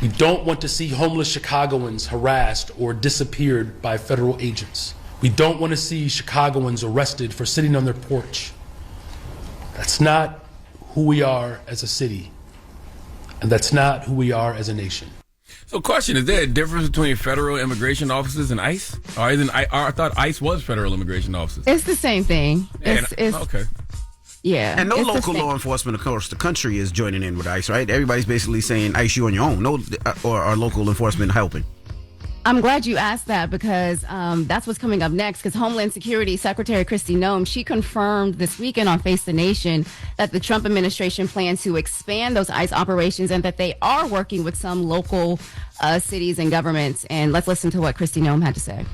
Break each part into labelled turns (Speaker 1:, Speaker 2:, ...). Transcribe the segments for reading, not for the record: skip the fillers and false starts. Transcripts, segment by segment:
Speaker 1: We don't want to see homeless Chicagoans harassed or disappeared by federal agents. We don't want to see Chicagoans arrested for sitting on their porch. That's not who we are as a city, and that's not who we are as a nation.
Speaker 2: So, question: is there a difference between federal immigration officers and ICE? Or I thought ICE was federal immigration officers.
Speaker 3: It's the same thing.
Speaker 2: Okay.
Speaker 3: Yeah.
Speaker 4: And no
Speaker 3: it's the
Speaker 4: local
Speaker 3: same.
Speaker 4: law enforcement across the country is joining in with ICE, right? Everybody's basically saying ICE you on your own. No, or are local enforcement helping?
Speaker 3: I'm glad you asked that because that's what's coming up next. Because Homeland Security Secretary Kristi Noem, she confirmed this weekend on Face the Nation that the Trump administration plans to expand those ICE operations and that they are working with some local cities and governments. And let's listen to what Kristi Noem had to say.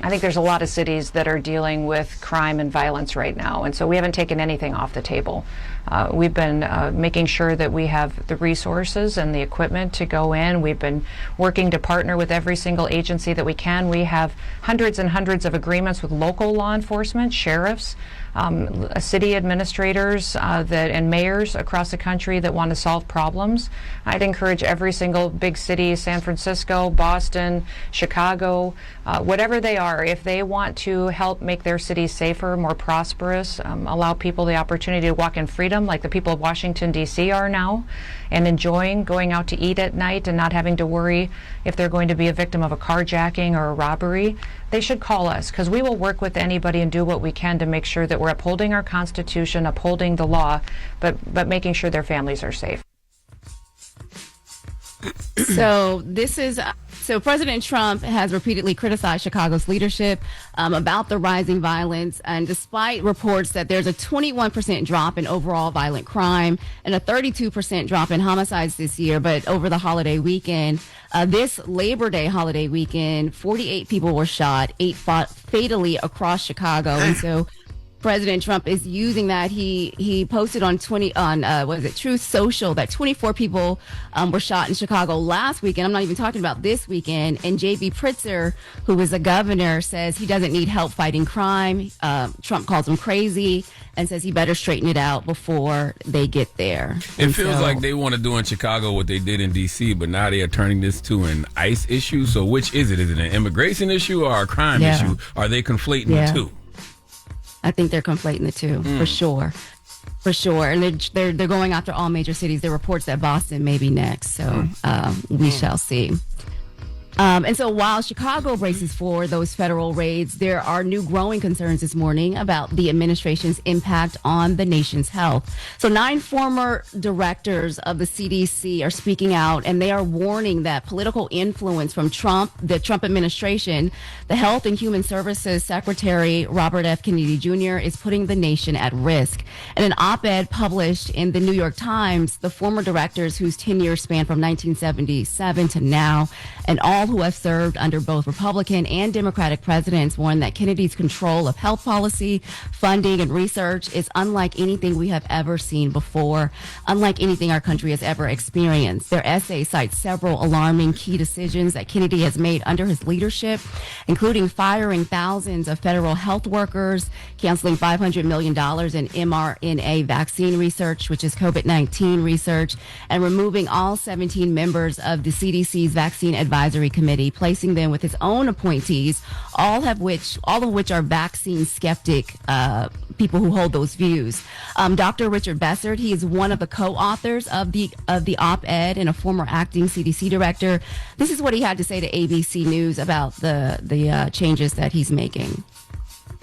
Speaker 5: I think there's a lot of cities that are dealing with crime and violence right now, and so we haven't taken anything off the table. We've been making sure that we have the resources and the equipment to go in. We've been working to partner with every single agency that we can. We have hundreds and hundreds of agreements with local law enforcement, sheriffs, city administrators and mayors across the country that want to solve problems. I'd encourage every single big city, San Francisco, Boston, Chicago, whatever they are, if they want to help make their cities safer, more prosperous, allow people the opportunity to walk in freedom like the people of Washington, D.C. are now, and enjoying going out to eat at night and not having to worry if they're going to be a victim of a carjacking or a robbery, they should call us because we will work with anybody and do what we can to make sure that we're upholding our Constitution, upholding the law, but making sure their families are safe.
Speaker 3: So President Trump has repeatedly criticized Chicago's leadership about the rising violence. And despite reports that there's a 21% drop in overall violent crime and a 32% drop in homicides this year, but over the holiday weekend, this Labor Day holiday weekend, 48 people were shot, 8 fought fatally across Chicago. And so President Trump is using that. He posted on Truth Social that 24 people were shot in Chicago last weekend. I'm not even talking about this weekend. And J.B. Pritzker, who is a governor, says he doesn't need help fighting crime. Trump calls him crazy and says he better straighten it out before they get there.
Speaker 2: It feels like they want to do in Chicago what they did in D.C., but now they are turning this to an ICE issue. So which is it? Is it an immigration issue or a crime issue? Are they conflating the two?
Speaker 3: I think they're conflating the two for sure. And they're going after all major cities. There are reports that Boston may be next. So we shall see. And so while Chicago braces for those federal raids, there are new growing concerns this morning about the administration's impact on the nation's health. So 9 former directors of the CDC are speaking out, and they are warning that political influence from the Trump administration, the Health and Human Services Secretary Robert F. Kennedy Jr. is putting the nation at risk. In an op-ed published in the New York Times, the former directors whose tenure spanned from 1977 to now, and all who have served under both Republican and Democratic presidents, warned that Kennedy's control of health policy, funding, and research is unlike anything we have ever seen before, unlike anything our country has ever experienced. Their essay cites several alarming key decisions that Kennedy has made under his leadership, including firing thousands of federal health workers, canceling $500 million in mRNA vaccine research, which is COVID-19 research, and removing all 17 members of the CDC's Vaccine Advisory Committee, placing them with his own appointees, all of which are vaccine skeptic people who hold those views. Dr. Richard Bessert, he is one of the co-authors of the op-ed and a former acting CDC director. This is what he had to say to ABC News about the changes that he's making.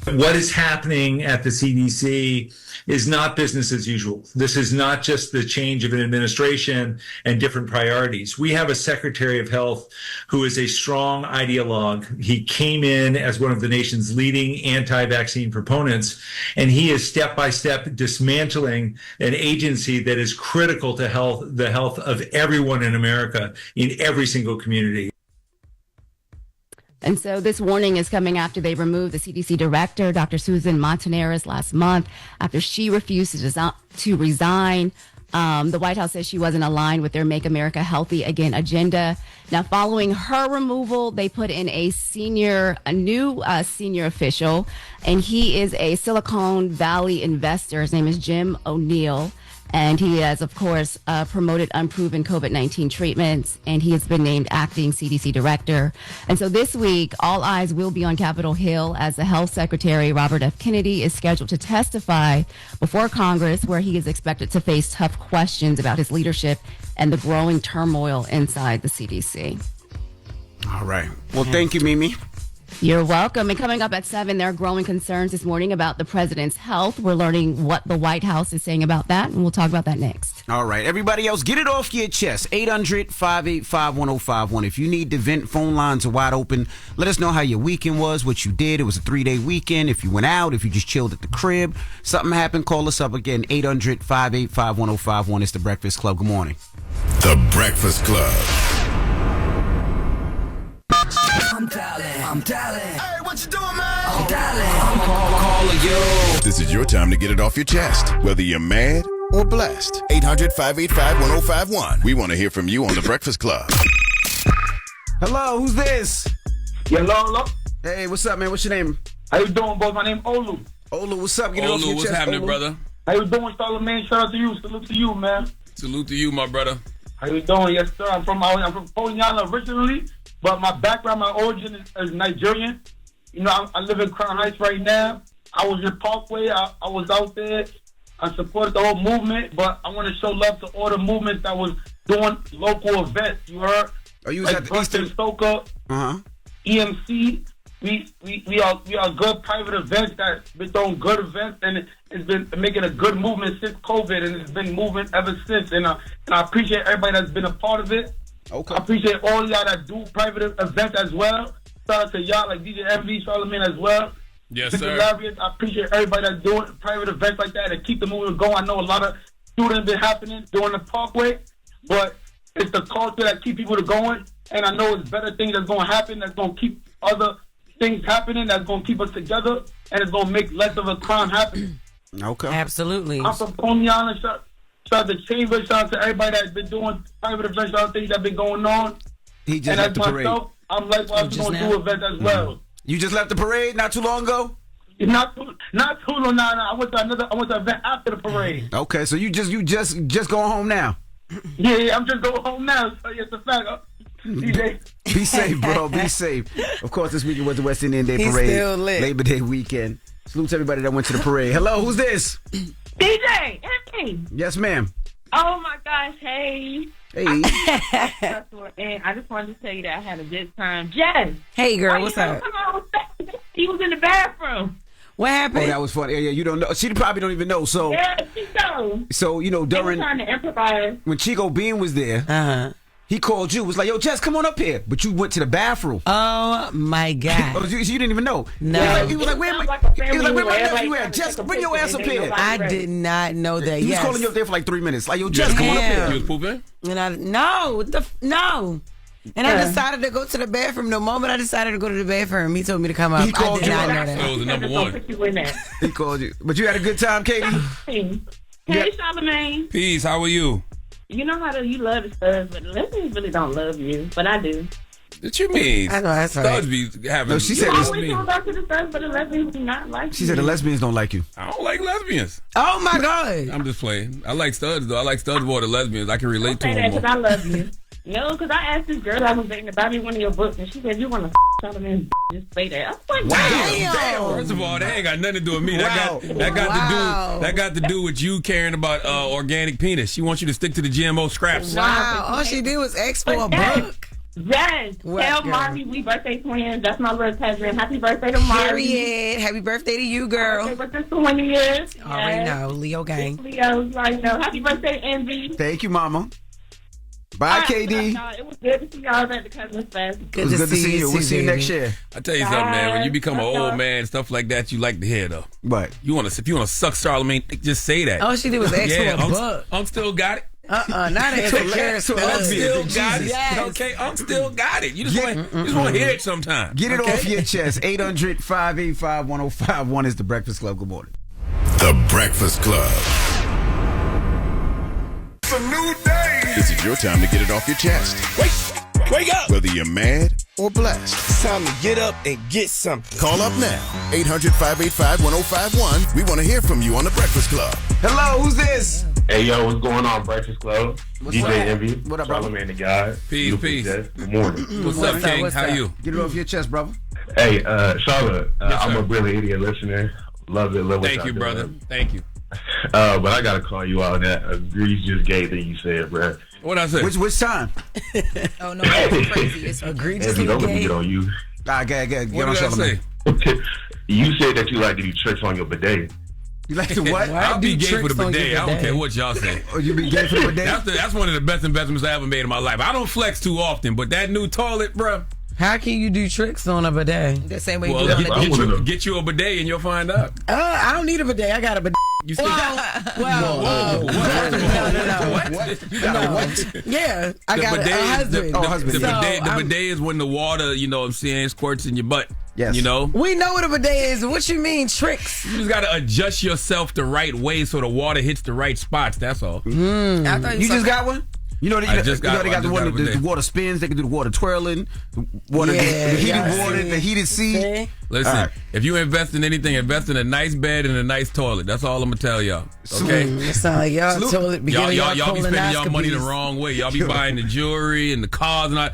Speaker 6: What is happening at the CDC is not business as usual. This is not just the change of an administration and different priorities. We have a Secretary of Health who is a strong ideologue. He came in as one of the nation's leading anti-vaccine proponents, and he is step by step dismantling an agency that is critical to the health of everyone in America in every single community.
Speaker 3: And so this warning is coming after they removed the CDC director, Dr. Susan Montanez, last month after she refused to resign. The White House says she wasn't aligned with their Make America Healthy Again agenda. Now, following her removal, they put in a new senior official, and he is a Silicon Valley investor. His name is Jim O'Neill. And he has, of course, promoted unproven COVID-19 treatments, and he has been named acting CDC director. And so this week, all eyes will be on Capitol Hill as the health secretary, Robert F. Kennedy, is scheduled to testify before Congress, where he is expected to face tough questions about his leadership and the growing turmoil inside the CDC.
Speaker 4: All right. Well, thank you, Mimi.
Speaker 3: You're welcome. And coming up at 7, there are growing concerns this morning about the president's health. We're learning what the White House is saying about that, and we'll talk about that next.
Speaker 4: All right. Everybody else, get it off your chest. 800-585-1051. If you need to vent, phone lines are wide open. Let us know how your weekend was, what you did. It was a 3-day weekend. If you went out, if you just chilled at the crib, something happened, call us up again. 800-585-1051. It's The Breakfast Club. Good morning.
Speaker 7: The Breakfast Club.
Speaker 8: I'm dialing.
Speaker 7: Hey, what you doing, man?
Speaker 8: I'm dialing. I'm calling you.
Speaker 7: This is your time to get it off your chest, whether you're mad or blessed. 800-585-1051. We want to hear from you on The Breakfast Club.
Speaker 4: Hello, who's this?
Speaker 9: Hello.
Speaker 4: Hey, what's up, man? What's your name?
Speaker 9: How you doing, boss? My name Olu.
Speaker 4: Olu, what's up? Get it off your
Speaker 2: what's
Speaker 4: chest.
Speaker 2: happening,
Speaker 4: Olu.
Speaker 2: brother?
Speaker 9: How you doing, Charlamagne? Shout out to you. Salute to you, man.
Speaker 2: Salute to you, my brother.
Speaker 9: How you doing? Yes, sir. I'm from Ponyana originally, but my background, my origin is Nigerian. You know, I live in Crown Heights right now. I was in Parkway. I was out there. I supported the whole movement, but I want to show love to all the movements that was doing local events. You heard?
Speaker 4: Oh, you was
Speaker 9: like
Speaker 4: at the Eastern
Speaker 9: Soca, EMC. We are good private events that been doing good events, and it's been making a good movement since COVID, and it's been moving ever since. And I appreciate everybody that's been a part of it.
Speaker 4: Okay.
Speaker 9: I appreciate all y'all that do private events as well. Shout out to y'all like DJ MV, Charlamagne as well.
Speaker 2: Yes,
Speaker 9: Jess
Speaker 2: sir.
Speaker 9: Hilarious. I appreciate everybody that's doing private events like that and keep the movement going. I know a lot of students been happening during the Parkway, but it's the culture that keep people going. And I know it's better things that's going to happen that's going to keep other things happening that's going to keep us together, and it's going to make less of a crime happen.
Speaker 4: Okay.
Speaker 10: Absolutely.
Speaker 9: I'm from Pony Island. Shout out to Chamber. Shout out to everybody that's been doing private events. Shout out to things that been going on.
Speaker 4: He just
Speaker 9: and
Speaker 4: left
Speaker 9: as
Speaker 4: the parade.
Speaker 9: myself, I'm likewise going to do events as well.
Speaker 4: You just left the parade not too long ago?
Speaker 9: Not too long now. I went to an event after the parade.
Speaker 4: Okay, so you just going home now?
Speaker 9: Yeah, I'm just going home now. So it's a fact. DJ.
Speaker 4: Be safe, bro. Be safe. Of course, this weekend was the West Indian Day
Speaker 10: He's
Speaker 4: Parade.
Speaker 10: still lit.
Speaker 4: Labor Day weekend. Salute to everybody that went to the parade. Hello, who's this?
Speaker 11: DJ, hey.
Speaker 4: Yes, ma'am.
Speaker 11: Oh my gosh, hey.
Speaker 4: Hey.
Speaker 11: And I just wanted to tell you that I had a good time. Jess.
Speaker 10: Hey, girl, what's up?
Speaker 11: Come on. He was in the bathroom.
Speaker 10: What happened?
Speaker 4: Oh, that was funny. Yeah, you don't know. She probably don't even know. So,
Speaker 11: Yeah, she knows.
Speaker 4: so you know,
Speaker 11: They were
Speaker 4: during
Speaker 11: trying to improvise.
Speaker 4: when Chico Bean was there, he called you. Was like, "Yo, Jess, come on up here." But you went to the bathroom.
Speaker 10: Oh my God.
Speaker 4: Oh, you didn't even know.
Speaker 10: No.
Speaker 4: He was like, "Where my nephew at? Jess, bring your ass up here."
Speaker 10: I did not know that.
Speaker 4: He was
Speaker 10: Yes.
Speaker 4: calling you up there for like 3 minutes. Like, "Yo, Jess, come on up here."
Speaker 2: You was pooping?
Speaker 10: And no. And I decided to go to the bathroom. The moment I decided to go to the bathroom, he told me to come up.
Speaker 4: He called
Speaker 10: I did
Speaker 4: you
Speaker 10: not
Speaker 4: up.
Speaker 10: know that.
Speaker 2: That was the number one.
Speaker 4: He called you. But you had a good time, Katie?
Speaker 11: Hey,
Speaker 4: Yeah.
Speaker 11: Charlamagne.
Speaker 2: Peace, how are you?
Speaker 11: You know how you love the studs, but the lesbians really don't love you. But I do.
Speaker 2: What you mean?
Speaker 10: I know, that's right.
Speaker 2: Studs be having.
Speaker 4: No, she said
Speaker 11: You
Speaker 4: this-
Speaker 11: always talk about to the studs, but the lesbians do not like
Speaker 4: She
Speaker 11: you.
Speaker 4: said the lesbians don't like you.
Speaker 2: I don't like lesbians.
Speaker 10: Oh my God.
Speaker 2: I'm just playing. I like studs though. I like studs more than lesbians. I can relate to
Speaker 11: Say
Speaker 2: them
Speaker 11: that
Speaker 2: more.
Speaker 11: because I love you. No, because I asked this girl I was dating to buy me one of your books, and she said, you want to Charlamagne, just say that. I was like,
Speaker 10: Damn.
Speaker 2: First of all, that ain't got nothing to do with me.
Speaker 4: Wow.
Speaker 2: That got to do with you caring about organic penis. She wants you to stick to the GMO scraps.
Speaker 10: Wow. All she did was ask for a book.
Speaker 11: Yes.
Speaker 10: What,
Speaker 11: Tell
Speaker 10: girl?
Speaker 11: Marty we birthday twins. That's my little cousin. Happy birthday to Marty.
Speaker 10: Period. Happy birthday to you, girl.
Speaker 11: Happy birthday to 20 years.
Speaker 10: Already know. Leo gang.
Speaker 11: Leo, you already know. Happy birthday, Envy.
Speaker 4: Thank you, Mama. Bye, KD.
Speaker 11: It was good to see y'all at the Cousins Fest.
Speaker 4: It was good to see you. We'll see you next year.
Speaker 2: I tell you something, man. When you become an old man, stuff like that, you like to hear though.
Speaker 4: What?
Speaker 2: If you want to suck Charlamagne, just say that.
Speaker 10: All she did was ask for a book.
Speaker 2: Unc still got it.
Speaker 10: Not an hilarious
Speaker 2: Unc still got it.
Speaker 10: Yes.
Speaker 2: Okay, Unc still got it. You just want to hear it sometime.
Speaker 4: Get it off your chest. 800-585-1051 is the Breakfast Club. Good morning.
Speaker 7: The Breakfast Club.
Speaker 8: It's a new day.
Speaker 7: This is your time to get it off your chest,
Speaker 8: Wake up.
Speaker 7: whether you're mad or blessed.
Speaker 8: It's time to get up and get something.
Speaker 7: Call up now. 800-585-1051. We want to hear from you on The Breakfast Club.
Speaker 4: Hello, who's this?
Speaker 12: Hey, yo, what's going on, Breakfast Club?
Speaker 4: What's
Speaker 12: DJ
Speaker 4: up?
Speaker 12: Envy.
Speaker 4: What up, brother?
Speaker 12: Charlamagne the guy.
Speaker 2: Peace, peace.
Speaker 12: Good morning.
Speaker 2: What's up, King? How you?
Speaker 4: Get it off your chest, brother.
Speaker 12: Hey, Charlotte,
Speaker 2: Yes,
Speaker 12: I'm
Speaker 2: sir.
Speaker 12: a brilliant idiot listener. Love it. Love what
Speaker 2: Thank
Speaker 12: y'all
Speaker 2: you, brother.
Speaker 12: doing.
Speaker 2: Thank you.
Speaker 12: But I got to call you out on that egregious gay thing you said, bro.
Speaker 2: What I say?
Speaker 4: Which time?
Speaker 13: Oh, no, that's crazy. It's
Speaker 10: Egregious
Speaker 12: Envy, don't let me
Speaker 10: gay.
Speaker 12: get on you.
Speaker 4: Get
Speaker 2: What
Speaker 4: on
Speaker 2: did I say?
Speaker 4: Charlamagne.
Speaker 12: You said that you like to do tricks on your bidet.
Speaker 4: You like to what?
Speaker 2: I'll be
Speaker 10: do
Speaker 2: gay for the
Speaker 10: tricks on
Speaker 2: bidet.
Speaker 10: your
Speaker 2: I don't
Speaker 10: bidet?
Speaker 2: care what y'all say.
Speaker 4: Oh, you be gay for the bidet?
Speaker 2: That's one of the best investments I ever made in my life. I don't flex too often, but that new toilet, bruh.
Speaker 10: How can you do tricks on a bidet?
Speaker 13: the same way you
Speaker 2: Well,
Speaker 13: do it on the dick.
Speaker 2: get you a bidet and you'll find out.
Speaker 10: I don't need a bidet. I got a bidet.
Speaker 2: You see?
Speaker 10: Well,
Speaker 2: Whoa,
Speaker 10: what?
Speaker 4: You got a what?
Speaker 10: Yeah, I got a husband.
Speaker 4: husband.
Speaker 2: The
Speaker 10: So,
Speaker 2: bidet is when the water, you know what I'm saying, squirts in your butt.
Speaker 4: Yes.
Speaker 2: You know?
Speaker 10: We know what a bidet is. What you mean tricks?
Speaker 2: You just got to adjust yourself the right way so the water hits the right spots. That's all.
Speaker 13: I thought
Speaker 4: You just got one? You know, they got the one that the water spins. They can do the water twirling, the water, the heated water, the heated seat.
Speaker 2: Listen,
Speaker 4: All right.
Speaker 2: if you invest in anything, invest in a nice bed and a nice toilet. That's all I'm gonna tell y'all. Okay.
Speaker 10: It sound like y'all toilet be
Speaker 2: Y'all
Speaker 10: giving
Speaker 2: be spending y'all money the
Speaker 10: colonoscopies.
Speaker 2: wrong way. Y'all be buying the jewelry and the cars and all.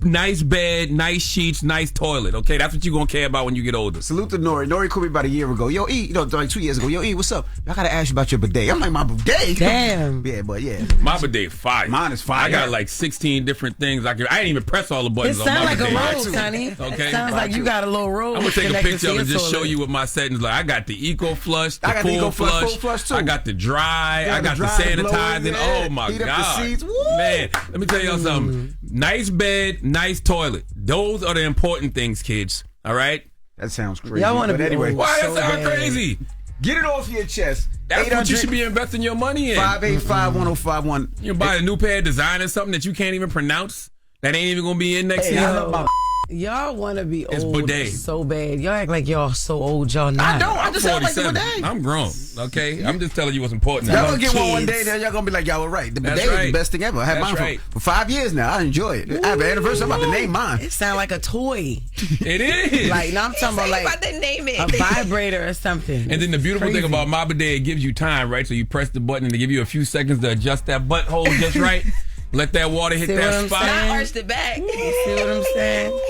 Speaker 2: Nice bed, nice sheets, nice toilet. Okay, that's what you gonna care about when you get older.
Speaker 4: Salute to Nori. Nori called me about a year ago. Yo, E, like 2 years ago. Yo, E, what's up? I gotta ask you about your bidet. I'm like, my bidet?
Speaker 10: Damn.
Speaker 4: Yeah, but yeah.
Speaker 2: My bidet fire.
Speaker 4: Mine is fire.
Speaker 2: I got like 16 different things. I didn't even press all the
Speaker 10: It
Speaker 2: buttons on
Speaker 10: sounds
Speaker 2: my
Speaker 10: like a
Speaker 2: bidet.
Speaker 10: rose, honey.
Speaker 2: Okay.
Speaker 10: Sounds like you got a little rose.
Speaker 2: I'm gonna take a
Speaker 10: connected
Speaker 2: picture
Speaker 10: to
Speaker 2: of it and
Speaker 10: your
Speaker 2: just show
Speaker 10: toilet.
Speaker 2: you what my settings like. I got the eco flush, the
Speaker 4: I got the
Speaker 2: full
Speaker 4: Eco
Speaker 2: flush,
Speaker 4: full flush, too.
Speaker 2: I got the dry,
Speaker 4: Yeah,
Speaker 2: I got the
Speaker 4: dry, blow it,
Speaker 2: sanitizing.
Speaker 4: yeah.
Speaker 2: Oh my
Speaker 4: Heat up the
Speaker 2: god,
Speaker 4: seats. Woo!
Speaker 2: man! Let me tell y'all something. Nice bed, nice toilet. Those are the important things, kids. All right.
Speaker 4: That sounds crazy.
Speaker 10: Y'all wanna
Speaker 4: but
Speaker 10: be
Speaker 4: anyway,
Speaker 10: old.
Speaker 2: Why
Speaker 10: So
Speaker 2: that sound
Speaker 10: bad.
Speaker 2: crazy?
Speaker 4: get it off your chest.
Speaker 2: That's what you should be investing your money in.
Speaker 4: 585-1051.
Speaker 2: You buy a new pair of designer, something that you can't even pronounce. That ain't even gonna be in next
Speaker 4: Hey,
Speaker 2: year.
Speaker 4: I know about
Speaker 10: Y'all want to be
Speaker 2: It's
Speaker 10: old
Speaker 2: bidet.
Speaker 10: so bad. Y'all act like y'all so old. Y'all not.
Speaker 4: I don't. I
Speaker 2: I'm
Speaker 4: just sound like the
Speaker 2: 47.
Speaker 4: bidet.
Speaker 2: I'm grown. Okay, I'm just telling you what's important.
Speaker 4: Y'all gonna get
Speaker 10: kids.
Speaker 4: one day, then y'all gonna be like, y'all were right. The
Speaker 2: That's
Speaker 4: bidet is
Speaker 2: right.
Speaker 4: the best thing ever. I had
Speaker 2: That's
Speaker 4: mine
Speaker 2: right.
Speaker 4: for 5 years now. I enjoy it. I have an anniversary. I'm about to name mine.
Speaker 10: It sound like a toy.
Speaker 2: It is.
Speaker 10: Like, no, I'm talking about like
Speaker 13: about to name
Speaker 10: a
Speaker 13: it.
Speaker 10: vibrator or something.
Speaker 2: And then the beautiful
Speaker 10: Crazy.
Speaker 2: thing about my bidet, it gives you time, right? So you press the button and they give you a few seconds to adjust that butthole just right. Let that water hit
Speaker 10: See what
Speaker 2: that
Speaker 10: I'm
Speaker 2: spot.
Speaker 10: saying?
Speaker 13: I arched it back.
Speaker 10: You see what I'm saying?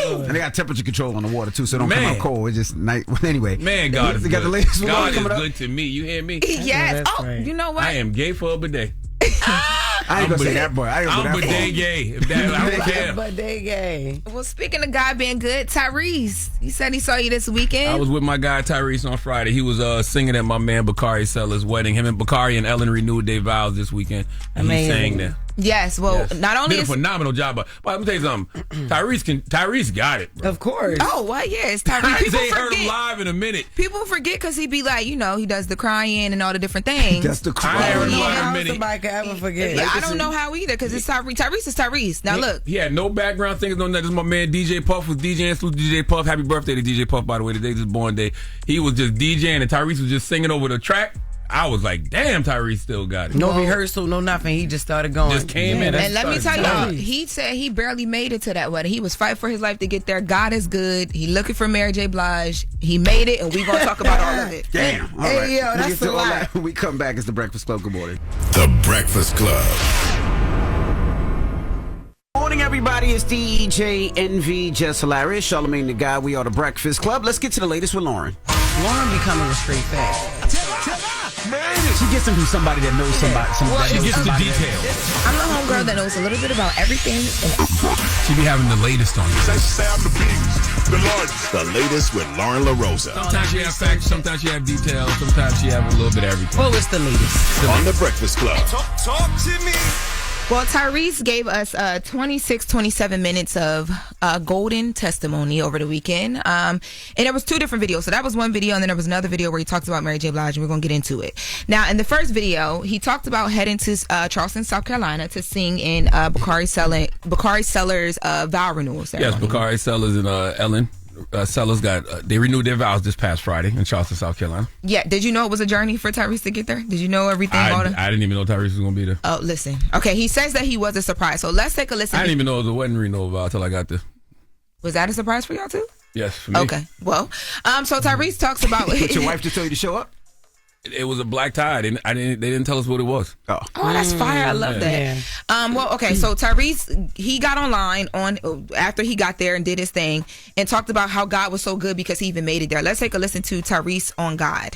Speaker 4: And they got temperature control on the water too, so it don't
Speaker 2: Man.
Speaker 4: come out cold. It's just night. Anyway,
Speaker 2: Man, God is
Speaker 4: they
Speaker 2: good.
Speaker 4: got the latest one
Speaker 2: God is
Speaker 4: coming up.
Speaker 2: good to me. You hear me?
Speaker 13: Yes.
Speaker 10: that's
Speaker 13: Oh,
Speaker 10: right.
Speaker 13: you know what?
Speaker 2: I am gay for a bidet.
Speaker 4: I ain't gonna say that, boy. I ain't gonna
Speaker 2: I'm
Speaker 4: go that
Speaker 2: bidet
Speaker 4: far.
Speaker 2: gay. If that, I don't care.
Speaker 10: But they gay.
Speaker 13: Well, speaking of God being good, Tyrese, he said he saw you this weekend.
Speaker 2: I was with my guy Tyrese on Friday. He was singing at my man Bakari Sellers' wedding. Him and Bakari and Ellen renewed their vows this weekend. And he
Speaker 10: Amazing.
Speaker 2: sang there.
Speaker 13: Yes. Well,
Speaker 2: Yes.
Speaker 13: not only
Speaker 2: did a
Speaker 13: is
Speaker 2: phenomenal job, but let me tell you something. Tyrese got it, bro.
Speaker 10: Of course.
Speaker 13: oh what? Yeah, it's Tyrese.
Speaker 2: I
Speaker 13: People
Speaker 2: ain't heard him
Speaker 13: forget.
Speaker 2: live in a minute.
Speaker 13: People forget because he be like, you know, he does the crying and all the different things.
Speaker 4: That's the
Speaker 2: I ain't heard him
Speaker 13: Yeah.
Speaker 2: live in a
Speaker 10: How
Speaker 2: minute.
Speaker 10: somebody could ever forget?
Speaker 13: Yeah, I don't know how either because it's Tyrese. Tyrese is Tyrese. Now look,
Speaker 2: He had no background singers, no nothing. This is my man DJ Puff was DJing. Salute to DJ Puff. Happy birthday to DJ Puff, by the way. Today's his born day. He was just DJing and Tyrese was just singing over the track. I was like, damn, Tyrese still got it.
Speaker 10: No rehearsal, no nothing. He just started going.
Speaker 2: Just came in.
Speaker 13: and let me tell y'all,
Speaker 10: Tyrese.
Speaker 13: he said he barely made it to that wedding. He was fighting for his life to get there. God is good. He looking for Mary J. Blige. He made it, and we gonna talk about all of it.
Speaker 4: Damn. All
Speaker 10: Hey,
Speaker 4: right.
Speaker 10: yo,
Speaker 4: We
Speaker 10: that's
Speaker 4: get to
Speaker 10: a
Speaker 4: all
Speaker 10: lot.
Speaker 4: that when we come back. It's the Breakfast Club. Good morning.
Speaker 7: The Breakfast Club.
Speaker 4: Morning, everybody. It's DJ Envy, Jess Hilarious, Charlamagne the Guy. We are the Breakfast Club. Let's get to the latest with Loren.
Speaker 10: Lauren becoming a straight fact.
Speaker 4: She gets them from somebody that knows somebody.
Speaker 2: She gets the details.
Speaker 13: I'm the homegirl that knows a little bit about everything.
Speaker 2: She be having the latest on this.
Speaker 7: The latest with Loren LoRosa.
Speaker 2: Sometimes she have facts, sometimes she have details, sometimes she have a little bit of everything.
Speaker 10: What was the latest?
Speaker 7: On the Breakfast Club.
Speaker 8: Talk to me.
Speaker 13: Well, Tyrese gave us 27 minutes of golden testimony over the weekend. And there was two different videos. So that was one video, and then there was another video where he talked about Mary J. Blige, and we're going to get into it. Now, in the first video, he talked about heading to Charleston, South Carolina to sing in Bakari Sellers' vow renewal ceremony.
Speaker 2: Yes, Bakari Sellers and Ellen Sellers they renewed their vows this past Friday in Charleston, South Carolina.
Speaker 13: Yeah, did you know it was a journey for Tyrese to get there? Did you know everything?
Speaker 2: I didn't even know Tyrese was going to be there.
Speaker 13: Oh, listen. Okay, he says that he was a surprise. So let's take a listen.
Speaker 2: I didn't even know it was a wedding renewal vow until I got there.
Speaker 13: Was that a surprise for y'all too?
Speaker 2: Yes, for me.
Speaker 13: Okay. Well, so Tyrese talks about
Speaker 4: Did your wife just tell you to show up?
Speaker 2: It was a black tie. They didn't tell us what it was.
Speaker 4: Oh,
Speaker 13: that's fire. I love that.
Speaker 10: Yeah.
Speaker 13: Well, okay, so Tyrese, he got online after he got there and did his thing and talked about how God was so good because he even made it there. Let's take a listen to Tyrese on God.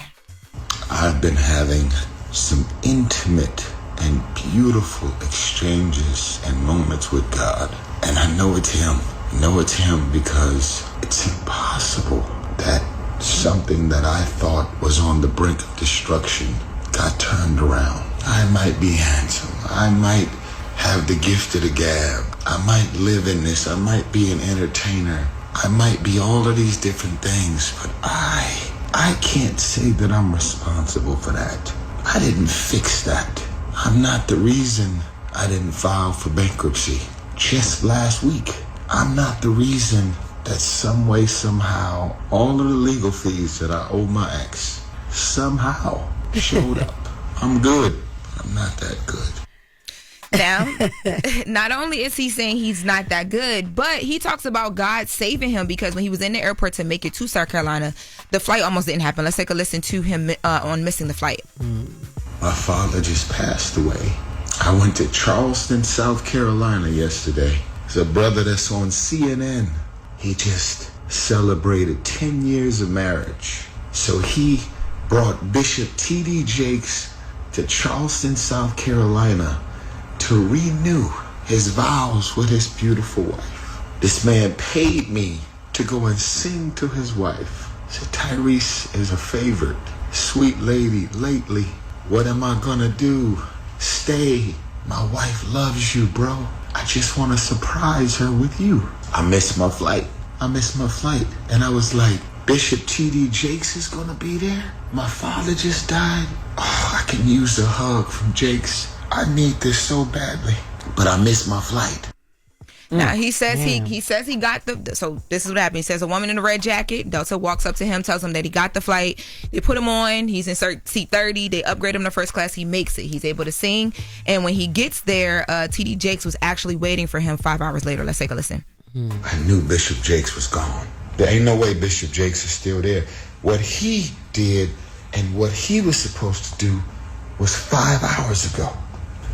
Speaker 14: I've been having some intimate and beautiful exchanges and moments with God. And I know it's him. I know it's him because it's impossible that something that I thought was on the brink of destruction got turned around. I might be handsome. I might have the gift of the gab. I might live in this. I might be an entertainer. I might be all of these different things, but I can't say that I'm responsible for that. I didn't fix that. I'm not the reason I didn't file for bankruptcy just last week. I'm not the reason that some way, somehow, all of the legal fees that I owe my ex somehow showed up. I'm good, but I'm not that good.
Speaker 13: Now, not only is he saying he's not that good, but he talks about God saving him because when he was in the airport to make it to South Carolina, the flight almost didn't happen. Let's take a listen to him on missing the flight.
Speaker 14: My father just passed away. I went to Charleston, South Carolina yesterday. There's a brother that's on CNN. He just celebrated 10 years of marriage. So he brought Bishop T.D. Jakes to Charleston, South Carolina to renew his vows with his beautiful wife. This man paid me to go and sing to his wife. So Tyrese is a favorite. Sweet lady, lately, what am I gonna do? Stay. My wife loves you, bro. I just want to surprise her with you. I missed my flight. And I was like, Bishop T.D. Jakes is gonna be there? My father just died. Oh, I can use a hug from Jakes. I need this so badly. But I missed my flight.
Speaker 13: Now he says he got the so this is what happened. He says a woman in a red jacket, Delta walks up to him, tells him that he got the flight. They put him on, he's in seat 30, they upgrade him to first class, he makes it. He's able to sing. And when he gets there, TD Jakes was actually waiting for him 5 hours later. Let's take a listen.
Speaker 14: I knew Bishop Jakes was gone. There ain't no way Bishop Jakes is still there. What he did and what he was supposed to do was 5 hours ago.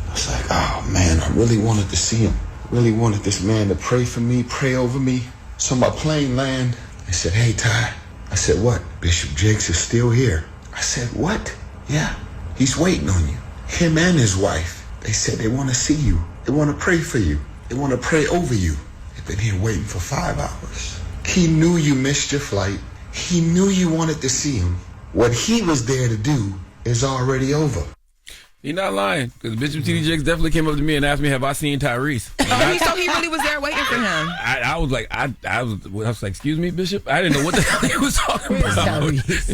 Speaker 14: I was like, oh man, I really wanted to see him. Really wanted this man to pray for me, pray over me. So my plane landed. I said, hey, Ty. I said, what? Bishop Jakes is still here. I said, what? Yeah, he's waiting on you. Him and his wife. They said they want to see you. They want to pray for you. They want to pray over you. They've been here waiting for 5 hours. He knew you missed your flight. He knew you wanted to see him. What he was there to do is already over.
Speaker 2: You're not lying, because Bishop T.D. Jakes definitely came up to me and asked me, have I seen Tyrese?
Speaker 13: So he really was there waiting for him.
Speaker 2: I was like, I was like, excuse me, Bishop? I didn't know what the hell he was talking about.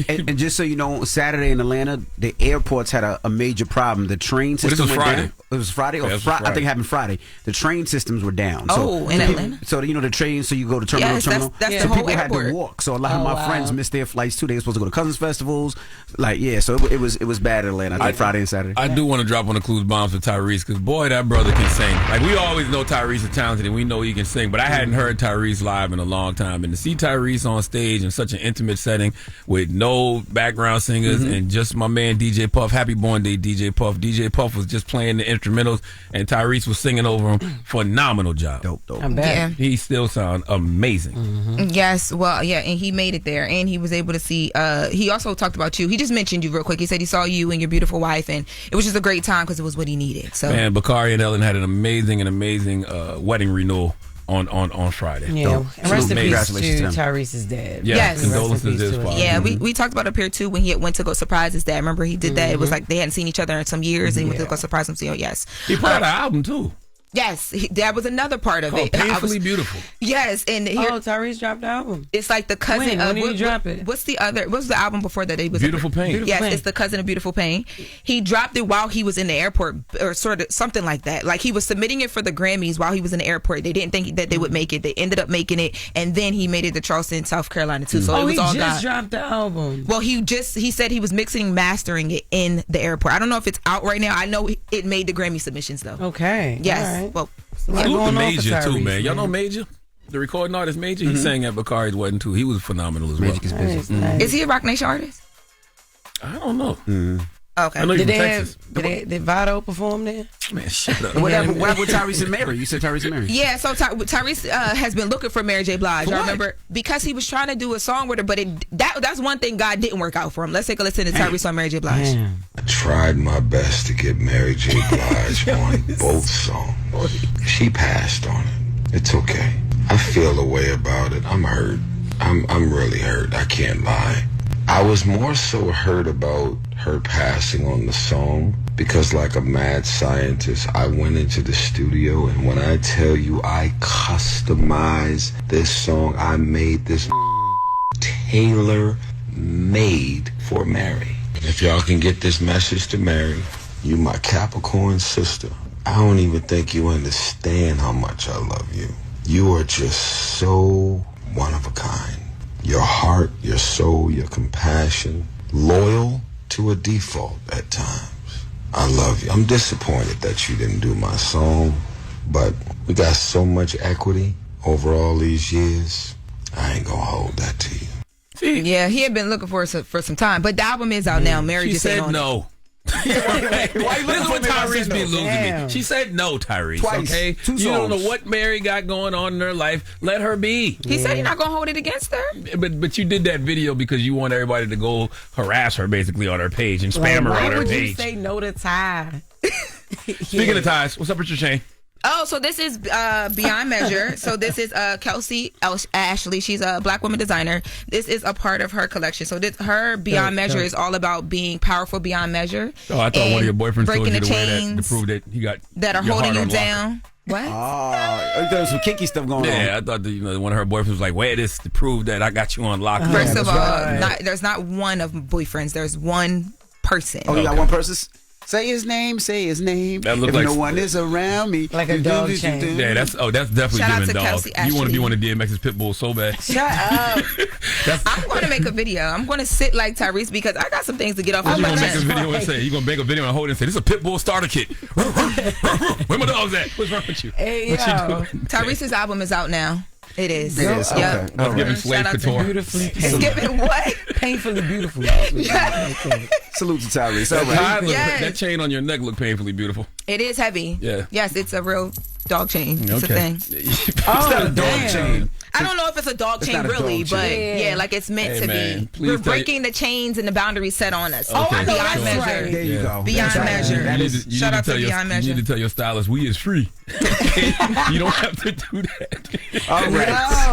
Speaker 4: And just so you know, Saturday in Atlanta, the airports had a major problem. The train system
Speaker 2: this was
Speaker 4: went
Speaker 2: Friday.
Speaker 4: down. It was Friday?
Speaker 2: Yeah,
Speaker 4: I think it happened Friday. The train systems were down.
Speaker 13: In Atlanta?
Speaker 4: So, you know, the train, so you go to terminal to terminal.
Speaker 13: That's
Speaker 4: so
Speaker 13: the whole
Speaker 4: people
Speaker 13: airport.
Speaker 4: had to walk. So a lot of my friends missed their flights too. They were supposed to go to Cousins Festivals. Like, yeah, so it was bad in Atlanta. I think Friday and Saturday.
Speaker 2: I do want to drop on the clues bombs for Tyrese, because boy, that brother can sing. Like, we always know Tyrese is talented and we know he can sing, but I hadn't heard Tyrese live in a long time. And to see Tyrese on stage in such an intimate setting with no background singers and just my man DJ Puff, happy born day DJ Puff. DJ Puff was just playing the instrumentals and Tyrese was singing over him. Phenomenal job.
Speaker 4: Dope.
Speaker 10: I bet.
Speaker 13: Yeah.
Speaker 2: He still sound amazing.
Speaker 13: Yes, well, yeah, and he made it there, and he was able to see. He also talked about you. He just mentioned you real quick. He said he saw you and your beautiful wife, and it was just a great time because it was what he needed. So,
Speaker 2: Man, Bakari and Ellen had an amazing wedding renewal on Friday.
Speaker 10: Yeah, and rest in peace to
Speaker 4: Congratulations to
Speaker 10: Tyrese's dad.
Speaker 13: Yes.
Speaker 2: Condolences to his father.
Speaker 13: yeah, we talked about up here too when he went to go surprise his dad. Remember he did that? It was like they hadn't seen each other in some years, and he went to go surprise him. So yes,
Speaker 2: He put out an album too.
Speaker 13: yes, that was another part of it.
Speaker 2: Painfully Beautiful.
Speaker 13: Yes, and here
Speaker 10: Tyrese dropped the album.
Speaker 13: it's like the cousin
Speaker 10: When
Speaker 13: of
Speaker 10: did he drop it?
Speaker 13: What's the album before that? It was
Speaker 2: Beautiful Pain.
Speaker 13: Yes,
Speaker 10: Pain.
Speaker 13: it's the cousin of Beautiful Pain. He dropped it while he was in the airport, or sort of something like that. Like he was submitting it for the Grammys while he was in the airport. They didn't think that they would make it. They ended up making it, and then he made it to Charleston, South Carolina too. So it was
Speaker 10: he
Speaker 13: all
Speaker 10: just
Speaker 13: God.
Speaker 10: dropped the album.
Speaker 13: Well, he said he was mixing and mastering it in the airport. I don't know if it's out right now. I know it made the Grammy submissions though.
Speaker 10: Okay.
Speaker 13: Yes.
Speaker 10: All right.
Speaker 13: Well,
Speaker 2: Salute to
Speaker 10: going on for
Speaker 2: Major too,
Speaker 10: Tyrese,
Speaker 2: man. Y'all know
Speaker 10: man.
Speaker 2: Major? The recording artist Major? He sang at Bakari's wedding too. He was phenomenal as well.
Speaker 4: Magic is business.
Speaker 10: Nice.
Speaker 13: is he a Rock Nation artist?
Speaker 2: I don't know.
Speaker 13: Okay.
Speaker 2: I know
Speaker 10: Did
Speaker 2: you're from
Speaker 10: they
Speaker 2: Texas.
Speaker 10: did Vado perform there?
Speaker 2: Man, shut up.
Speaker 4: What happened with Tyrese and Mary? You said Tyrese and Mary.
Speaker 13: Yeah, so Tyrese has been looking for Mary J. Blige.
Speaker 4: For
Speaker 13: I
Speaker 4: what?
Speaker 13: remember because he was trying to do a song with her, but that's one thing God didn't work out for him. Let's take a listen to Tyrese on Mary J. Blige.
Speaker 14: I tried my best to get Mary J. Blige on both songs. She passed on it. It's okay. I feel a way about it. I'm hurt. I'm really hurt. I can't lie. I was more so hurt about her passing on the song because like a mad scientist, I went into the studio and when I tell you I customized this song, I made this tailor-made for Mary. If y'all can get this message to Mary, you my Capricorn sister. I don't even think you understand how much I love you. You are just so one of a kind. Your heart, your soul, your compassion, loyal to a default at times. I love you. I'm disappointed that you didn't do my song, but we got so much equity over all these years. I ain't gonna hold that to you.
Speaker 13: Yeah, he had been looking for some time, but the album is out now. Mary
Speaker 2: She
Speaker 13: just
Speaker 2: said
Speaker 13: ain't on
Speaker 2: no.
Speaker 4: Why you
Speaker 2: This is what Tyrese be losing
Speaker 10: Damn.
Speaker 2: me. She said no, Tyrese.
Speaker 4: Twice.
Speaker 2: Okay,
Speaker 4: 2
Speaker 2: you don't know
Speaker 4: songs.
Speaker 2: what Mary got going on in her life. Let her be.
Speaker 13: He said he's not gonna hold it against her.
Speaker 2: But you did that video because you want everybody to go harass her basically on her page and spam her
Speaker 10: Why
Speaker 2: on her
Speaker 10: would you
Speaker 2: page.
Speaker 10: say no to Ty?
Speaker 2: Speaking of ties, what's up with your chain?
Speaker 13: Oh, so this is Beyond Measure. So this is Kelsey Ashley. She's a black woman designer. This is a part of her collection. So her Beyond Measure is all about being powerful beyond measure.
Speaker 2: Oh, I thought one of your boyfriends told
Speaker 13: breaking
Speaker 2: you
Speaker 13: the
Speaker 2: to wear that to
Speaker 13: chains
Speaker 2: prove that he got
Speaker 13: that are
Speaker 2: your
Speaker 13: holding
Speaker 2: heart
Speaker 13: you
Speaker 2: on lock.
Speaker 13: down. What?
Speaker 4: Oh, there was some kinky stuff going on.
Speaker 2: Yeah, I thought that, one of her boyfriends was like, wear this to prove that I got you on lock.
Speaker 13: First of all,
Speaker 10: right.
Speaker 13: there's not one of boyfriends. There's one person.
Speaker 4: Oh, you got one person? Say his name, say his name.
Speaker 2: That look
Speaker 4: if
Speaker 2: like-
Speaker 4: no one is around me.
Speaker 10: Like a dog chain.
Speaker 2: Yeah, that's definitely
Speaker 13: Shout out
Speaker 2: giving
Speaker 13: to
Speaker 2: dog.
Speaker 13: Kelsey
Speaker 2: You want to be
Speaker 13: Ashley.
Speaker 2: one of DMX's pit bulls so bad.
Speaker 10: Shut up.
Speaker 13: I'm going to make a video. I'm going to sit like Tyrese because I got some things to get off
Speaker 2: What
Speaker 13: of
Speaker 2: you
Speaker 13: my
Speaker 2: gonna make a
Speaker 13: chest.
Speaker 2: video and say? You gonna make a video and hold it and say, this is a pit bull starter kit. Where my dogs at? What's wrong with you?
Speaker 10: Hey,
Speaker 2: What you
Speaker 10: yo.
Speaker 2: doing?
Speaker 13: Tyrese's album is out now. It is.
Speaker 4: It is?
Speaker 13: Yep.
Speaker 4: Okay.
Speaker 2: Let's give him slave
Speaker 13: Shout out to
Speaker 2: couture.
Speaker 10: Beautifully
Speaker 13: It's
Speaker 10: painful.
Speaker 13: giving what?
Speaker 10: Painfully beautiful.
Speaker 4: Salute to Tyrese. All
Speaker 2: That, tie
Speaker 4: right.
Speaker 2: look-
Speaker 13: Yes.
Speaker 2: that chain on your neck look painfully beautiful.
Speaker 13: It is heavy.
Speaker 2: Yeah.
Speaker 13: Yes, it's a real dog chain. It's a
Speaker 2: Okay.
Speaker 13: thing.
Speaker 4: It's not a dog
Speaker 10: damn.
Speaker 4: chain.
Speaker 13: I don't know if it's a dog
Speaker 4: It's
Speaker 13: chain
Speaker 4: not a
Speaker 13: really,
Speaker 4: dog
Speaker 13: but
Speaker 4: chain.
Speaker 13: yeah, like it's meant
Speaker 2: Hey,
Speaker 13: to
Speaker 2: man,
Speaker 13: be.
Speaker 2: please
Speaker 13: We're
Speaker 2: tell you-
Speaker 13: breaking the chains and the boundaries set on us.
Speaker 2: Okay.
Speaker 10: I know
Speaker 13: Beyond
Speaker 10: that's
Speaker 13: measure.
Speaker 10: right.
Speaker 4: There you go.
Speaker 13: Beyond
Speaker 4: That's right.
Speaker 13: measure.
Speaker 4: That
Speaker 2: You
Speaker 4: is-
Speaker 2: need to
Speaker 13: Shout out to
Speaker 2: tell
Speaker 13: Beyond
Speaker 2: you need
Speaker 13: Measure.
Speaker 2: to tell your stylist we is free. Okay? You don't have to do that.
Speaker 4: All right.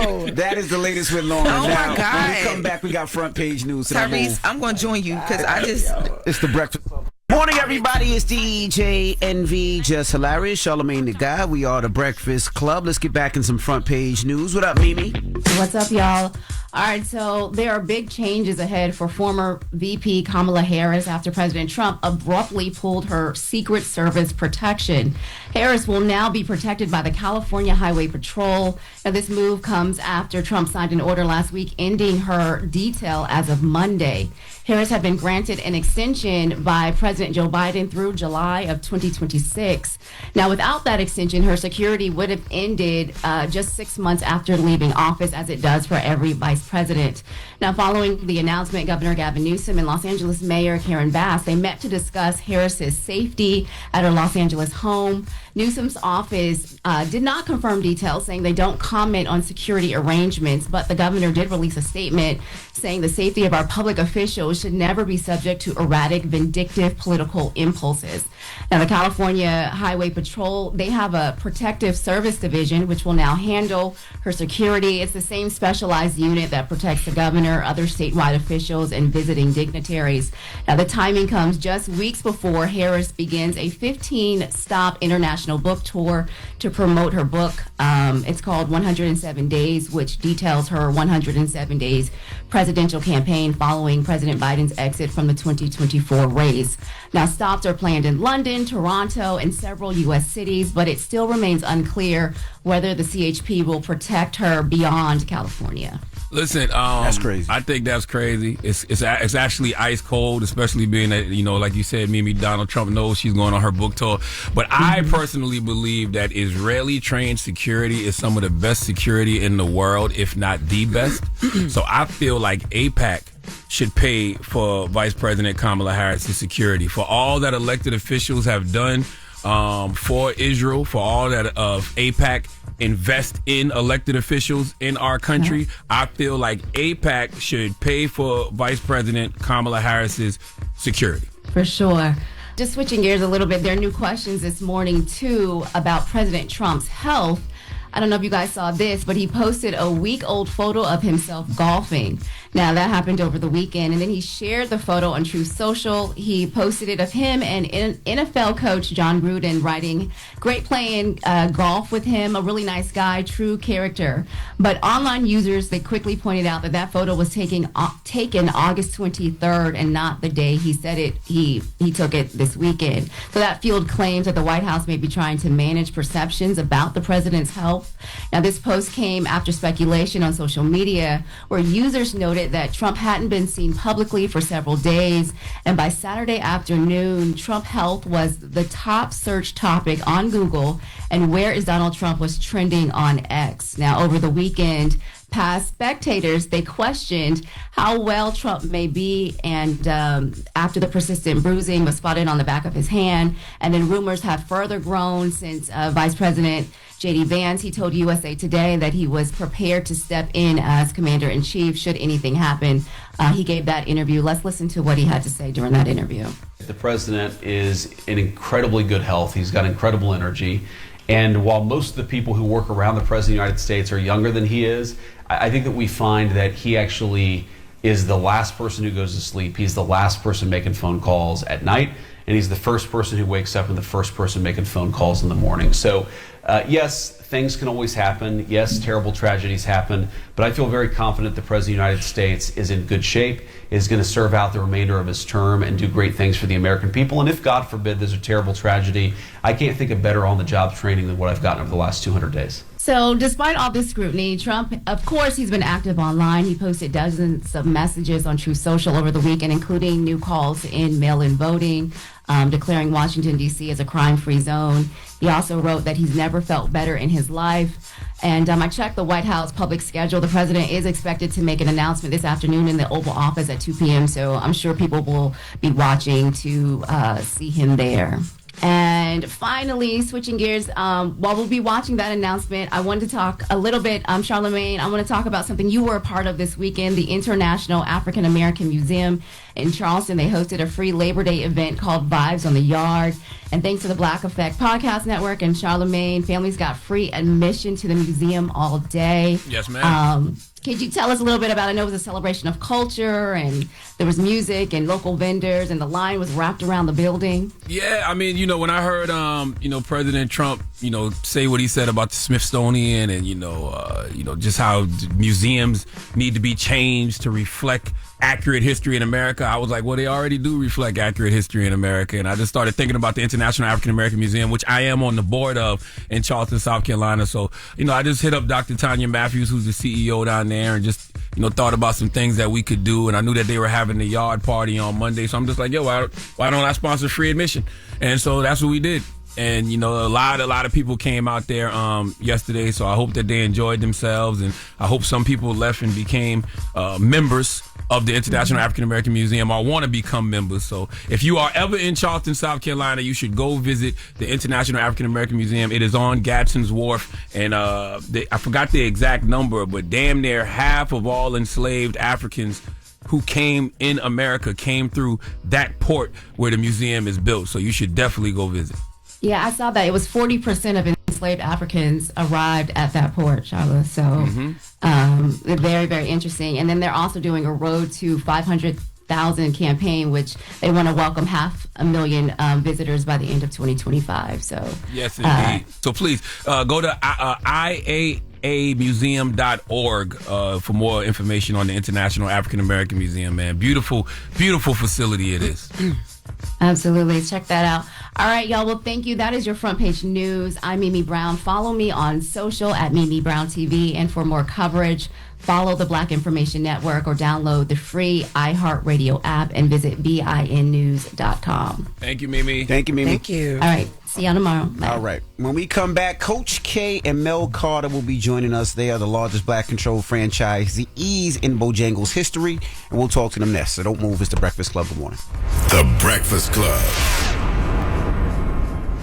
Speaker 10: No.
Speaker 4: That is the latest with Loren.
Speaker 13: Oh, my
Speaker 4: Now,
Speaker 13: God.
Speaker 4: when we come back, we got front page news. To that
Speaker 13: Tyrese,
Speaker 4: move.
Speaker 13: I'm going to join you because I just.
Speaker 4: It's the breakfast. Morning, everybody. It's DJ NV, Jess Hilarious, Charlamagne the Guy. We are the Breakfast Club. Let's get back in some front page news. What up, Mimi?
Speaker 3: What's up, y'all? All right, so there are big changes ahead for former VP Kamala Harris after President Trump abruptly pulled her Secret Service protection. Harris will now be protected by the California Highway Patrol. Now, this move comes after Trump signed an order last week ending her detail as of Monday. Harris had been granted an extension by President Joe Biden through July of 2026. Now, without that extension, her security would have ended just 6 months after leaving office, as it does for every vice president. Now, following the announcement, Governor Gavin Newsom and Los Angeles Mayor Karen Bass, they met to discuss Harris's safety at her Los Angeles home. Newsom's office did not confirm details, saying they don't comment on security arrangements, but the governor did release a statement saying the safety of our public officials should never be subject to erratic, vindictive political impulses. Now, the California Highway Patrol, they have a protective service division, which will now handle her security. It's the same specialized unit that protects the governor, other statewide officials, and visiting dignitaries. Now, the timing comes just weeks before Harris begins a 15-stop international book tour to promote her book. It's called 107 Days, which details her 107 days presidential campaign following President Biden's exit from the 2024 race. Now, stops are planned in London, Toronto, and several U.S. cities, but it still remains unclear whether the CHP will protect her beyond California.
Speaker 2: Listen,
Speaker 4: That's crazy.
Speaker 2: I think that's crazy. It's actually ice cold, especially being that, like you said, Mimi, Donald Trump knows she's going on her book tour. But I personally believe that Israeli trained security is some of the best security in the world, if not the best. So I feel like AIPAC should pay for Vice President Kamala Harris' security. For all that elected officials have done for Israel, for all that AIPAC invest in elected officials in our country, I feel like AIPAC should pay for Vice President Kamala Harris's security.
Speaker 3: For sure. Just switching gears a little bit, there are new questions this morning, too, about President Trump's health. I don't know if you guys saw this, but he posted a week-old photo of himself golfing. Now, that happened over the weekend, and then he shared the photo on Truth Social. He posted it of him and NFL coach John Gruden writing, "Great playing golf with him, a really nice guy, true character." But online users, they quickly pointed out that photo was taken August 23rd and not the day he said it. He took it this weekend. So that fueled claims that the White House may be trying to manage perceptions about the president's health. Now, this post came after speculation on social media where users noted that Trump hadn't been seen publicly for several days, and by Saturday afternoon, Trump health was the top search topic on Google, and "Where is Donald Trump?" was trending on X. Now, over the weekend, past spectators, they questioned how well Trump may be, and after the persistent bruising was spotted on the back of his hand, and then rumors have further grown since Vice President J.D. Vance, he told USA Today that he was prepared to step in as commander-in-chief should anything happen. He gave that interview. Let's listen to what he had to say during that interview.
Speaker 15: The president is in incredibly good health. He's got incredible energy. And while most of the people who work around the president of the United States are younger than he is, I think that we find that he actually is the last person who goes to sleep. He's the last person making phone calls at night, and he's the first person who wakes up and the first person making phone calls in the morning. So, yes, things can always happen. Yes, terrible tragedies happen, but I feel very confident the President of the United States is in good shape, is going to serve out the remainder of his term and do great things for the American people. And if, God forbid, there's a terrible tragedy, I can't think of better on-the-job training than what I've gotten over the last 200 days.
Speaker 3: So despite all this scrutiny, Trump, of course, he's been active online. He posted dozens of messages on Truth Social over the weekend, including new calls to end mail-in voting, declaring Washington, D.C. as a crime-free zone. He also wrote that he's never felt better in his life. And I checked the White House public schedule. The president is expected to make an announcement this afternoon in the Oval Office at 2 p.m., so I'm sure people will be watching to see him there. And finally, switching gears, while we'll be watching that announcement, I wanted to talk a little bit, Charlamagne, I want to talk about something you were a part of this weekend, the International African American Museum in Charleston. They hosted a free Labor Day event called Vibes on the Yard. And thanks to the Black Effect Podcast Network and Charlamagne, families got free admission to the museum all day.
Speaker 2: Yes, ma'am.
Speaker 3: Could you tell us a little bit about, I know it was a celebration of culture and there was music and local vendors and the line was wrapped around the building?
Speaker 2: Yeah, I mean, when I heard, President Trump, say what he said about the Smithsonian and, just how museums need to be changed to reflect accurate history in America, I was like, well, they already do reflect accurate history in America. And I just started thinking about the International African American Museum, which I am on the board of in Charleston, South Carolina. So, I just hit up Dr. Tanya Matthews, who's the CEO down there, and just, thought about some things that we could do. And I knew that they were having the yard party on Monday. So I'm just like, why don't I sponsor free admission? And so that's what we did. And, a lot of people came out there yesterday, so I hope that they enjoyed themselves. And I hope some people left and became members of the International African American Museum or want to become members. So if you are ever in Charleston, South Carolina, you should go visit the International African American Museum. It is on Gadsden's Wharf. And I forgot the exact number, but damn near half of all enslaved Africans who came in America came through that port where the museum is built. So you should definitely go visit.
Speaker 3: Yeah, I saw that. It was 40% of enslaved Africans arrived at that port, Charlotte. So very, very interesting. And then they're also doing a Road to 500,000 campaign, which they want to welcome 500,000 visitors by the end of 2025. So
Speaker 2: yes, indeed. So please go to IAAmuseum.org for more information on the International African American Museum, man. Beautiful, beautiful facility it is.
Speaker 3: Absolutely. Check that out. All right, y'all. Well, thank you. That is your front page news. I'm Mimi Brown. Follow me on social at Mimi Brown TV. And for more coverage, follow the Black Information Network or download the free iHeartRadio app and visit BINnews.com.
Speaker 2: Thank you, Mimi.
Speaker 4: Thank you, Mimi.
Speaker 10: Thank you.
Speaker 3: All right. See y'all tomorrow. Bye.
Speaker 4: All right. When we come back, Coach K and Mel Carter will be joining us. They are the largest black control franchisees in Bojangles history, and we'll talk to them next. So don't move. It's The Breakfast Club. Good morning.
Speaker 7: The Breakfast Club.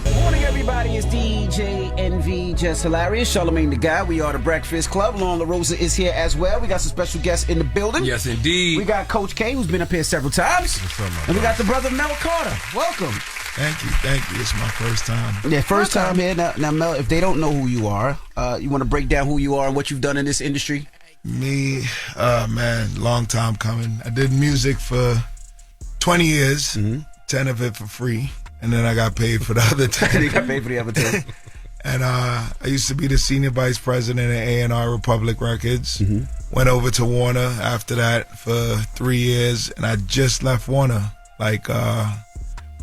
Speaker 4: Good morning, everybody. It's DJ NV, Jess Hilarious, Charlamagne the Guy. We are The Breakfast Club. Loren LoRosa is here as well. We got some special guests in the building.
Speaker 2: Yes, indeed.
Speaker 4: We got Coach K, who's been up here several times. And we got the brother Mel Carter. Welcome.
Speaker 16: Thank you. It's my first time.
Speaker 4: Yeah, first time here. Now, Mel, if they don't know who you are, you want to break down who you are and what you've done in this industry?
Speaker 16: Me, man, long time coming. I did music for 20 years, 10 of it for free, and then I got paid for the other 10.
Speaker 4: You got paid for the other 10.
Speaker 16: And I used to be the senior vice president at A&R Republic Records. Went over to Warner after that for 3 years, and I just left Warner.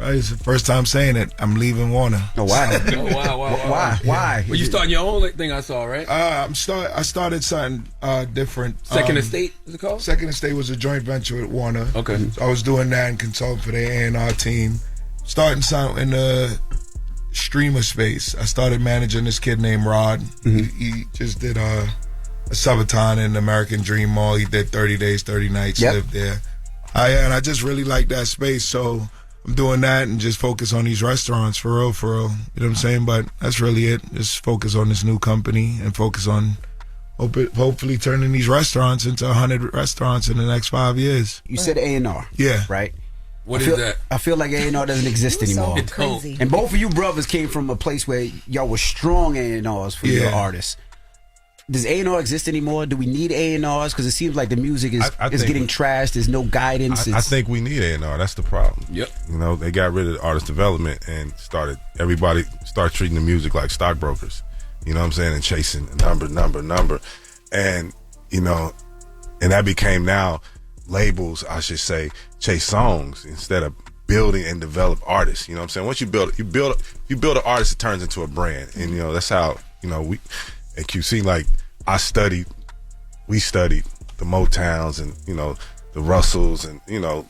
Speaker 16: It's the first time saying it. I'm leaving Warner.
Speaker 4: Oh, wow.
Speaker 16: Why?
Speaker 2: Well, you starting your own thing, I saw, right?
Speaker 16: I started something different.
Speaker 2: Second Estate, is it called?
Speaker 16: Second Estate was a joint venture with Warner.
Speaker 2: Okay.
Speaker 16: So I was doing that and consulting for the A&R team. Starting something in the streamer space. I started managing this kid named Rod. He just did a subathon in American Dream Mall. He did 30 days, 30 nights, lived there. And I just really like that space, so I'm doing that and just focus on these restaurants for real. You know what I'm saying? But that's really it. Just focus on this new company and focus on hopefully turning these restaurants into 100 restaurants in the next 5 years.
Speaker 4: You said A&R.
Speaker 16: Yeah.
Speaker 4: Right?
Speaker 2: What is that?
Speaker 4: I feel like A&R doesn't exist anymore.
Speaker 2: So crazy.
Speaker 4: And both of you brothers came from a place where y'all were strong A&Rs for your artists. Does A&R exist anymore? Do we need A&Rs? Because it seems like the music is getting trashed. There's no guidance.
Speaker 17: I think we need A&R. That's the problem.
Speaker 2: Yep.
Speaker 17: You know, they got rid of artist development and everybody started treating the music like stockbrokers. You know what I'm saying? And chasing number. And, you know, and that became now labels, I should say, chase songs instead of building and develop artists. You know what I'm saying? Once you build an artist, it turns into a brand. And, you know, that's how, you know, we at QC, like, we studied the Motowns and, you know, the Russells and, you know,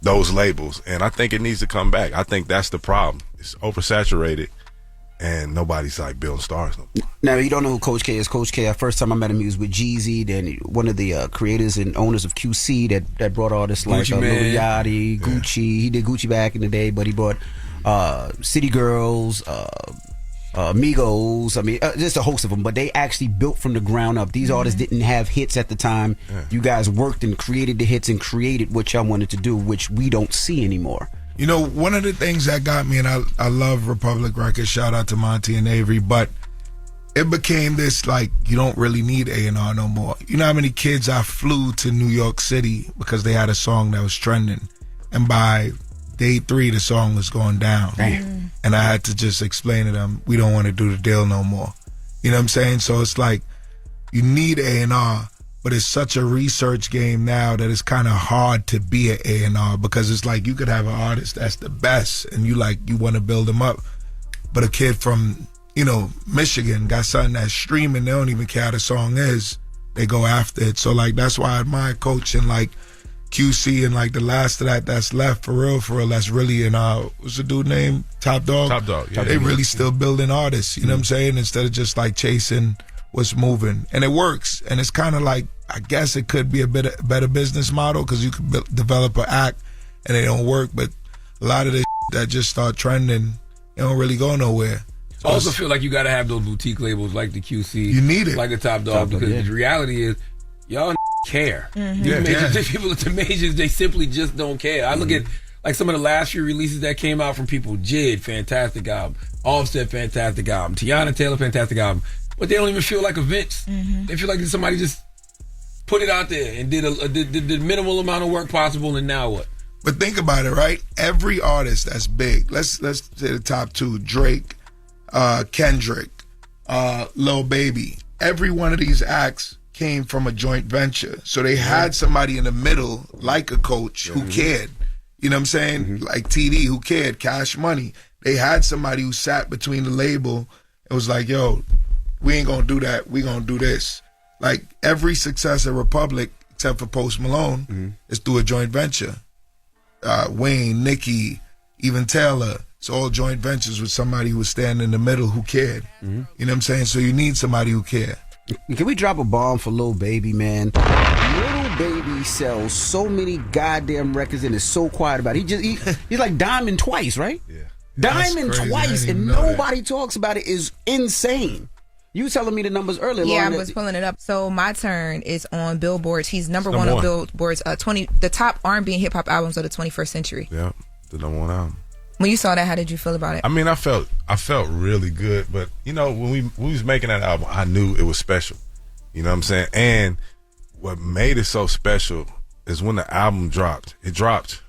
Speaker 17: those labels. And I think it needs to come back. I think that's the problem. It's oversaturated and nobody's like building stars no more.
Speaker 4: Now, you don't know who Coach K is. Coach K, first time I met him, he was with Jeezy, then one of the creators and owners of QC that brought artists like Lil Yachty, Gucci. He did Gucci back in the day, but he brought City Girls, Migos, I mean, just a host of them, but they actually built from the ground up. These artists didn't have hits at the time. You guys worked and created the hits and created what y'all wanted to do, which we don't see anymore.
Speaker 16: You know, one of the things that got me, and I love Republic Records, shout out to Monty and Avery, but it became this, like, you don't really need A&R no more. You know how many kids I flew to New York City because they had a song that was trending, and by day 3, the song was going down.
Speaker 4: Damn.
Speaker 16: And I had to just explain to them, we don't want to do the deal no more. You know what I'm saying? So it's like, you need A&R, but it's such a research game now that it's kind of hard to be an A&R because it's like you could have an artist that's the best and you want to build them up. But a kid from, you know, Michigan got something that's streaming, they don't even care how the song is. They go after it. So, like, that's why I admire Coach and, like, QC and, like, the last of that's left for real, that's really in what's the dude name? Top Dog?
Speaker 17: Top Dog, yeah.
Speaker 16: They really still building artists, you know what I'm saying? Instead of just, like, chasing what's moving. And it works. And it's kind of like, I guess it could be a better business model because you could develop an act and they don't work. But a lot of this that just start trending, they don't really go nowhere. So
Speaker 2: I also feel like you got to have those boutique labels like the QC.
Speaker 16: You need it.
Speaker 2: Like the Top Dog, because the reality is, y'all care. These people at the majors, they simply just don't care. I look at like some of the last few releases that came out from people. Jid, fantastic album. Offset, fantastic album. Tiana Taylor, fantastic album. But they don't even feel like events. They feel like somebody just put it out there and did the minimal amount of work possible, and now what?
Speaker 16: But think about it, right? Every artist that's big, let's say the top 2, Drake, Kendrick, Lil Baby. Every one of these acts came from a joint venture. So they had somebody in the middle, like a Coach, who cared. You know what I'm saying? Like TD, who cared, Cash Money. They had somebody who sat between the label and was like, yo, we ain't gonna do that, we gonna do this. Like, every success at Republic, except for Post Malone, is through a joint venture. Wayne, Nicki, even Taylor, It's all joint ventures with somebody who was standing in the middle who cared.
Speaker 4: Mm-hmm.
Speaker 16: You know what I'm saying? So you need somebody who cared.
Speaker 4: Can we drop a bomb for Lil Baby, man? Lil Baby sells so many goddamn records and is so quiet about it. He's like Diamond twice, right? Yeah. Diamond twice, and nobody talks about it. Is insane. You were telling me the numbers earlier.
Speaker 13: Yeah,
Speaker 4: Lauren,
Speaker 13: I was pulling it up. So My Turn is on Billboard. He's number one on Billboard's the top R&B and hip hop albums of the 21st century.
Speaker 17: Yeah, the number one album.
Speaker 13: When you saw that, how did you feel about it?
Speaker 17: I mean, I felt really good, but you know, when we was making that album, I knew it was special. You know what I'm saying? And what made it so special is when the album dropped. It dropped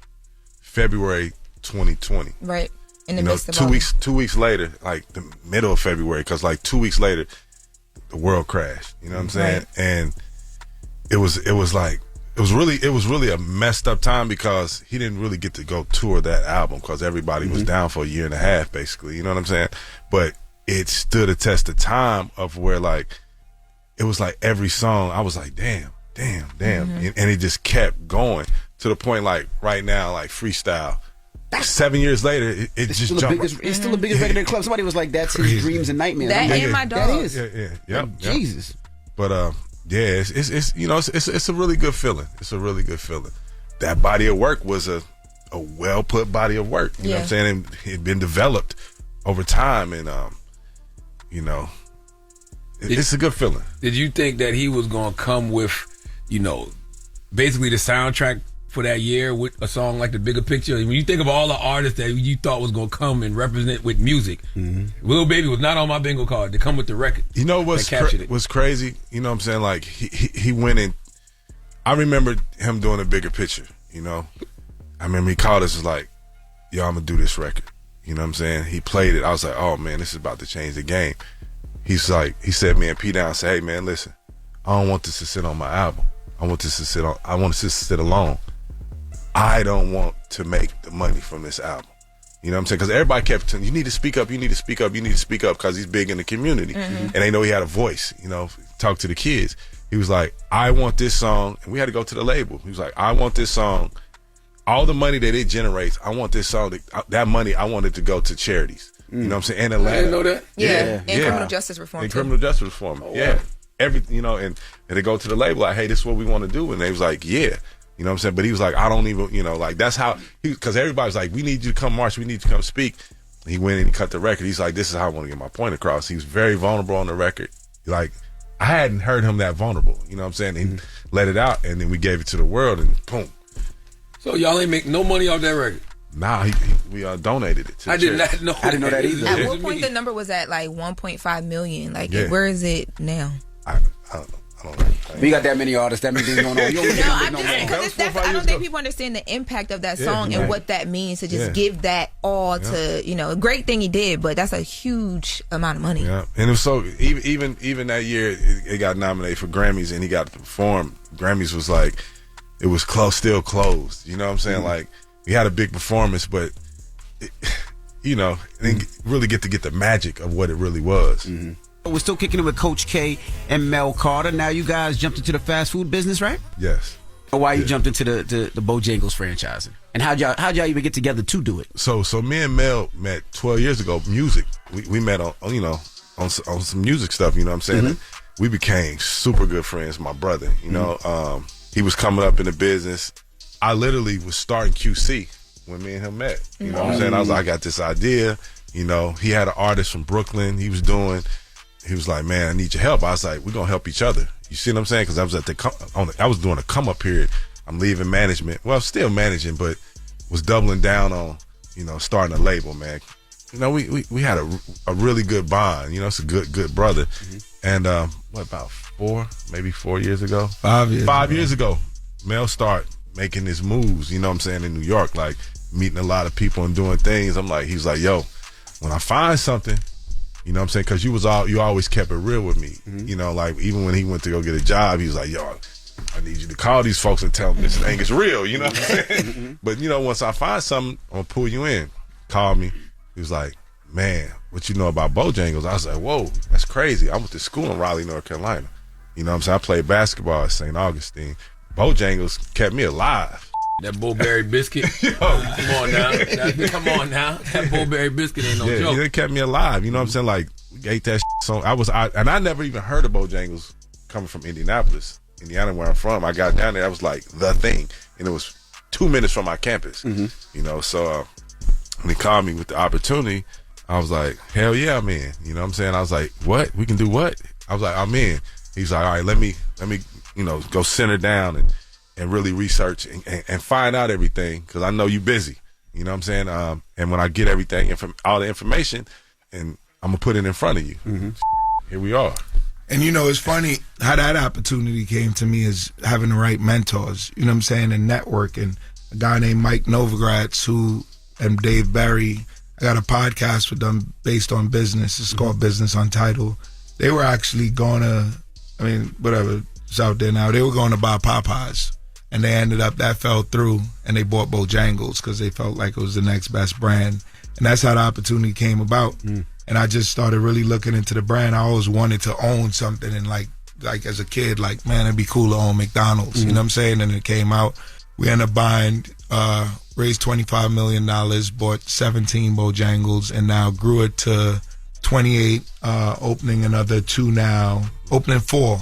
Speaker 17: February 2020.
Speaker 13: Right. In the midst of
Speaker 17: 2 weeks later, like the middle of February, because like 2 weeks later, the world crashed. You know what I'm saying?
Speaker 13: Right.
Speaker 17: And it was really a messed up time because he didn't really get to go tour that album because everybody was down for a year and a half, basically. You know what I'm saying? But it stood a test of time of where like it was like every song I was like, damn, and it just kept going to the point like right now, like Freestyle. 7 years later, it's just jumped.
Speaker 4: It's still the biggest record in the club. Somebody was like, "That's his dreams and nightmares."
Speaker 13: That and My Dog.
Speaker 4: That is.
Speaker 17: Yeah.
Speaker 4: Jesus.
Speaker 17: But it's you know it's a really good feeling. It's a really good feeling. That body of work was a well put body of work. You know what I'm saying? And it had been developed over time, and you know, it's a good feeling.
Speaker 2: Did you think that he was gonna come with, you know, basically the soundtrack for that year with a song like The Bigger Picture? When you think of all the artists that you thought was going to come and represent with music, Lil Baby was not on my bingo card to come with the record.
Speaker 17: You know what's crazy? You know what I'm saying? Like, he went in. I remember him doing A Bigger Picture, you know? I remember he called us, was like, yo, I'm going to do this record. You know what I'm saying? He played it. I was like, oh, man, this is about to change the game. He's like, he said me and P down, said, hey, man, listen, I don't want this to sit on my album. I want this to sit alone. I don't want to make the money from this album. You know what I'm saying? Because everybody kept telling, you need to speak up, because he's big in the community. And they know he had a voice, you know, talk to the kids. He was like, I want this song. And we had to go to the label. He was like, I want this song. All the money that it generates, I want this song, that money, I want it to go to charities. You know what I'm saying? In Atlanta.
Speaker 2: I didn't know that.
Speaker 13: Yeah. And criminal justice reform.
Speaker 17: Criminal justice reform. Oh, yeah. Wow. You know, and they go to the label like, hey, this is what we want to do. And they was like, yeah. You know what I'm saying? But he was like, I don't even, you know, like that's how, because everybody's like, we need you to come march, we need you to come speak. He went in and cut the record. He's like, this is how I want to get my point across. He was very vulnerable on the record. Like, I hadn't heard him that vulnerable. You know what I'm saying? He let it out, and then we gave it to the world, and boom.
Speaker 2: So y'all ain't make no money off that record?
Speaker 17: Nah, we donated it to
Speaker 2: I did not know.
Speaker 4: I didn't know that either.
Speaker 13: At what point the number was at like 1.5 million? Like, where is it now?
Speaker 17: I don't know.
Speaker 4: We got that many artists, that many things going on.
Speaker 13: I don't think people understand the impact of that song and what that means to just give that all to, you know, great thing he did, but that's a huge amount of money.
Speaker 17: Yeah, and it was so, even that year, it got nominated for Grammys and he got to perform. Grammys was like, it was still closed. You know what I'm saying? Like, we had a big performance, but, you know, didn't really get to get the magic of what it really was.
Speaker 4: We're still kicking it with Coach K and Mel Carter. Now you guys jumped into the fast food business, right?
Speaker 17: Yes.
Speaker 4: Why you jumped into the Bojangles franchising? And how'd y'all even get together to do it?
Speaker 17: So me and Mel met 12 years ago. Music. We met on some music stuff. You know what I'm saying? And we became super good friends. My brother. You know, he was coming up in the business. I literally was starting QC when me and him met. You know what I'm saying? I was like, I got this idea. You know, he had an artist from Brooklyn. He was like, man, I need your help. I was like, we're going to help each other. You see what I'm saying? Because I was I was doing a come-up period. I'm leaving management. Well, still managing, but was doubling down on, you know, starting a label, man. You know, we had a really good bond. You know, it's a good brother. And what, about 4 years ago?
Speaker 16: 5 years.
Speaker 17: 5 years ago, Mel started making his moves, you know what I'm saying, in New York, like meeting a lot of people and doing things. He was like, yo, when I find something, you know what I'm saying? Because you always kept it real with me. You know, like even when he went to go get a job, he was like, yo, I need you to call these folks and tell them this thing is real. You know what I'm saying? But, you know, once I find something, I'm going to pull you in. Call me. He was like, man, what you know about Bojangles? I was like, whoa, that's crazy. I went to school in Raleigh, North Carolina. You know what I'm saying? I played basketball at St. Augustine. Bojangles kept me alive.
Speaker 2: That Bullberry biscuit. Come on now. That Bullberry biscuit ain't no joke.
Speaker 17: It kept me alive. You know what I'm saying? Like, we ate that song. And I never even heard of Bojangles coming from Indianapolis, Indiana, where I'm from. I got down there. I was like the thing. And it was 2 minutes from my campus. You know, so when he called me with the opportunity, I was like, hell yeah, I'm in. You know what I'm saying? I was like, what? We can do what? I was like, I'm in. He's like, all right, let me, you know, go center down and really research and find out everything, because I know you busy. You know what I'm saying? And when I get everything, all the information, and I'm going to put it in front of you. Here we are.
Speaker 16: And, you know, it's funny how that opportunity came to me is having the right mentors, you know what I'm saying, and network. And a guy named Mike Novogratz and Dave Barry, I got a podcast with them based on business. It's called Business Untitled. They were actually going to, I mean, whatever, it's out there now. They were going to buy Popeyes. And they ended up, that fell through, and they bought Bojangles because they felt like it was the next best brand. And that's how the opportunity came about. And I just started really looking into the brand. I always wanted to own something, and like as a kid, like, man, it'd be cool to own McDonald's. You know what I'm saying? And it came out. We ended up buying, raised $25 million, bought 17 Bojangles, and now grew it to 28, opening another 2 now, opening 4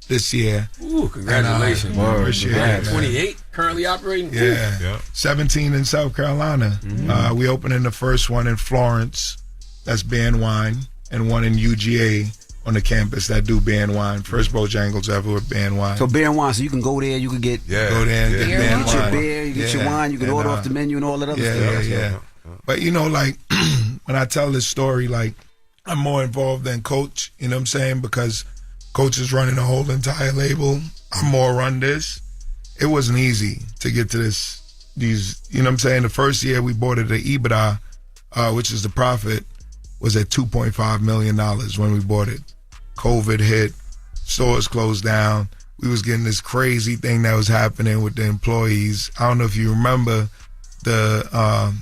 Speaker 16: this year.
Speaker 2: Ooh, congratulations.
Speaker 16: Appreciate it,
Speaker 2: 28 currently operating?
Speaker 16: Yeah. 17 in South Carolina. We opened in the first one in Florence, that's beer and wine, and one in UGA on the campus that do beer and wine. First Bojangles ever with beer and wine.
Speaker 4: So beer and wine, so you can go there, you can get
Speaker 16: go there and get beer and wine.
Speaker 4: Your beer, you get your wine, you can order off the menu and all that other stuff.
Speaker 16: Yeah. But, you know, like, when I tell this story, like, I'm more involved than Coach, you know what I'm saying? Because Coach is running the whole entire label. I'm more run this. It wasn't easy to get to these, you know what I'm saying? The first year we bought it at EBITDA, which is the profit, was at $2.5 million when we bought it. COVID hit, stores closed down. We was getting this crazy thing that was happening with the employees. I don't know if you remember the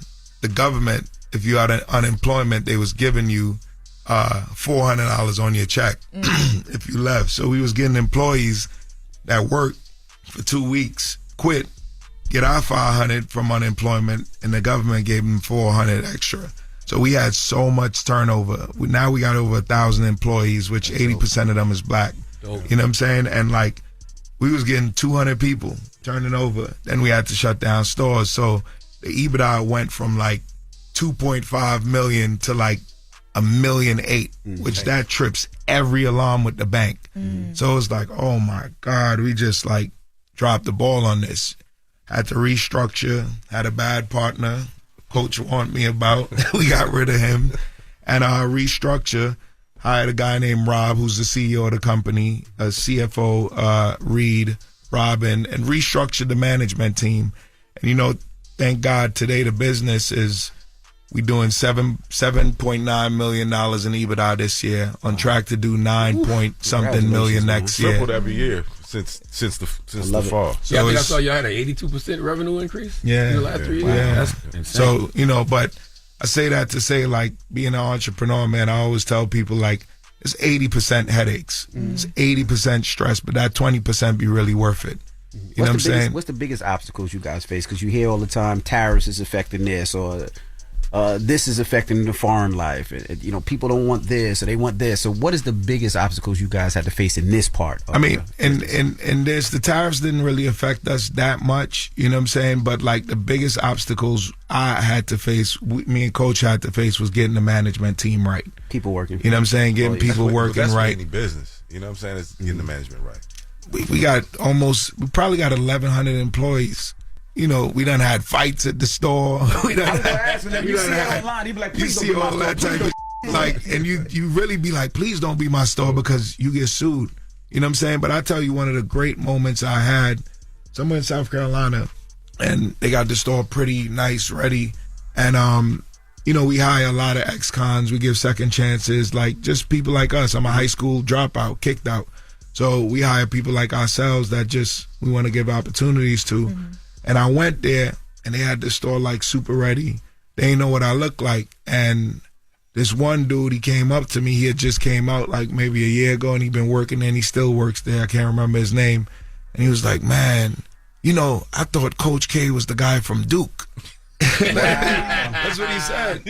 Speaker 16: government, if you had unemployment, they was giving you $400 on your check if you left. So we was getting employees that worked for 2 weeks, quit, get our $500 from unemployment, and the government gave them $400 extra. So we had so much turnover. Now we got over 1,000 employees, which 80% of them is black. You know what I'm saying? And like, we was getting 200 people turning over. Then we had to shut down stores. So the EBITDA went from like 2.5 million to like $1.8 million, which that trips every alarm with the bank. So it's like, oh my God, we just like dropped the ball on this. Had to restructure, had a bad partner. Coach warned me about. We got rid of him. And restructure, hired a guy named Rob, who's the CEO of the company, a CFO, Reed, Robin, and restructured the management team. And, you know, thank God today the business is, we doing $7.9 million in EBITDA this year, on track to do 9-point-something million next year.
Speaker 17: Tripled every year since the fall.
Speaker 2: So I think I saw y'all had an 82% revenue increase in the last 3 years.
Speaker 16: Yeah.
Speaker 2: That's insane.
Speaker 16: So, you know, but I say that to say, like, being an entrepreneur, man, I always tell people, like, it's 80% headaches. It's 80% stress, but that 20% be really worth it. You know what I'm saying?
Speaker 4: What's the biggest obstacles you guys face? Because you hear all the time, tariffs is affecting this, or this is affecting the foreign life. You know, people don't want this or they want this. So what is the biggest obstacles you guys had to face in this part?
Speaker 16: I mean, and the tariffs didn't really affect us that much, you know what I'm saying? But like the biggest obstacles I had to face, me and Coach had to face, was getting the management team right.
Speaker 4: People working.
Speaker 16: You know what I'm saying? Getting people working
Speaker 17: that's
Speaker 16: right.
Speaker 17: Any business, you know what I'm saying? It's getting the management right.
Speaker 16: We probably got 1,100 employees. You know, we done had fights at the store. You see all that type of like, and you really be like, please don't be my store because you get sued. You know what I'm saying? But I tell you, one of the great moments I had, somewhere in South Carolina, and they got the store pretty nice, ready. And, you know, we hire a lot of ex-cons. We give second chances, like just people like us. I'm a high school dropout, kicked out. So we hire people like ourselves that just, we want to give opportunities to. And I went there, and they had the store like super ready. They didn't know what I looked like. And this one dude, he came up to me. He had just came out like maybe a year ago, and he'd been working there, and he still works there. I can't remember his name. And he was like, man, I thought Coach K was the guy from Duke. That's what he said.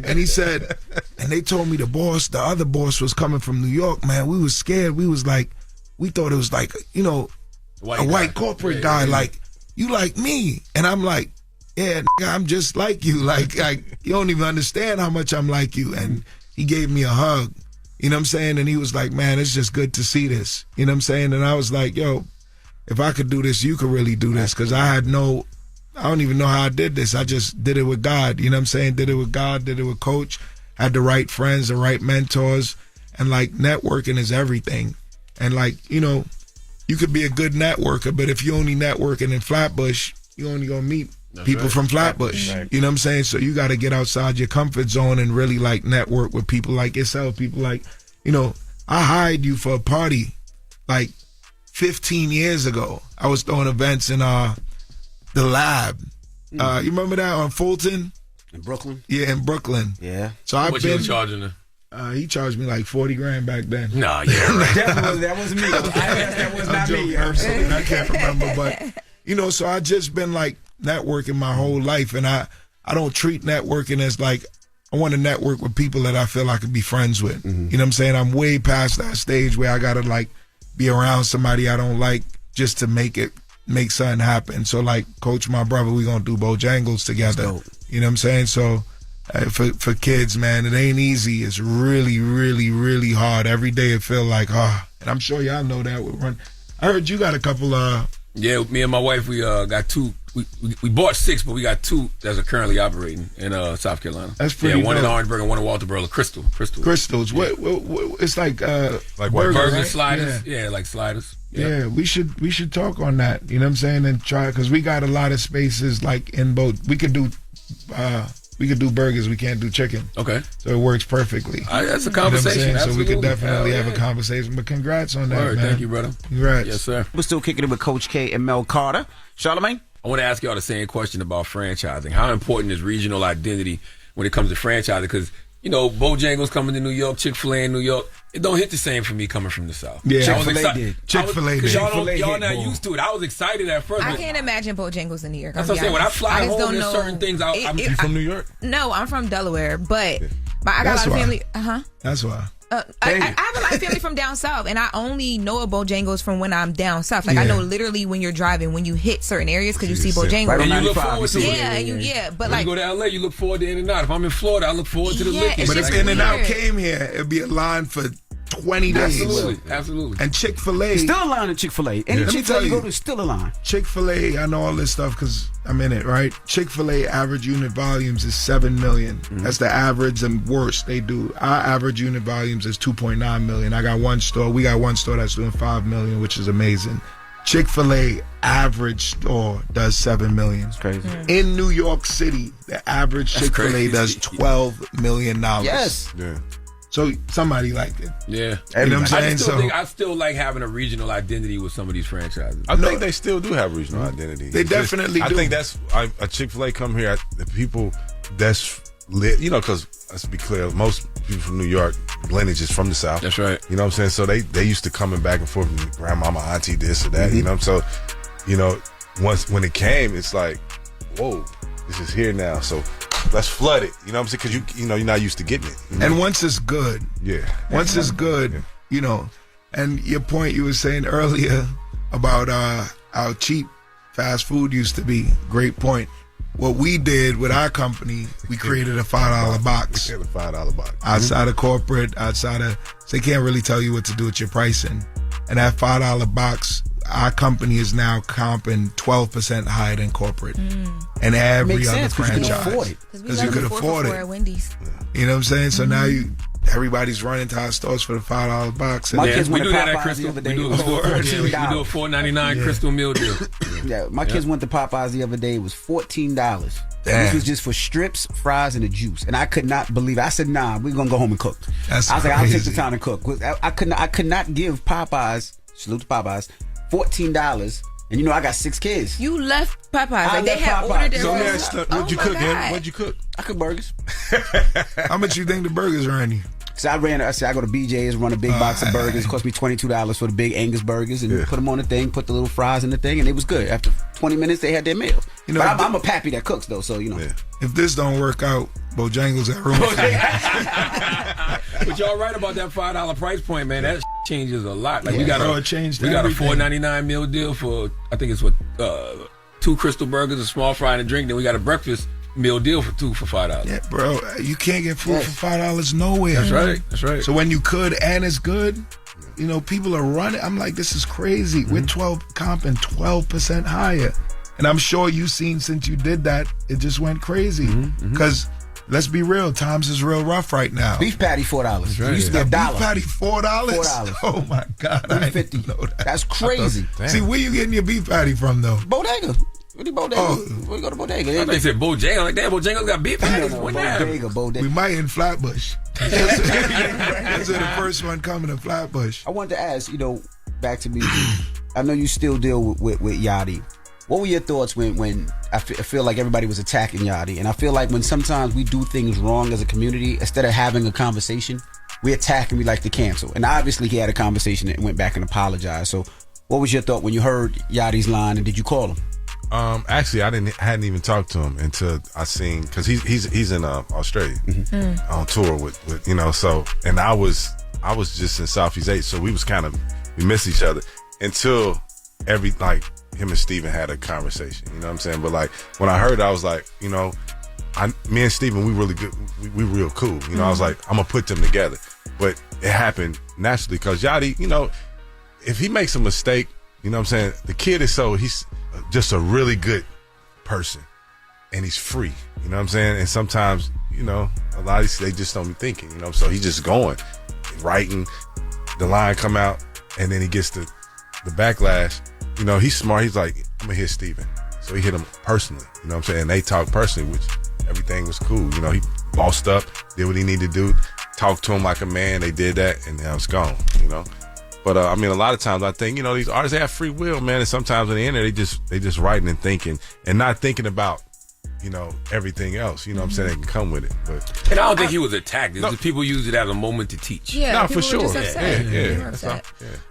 Speaker 16: And he said, and they told me the other boss was coming from New York, man. We was scared. We was like, we thought it was like, a white corporate guy, like, you like me. And I'm like, yeah, I'm just like you. Like, you don't even understand how much I'm like you. And he gave me a hug, you know what I'm saying? And he was like, man, it's just good to see this. You know what I'm saying? And I was like, yo, if I could do this, you could really do this. Because I don't even know how I did this. I just did it with God. You know what I'm saying? Did it with God, did it with Coach. Had the right friends, the right mentors. And like networking is everything. And like, you could be a good networker, but if you only networking in Flatbush, you only gonna meet people from Flatbush. Right. You know what I'm saying? So you got to get outside your comfort zone and really like network with people like yourself. People like, I hired you for a party like 15 years ago. I was throwing events in the Lab. You remember that on Fulton?
Speaker 4: In Brooklyn?
Speaker 16: Yeah, in Brooklyn.
Speaker 4: Yeah.
Speaker 16: So
Speaker 2: How much you charging her?
Speaker 16: He charged me like $40,000 back then.
Speaker 2: No, yeah, right.
Speaker 4: that wasn't me. That was not me.
Speaker 16: I can't remember, but so I just been like networking my whole life, and I don't treat networking as like I want to network with people that I feel I could be friends with. Mm-hmm. You know what I'm saying? I'm way past that stage where I gotta like be around somebody I don't like just to make something happen. So like Coach, my brother, we gonna do Bojangles together. You know what I'm saying? So. For kids, man, it ain't easy. It's really, really, really hard. Every day it feel like, and I'm sure y'all know that. I heard you got a couple.
Speaker 2: Yeah, me and my wife, we got 2. We bought 6, but we got 2 that are currently operating in South Carolina.
Speaker 16: That's pretty.
Speaker 2: Yeah, one
Speaker 16: dope.
Speaker 2: in Orangeburg and one in Walterboro. Crystals.
Speaker 16: Yeah. What? It's like
Speaker 2: burgers,
Speaker 16: right?
Speaker 2: sliders. Yeah, like sliders.
Speaker 16: Yeah, we should talk on that. You know what I'm saying? And try, because we got a lot of spaces like in both. We could do burgers. We can't do chicken.
Speaker 2: Okay.
Speaker 16: So it works perfectly.
Speaker 2: That's a conversation.
Speaker 16: You know so we could
Speaker 2: Absolutely.
Speaker 16: definitely have a conversation. But congrats on that, man.
Speaker 2: Thank you, brother.
Speaker 16: Congrats.
Speaker 2: Yes, sir.
Speaker 4: We're still kicking it with Coach K and Mel Carter. Charlamagne?
Speaker 2: I want to ask y'all the same question about franchising. How important is regional identity when it comes to franchising? Because, Bojangles coming to New York, Chick-fil-A in New York, it don't hit the same for me coming from the South.
Speaker 16: Yeah,
Speaker 4: Chick-fil-A did.
Speaker 16: Chick-fil-A did.
Speaker 2: Y'all not used to it. I was excited at first.
Speaker 13: I can't imagine Bojangles in New York.
Speaker 2: That's what I'm saying. When I fly home, there's
Speaker 13: know.
Speaker 2: certain things.
Speaker 17: You from New York?
Speaker 13: No, I'm from Delaware, but I got a lot of family.
Speaker 16: That's why.
Speaker 13: I have a lot of family from down south, and I only know of Bojangles from when I'm down south. Like I know literally when you're driving, when you hit certain areas, because you see Bojangles.
Speaker 4: Right,
Speaker 2: and you look forward to
Speaker 13: it. But
Speaker 2: when you go to LA, you look forward to In-N-Out. If I'm in Florida, I look forward to the Licking.
Speaker 16: But if In-N-Out came here, it'd be a line for 20 days.
Speaker 2: Absolutely.
Speaker 16: And Chick-fil-A.
Speaker 4: Still a line at Chick-fil-A. Any Chick-fil-A you go to, still a line.
Speaker 16: Chick-fil-A, I know all this stuff because I'm in it, right? Chick-fil-A average unit volumes is 7 million. Mm-hmm. That's the average and worst they do. Our average unit volumes is 2.9 million. We got one store that's doing 5 million, which is amazing. Chick-fil-A average store does 7 million.
Speaker 4: It's crazy.
Speaker 16: In New York City, the average Chick-fil-A does $12 million.
Speaker 4: Yes.
Speaker 17: Yeah.
Speaker 16: So somebody liked it.
Speaker 2: Yeah.
Speaker 16: You know what I'm saying?
Speaker 2: I still like having a regional identity with some of these franchises.
Speaker 17: I think they still do have regional identity.
Speaker 16: They definitely do.
Speaker 17: I think that's a Chick-fil-A come here. The people that's lit, because let's be clear, most people from New York lineage is from the South.
Speaker 2: That's right.
Speaker 17: You know what I'm saying? So they used to coming back and forth from grandmama, auntie, this or that.
Speaker 4: Mm-hmm.
Speaker 17: So, when it came, it's like, whoa, this is here now. So let's flood it. You know what I'm saying? Because you're not used to getting it.
Speaker 16: And once it's good, Once it's good, And your point you were saying earlier about how cheap fast food used to be. Great point. What we did with our company, we created a $5 box.
Speaker 17: We created a $5 box.
Speaker 16: Outside of corporate, so they can't really tell you what to do with your pricing. And that $5 box, our company is now comping 12% higher than corporate. And every other franchise. Because you could afford it.
Speaker 13: At Wendy's.
Speaker 16: You know what I'm saying? So now everybody's running to our stores for the $5 box.
Speaker 4: My kids
Speaker 2: we
Speaker 4: went
Speaker 2: do
Speaker 4: to
Speaker 2: that at
Speaker 4: Popeyes
Speaker 2: Crystal.
Speaker 4: the other day.
Speaker 2: We do a $4.99 Crystal meal deal.
Speaker 4: My kids went to Popeyes the other day. It was $14.
Speaker 16: Damn.
Speaker 4: This was just for strips, fries, and a juice. And I could not believe it. I said, nah, we're going to go home and cook. I was like, I'll take the time to cook. I could not give Popeyes, salute to Popeyes, $14. And I got 6 kids.
Speaker 13: You left Popeyes. They had ordered their
Speaker 17: what'd you cook, Henry? What'd you cook?
Speaker 4: I cook burgers.
Speaker 16: How much you think the burgers are in you?
Speaker 4: So I go to BJ's, run a big box of burgers. It cost me $22 for the big Angus burgers, and put them on the thing, put the little fries in the thing, and it was good. After 20 minutes, they had their meal. You know, but I'm a pappy that cooks though, so you know.
Speaker 16: If this don't work out, Bojangles got room for you.
Speaker 2: But y'all right about that $5 price point, man. That changes a lot. Like we got a $4.99 meal deal for, I think it's what 2 Crystal burgers, a small fry, and a drink. Then we got a breakfast meal deal for $5.
Speaker 16: Yeah, bro, you can't get food for $5 nowhere.
Speaker 2: That's right. That's right.
Speaker 16: So when you could and it's good, you know, people are running. I'm like, this is crazy. We're 12 comping 12% higher. And I'm sure you've seen since you did that, it just went crazy. Because let's be real, times is real rough right now.
Speaker 4: Beef patty $4.
Speaker 2: Right.
Speaker 4: You used to get $1.
Speaker 16: Beef patty $4? $4. Oh my God, I didn't know that.
Speaker 4: That's crazy.
Speaker 16: See, where you getting your beef patty from though?
Speaker 4: Bodega. What Bodega? We go to Bodega.
Speaker 2: They said Bojangles. Like that, Bojangles got beef patties.
Speaker 4: Bodega.
Speaker 16: We might in Flatbush. That's the first one coming in Flatbush.
Speaker 4: I wanted to ask, you know, back to music. I know you still deal with Yachty. What were your thoughts when I feel like everybody was attacking Yachty? And I feel like when sometimes we do things wrong as a community, instead of having a conversation, we attack and we like to cancel. And obviously he had a conversation and went back and apologized. So what was your thought when you heard Yachty's line, and did you call him?
Speaker 17: Actually, I hadn't even talked to him until I seen, because he's in Australia on tour with you know. So, and I was just in Southeast Asia, so we missed each other until him and Steven had a conversation. You know what I'm saying? But like when I heard it, I was like, you know, me and Steven, we really good, we real cool. You know, I was like, I'm gonna put them together. But it happened naturally because Yachty, you know, if he makes a mistake, you know what I'm saying, the kid he's just a really good person, and he's free. You know what I'm saying? And sometimes, you know, a lot of these, they just don't be thinking. You know, so he's just going, writing, the line come out, and then he gets the backlash. You know, he's smart. He's like, I'm gonna hit Steven. So he hit him personally. You know what I'm saying? And they talked personally, which everything was cool. You know, he bossed up, did what he needed to do, talked to him like a man. They did that, and now it's gone. You know. But I mean, a lot of times I think, you know, these artists, they have free will, man. And sometimes in the end, they just writing and thinking and not thinking about, you know, everything else. You know what I'm saying? They can come with it. But
Speaker 2: and I don't think he was attacked. It's just people use it as a moment to teach.
Speaker 13: Yeah,
Speaker 17: no, for sure.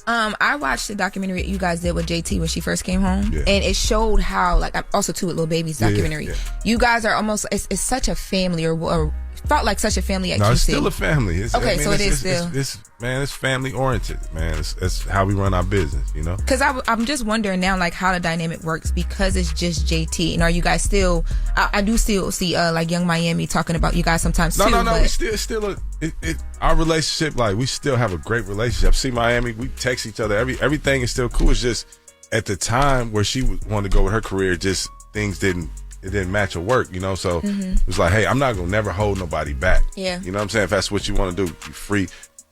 Speaker 13: I watched the documentary that you guys did with JT when she first came home, and it showed how, like, also too with Lil Baby's documentary. You guys are almost it's such a family, or felt like such a family at QC.
Speaker 17: It's still a family.
Speaker 13: It's still.
Speaker 17: It's family oriented, man. It's how we run our business, you know.
Speaker 13: Because I'm just wondering now, like, how the dynamic works, because it's just JT. And are you guys still? I do still see like Young Miami talking about you guys sometimes too.
Speaker 17: No. We still our relationship, like, we still have a great relationship. See Miami, we text each other. Everything is still cool. It's just at the time where she wanted to go with her career, just things didn't match her work, you know. So it was like, hey, I'm not gonna never hold nobody back.
Speaker 13: Yeah.
Speaker 17: You know what I'm saying? If that's what you want to do, you're free.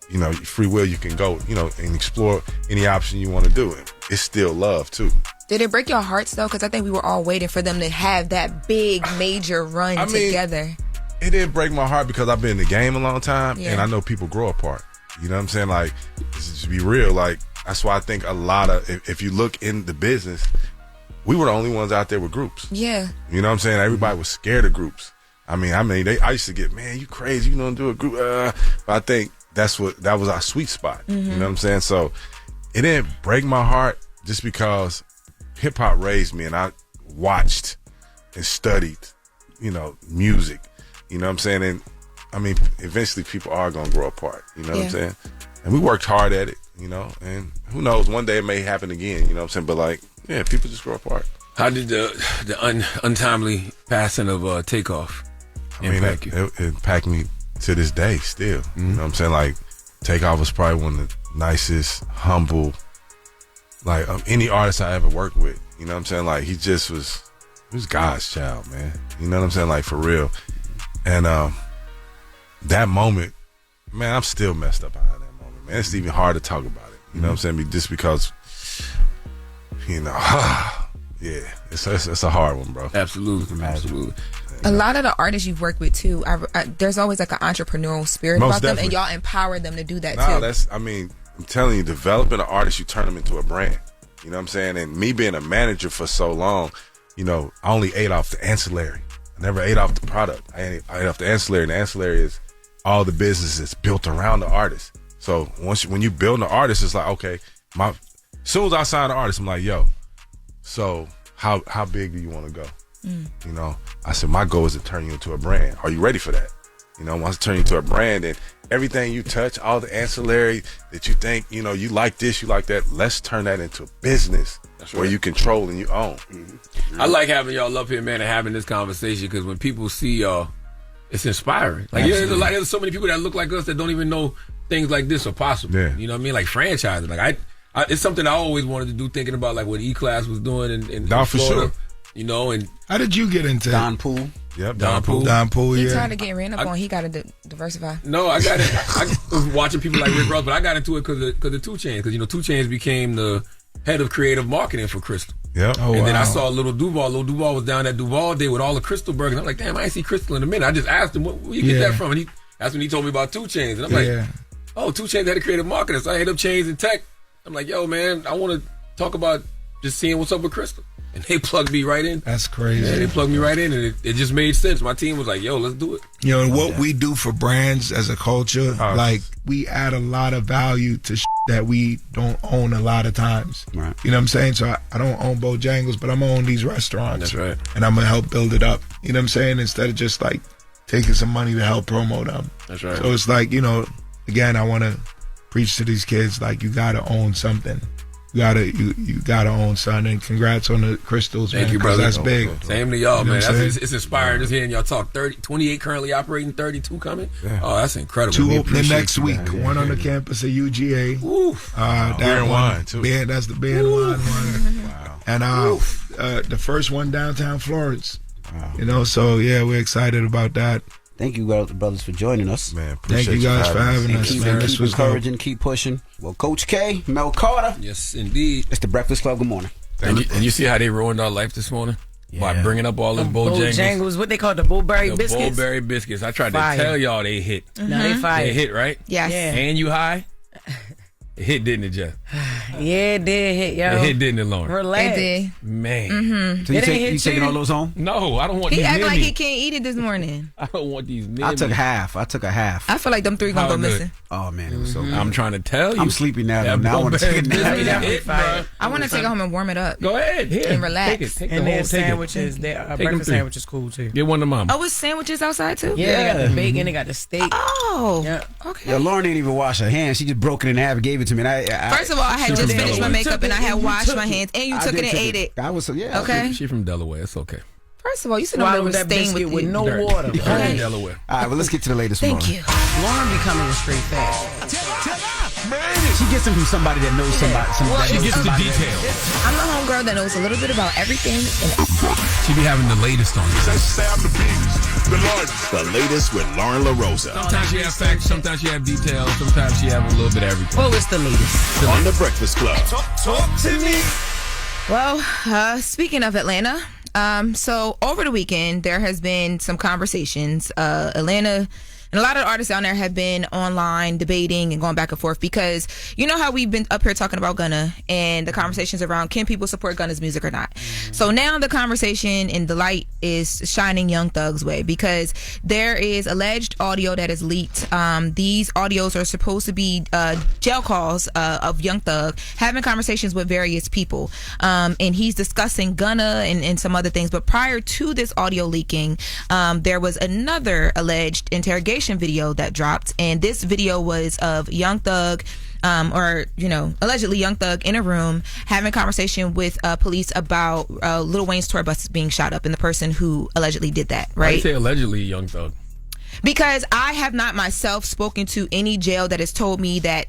Speaker 17: You know, free will, you can go, you know, and explore any option you want to do. It's still love too.
Speaker 13: Did it break your hearts though? Because I think we were all waiting for them to have that big major run together.
Speaker 17: It didn't break my heart because I've been in the game a long time, and I know people grow apart. You know what I'm saying? Like, to be real, like, that's why I think a lot of, if you look in the business, we were the only ones out there with groups.
Speaker 13: Yeah.
Speaker 17: You know what I'm saying? Everybody was scared of groups. I used to get, man, you crazy, you don't do a group. But I think that was our sweet spot. You know what I'm saying? So it didn't break my heart just because hip hop raised me, and I watched and studied, you know, music. You know what I'm saying? And I mean, eventually people are going to grow apart. You know what I'm saying? And we worked hard at it, you know, and who knows, one day it may happen again. You know what I'm saying? But like, yeah, people just grow apart.
Speaker 2: How did the untimely passing of Takeoff impact you?
Speaker 17: It impacted me to this day still. You know what I'm saying? Like, Takeoff was probably one of the nicest, humble, like, any artist I ever worked with. You know what I'm saying? Like, he was God's child, man. You know what I'm saying? Like, for real. And that moment, man, I'm still messed up behind that moment, man. It's even hard to talk about it. You know what I'm saying? Just because, you know, yeah, it's a hard one, bro.
Speaker 2: Absolutely.
Speaker 13: A lot of the artists you've worked with too, there's always like an entrepreneurial spirit about them, and y'all empower them to do that too.
Speaker 17: I'm telling you, developing an artist, you turn them into a brand. You know what I'm saying? And me being a manager for so long, you know, I only ate off the ancillary. I never ate off the product. I ate off the ancillary. And the ancillary is all the business is built around the artist. So when you build an artist, it's like, okay, as soon as I sign an artist, I'm like, yo, so how big do you want to go? You know, I said, my goal is to turn you into a brand. Are you ready for that? You know, once I turn you into a brand, and everything you touch, all the ancillary that you think, you know, you like this, you like that, let's turn that into a business where you control and you own.
Speaker 2: I like having y'all up here, man, and having this conversation, because when people see y'all, it's inspiring. Like, there's so many people that look like us that don't even know things like this are possible.
Speaker 17: Yeah.
Speaker 2: You know what I mean? Like franchising. Like it's something I always wanted to do, thinking about like what E-Class was doing in
Speaker 17: for
Speaker 2: Florida.
Speaker 17: sure.
Speaker 2: You know, and
Speaker 16: how did you get into
Speaker 4: Don Poole?
Speaker 17: Yep,
Speaker 2: Don Poole.
Speaker 16: Don Poole,
Speaker 13: He
Speaker 16: yeah.
Speaker 13: tried to get ran up on. He got to diversify.
Speaker 2: No, I got it. I was watching people like Rick Ross, but I got into it because of 2 Chainz. Because, you know, 2 Chainz became the head of creative marketing for Crystal.
Speaker 17: Yep.
Speaker 16: Oh,
Speaker 2: And then I
Speaker 16: wow.
Speaker 2: saw Little Duval. Little Duval was down at Duval Day with all the Crystal burgers. I'm like, damn, I ain't see Crystal in a minute. I just asked him, where you get that from? And that's when he told me about 2 Chainz. And I'm like, oh, 2 Chainz had a creative marketing. So I hit up Chainz and Tech. I'm like, yo, man, I want to talk about just seeing what's up with Crystal. And they plugged me right in.
Speaker 16: That's crazy.
Speaker 2: Yeah, they plugged me right in, and it just made sense. My team was like, yo, let's do it.
Speaker 16: You know, and what we do for brands as a culture, like, we add a lot of value to that we don't own a lot of times.
Speaker 4: Right.
Speaker 16: You know what I'm saying? So I don't own Bojangles, but I'm going to own these restaurants.
Speaker 2: That's right.
Speaker 16: And I'm going to help build it up. You know what I'm saying? Instead of just, like, taking some money to help promote them.
Speaker 2: That's right.
Speaker 16: So it's like, you know, again, I want to preach to these kids, like, you got to own something. You gotta own something, and congrats on the Crystals.
Speaker 2: Thank
Speaker 16: man,
Speaker 2: you, brother.
Speaker 16: That's big.
Speaker 2: Same to y'all,
Speaker 16: You know
Speaker 2: man.
Speaker 16: what I'm saying?
Speaker 2: It's inspiring just hearing y'all talk. 28 currently operating, 32 coming.
Speaker 17: Yeah.
Speaker 2: Oh, that's incredible.
Speaker 16: 2
Speaker 2: We
Speaker 16: opening
Speaker 2: appreciate
Speaker 16: next
Speaker 2: you,
Speaker 16: week.
Speaker 2: man.
Speaker 16: One on the campus of UGA.
Speaker 2: Oof.
Speaker 17: Beer and wine, too.
Speaker 16: That's the beer and wine one.
Speaker 17: Wow.
Speaker 16: And the first one downtown Florence. Wow. You know, so yeah, we're excited about that.
Speaker 4: Thank you, brothers, for joining us.
Speaker 17: Man,
Speaker 16: Thank you guys for having us,
Speaker 4: Keep
Speaker 16: man. This was
Speaker 4: encouraging, keep pushing. Well, Coach K, Mel Carter.
Speaker 2: Yes, indeed.
Speaker 4: It's the Breakfast Club. Good morning.
Speaker 2: And you see how they ruined our life this morning? By bringing up all this Bojangles.
Speaker 10: Bojangles, what they call the Bullberry
Speaker 2: The
Speaker 10: biscuits?
Speaker 2: Bullberry biscuits. I tried
Speaker 10: Fire.
Speaker 2: to tell y'all they hit.
Speaker 10: No, they fire.
Speaker 2: They hit, right?
Speaker 13: Yes.
Speaker 10: Yeah.
Speaker 2: And you high? It hit, didn't it, Jeff?
Speaker 10: Yeah, it did hit, yo.
Speaker 2: It hit, didn't it, Lauren?
Speaker 10: Relax.
Speaker 13: It did.
Speaker 2: Man.
Speaker 4: So
Speaker 10: It ain't hit
Speaker 4: you taking
Speaker 10: you.
Speaker 4: all those home?
Speaker 2: No, I don't want
Speaker 13: He
Speaker 2: these
Speaker 13: act
Speaker 2: near
Speaker 13: like
Speaker 2: me.
Speaker 13: he can't eat it this morning.
Speaker 2: I don't want these near
Speaker 4: I took
Speaker 2: me.
Speaker 4: half. I feel like them 3 gonna
Speaker 2: How
Speaker 4: go
Speaker 2: good?
Speaker 4: missing. Oh man, it was so good.
Speaker 2: I'm trying to tell you.
Speaker 4: I'm sleepy now.
Speaker 2: That
Speaker 4: Now I want to
Speaker 2: Bullberry
Speaker 4: take a nap.
Speaker 2: biscuit
Speaker 10: Yeah.
Speaker 2: hit, bro.
Speaker 13: I want to take it home and warm it up.
Speaker 2: Go ahead. Here.
Speaker 13: And relax.
Speaker 2: Take it. Take
Speaker 10: And
Speaker 2: the
Speaker 10: their
Speaker 2: whole
Speaker 10: sandwiches, their
Speaker 2: Take them
Speaker 10: breakfast
Speaker 2: 3.
Speaker 10: sandwich is cool too.
Speaker 2: Get one to mom.
Speaker 13: Oh, it's sandwiches outside too?
Speaker 10: Yeah, they got the bacon, they got the steak.
Speaker 13: Oh.
Speaker 10: Yeah.
Speaker 13: Okay.
Speaker 4: Yo, Lauren didn't even wash her hands. She just broke it in half and gave it to me. And
Speaker 13: First of all, I had
Speaker 2: She
Speaker 13: just
Speaker 2: from
Speaker 13: finished my
Speaker 2: Delaware.
Speaker 13: makeup and I had
Speaker 10: You
Speaker 13: washed
Speaker 10: took
Speaker 13: my
Speaker 10: it.
Speaker 13: hands, and you took it and ate it.
Speaker 4: I was yeah.
Speaker 13: Okay.
Speaker 2: She from Delaware. It's okay.
Speaker 13: First of all, you said no
Speaker 10: Swallow
Speaker 13: was
Speaker 10: that
Speaker 13: stained
Speaker 10: biscuit
Speaker 13: with
Speaker 10: with no
Speaker 2: Dirt.
Speaker 10: water.
Speaker 2: Dirt in
Speaker 13: Okay.
Speaker 2: Delaware.
Speaker 4: All right, well, let's get to the latest.
Speaker 13: Thank
Speaker 4: from
Speaker 13: you.
Speaker 10: Lauren be coming with straight facts.
Speaker 4: She gets them from somebody that knows somebody.
Speaker 13: Well,
Speaker 2: She gets the
Speaker 4: somebody
Speaker 2: details.
Speaker 13: I'm the homegirl that knows a little bit about everything.
Speaker 2: She be having the latest on this.
Speaker 7: The latest with Loren LoRosa.
Speaker 2: Sometimes she have facts, sometimes she have details, sometimes she have a little bit of everything.
Speaker 10: Oh, it's the latest.
Speaker 7: On the Breakfast Club.
Speaker 8: Talk to me.
Speaker 13: Well, speaking of Atlanta, so over the weekend there has been some conversations. Atlanta and a lot of artists down there have been online debating and going back and forth because you know how we've been up here talking about Gunna and the conversations around can people support Gunna's music or not. So now the conversation and the light is shining Young Thug's way because there is alleged audio that is leaked. These audios are supposed to be jail calls of Young Thug having conversations with various people, and he's discussing Gunna and some other things. But prior to this audio leaking, there was another alleged interrogation video that dropped, and this video was of Young Thug allegedly Young Thug in a room having a conversation with police about Lil Wayne's tour bus being shot up and the person who allegedly did that,
Speaker 2: Why you
Speaker 13: right?
Speaker 2: say allegedly Young Thug?
Speaker 13: Because I have not myself spoken to any jail that has told me that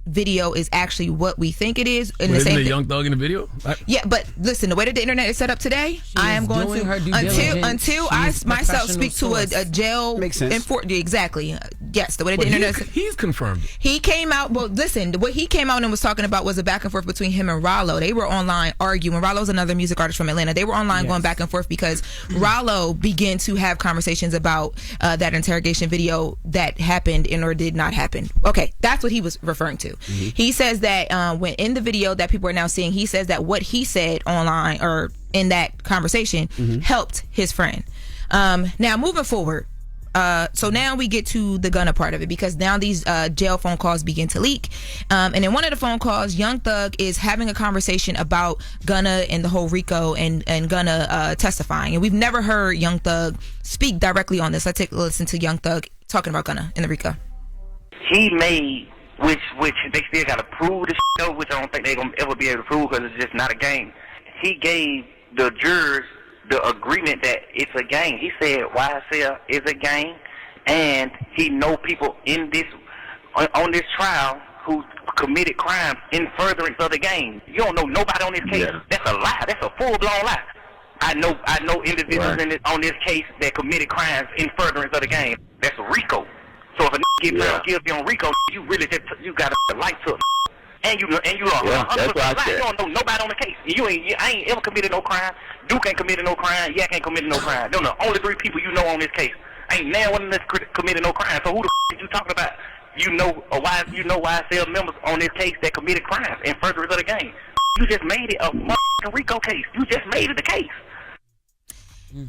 Speaker 13: video is actually what we think it is. And
Speaker 2: Isn't it Young Thug in the video?
Speaker 13: Yeah, but listen, the way that the internet is set up today, I am going
Speaker 10: doing
Speaker 13: to
Speaker 10: her due
Speaker 13: until
Speaker 10: diligence.
Speaker 13: I
Speaker 10: She's
Speaker 13: myself
Speaker 10: professional
Speaker 13: speak to
Speaker 10: source.
Speaker 13: a jail.
Speaker 4: Makes sense.
Speaker 13: Exactly. Yes, the way that
Speaker 2: But
Speaker 13: the internet.
Speaker 2: he's confirmed it.
Speaker 13: He came out. Well, listen, what he came out and was talking about was a back and forth between him and Rollo. They were online arguing. Rollo's another music artist from Atlanta. They were online going back and forth because Rollo began to have conversations about that interrogation video that happened and or did not happen. Okay, that's what he was referring to. He says that when in the video that people are now seeing, he says that what he said online or in that conversation helped his friend. Now, moving forward, So now we get to the Gunna part of it, because now these jail phone calls begin to leak. And in one of the phone calls, Young Thug is having a conversation about Gunna and the whole RICO and Gunna testifying. And we've never heard Young Thug speak directly on this. Let's take a listen to Young Thug talking about Gunna and the RICO.
Speaker 18: He made, which they still got to prove this though, which I don't think they're going to ever be able to prove because it's just not a game. He gave the jurors the agreement that it's a game. He said YSL is a game, and he know people in this on this trial who committed crimes in furtherance of the game. You don't know nobody on this case. Yeah. That's a lie. That's a full-blown lie. I know individuals on this case that committed crimes in furtherance of the game. That's RICO. So if a get found guilty on RICO, you really just you got a light to it. And you are 100% lying. You don't know nobody on the case. I ain't ever committed no crime. Duke ain't committed no crime. Yak ain't committed no crime. They're the only 3 people you know on this case. Ain't now one of them committed no crime. So who the f*** you talking about? You know YSL members on this case that committed crimes in furtherance of the game. You just made it a motherfucking RICO case. You just made it a case.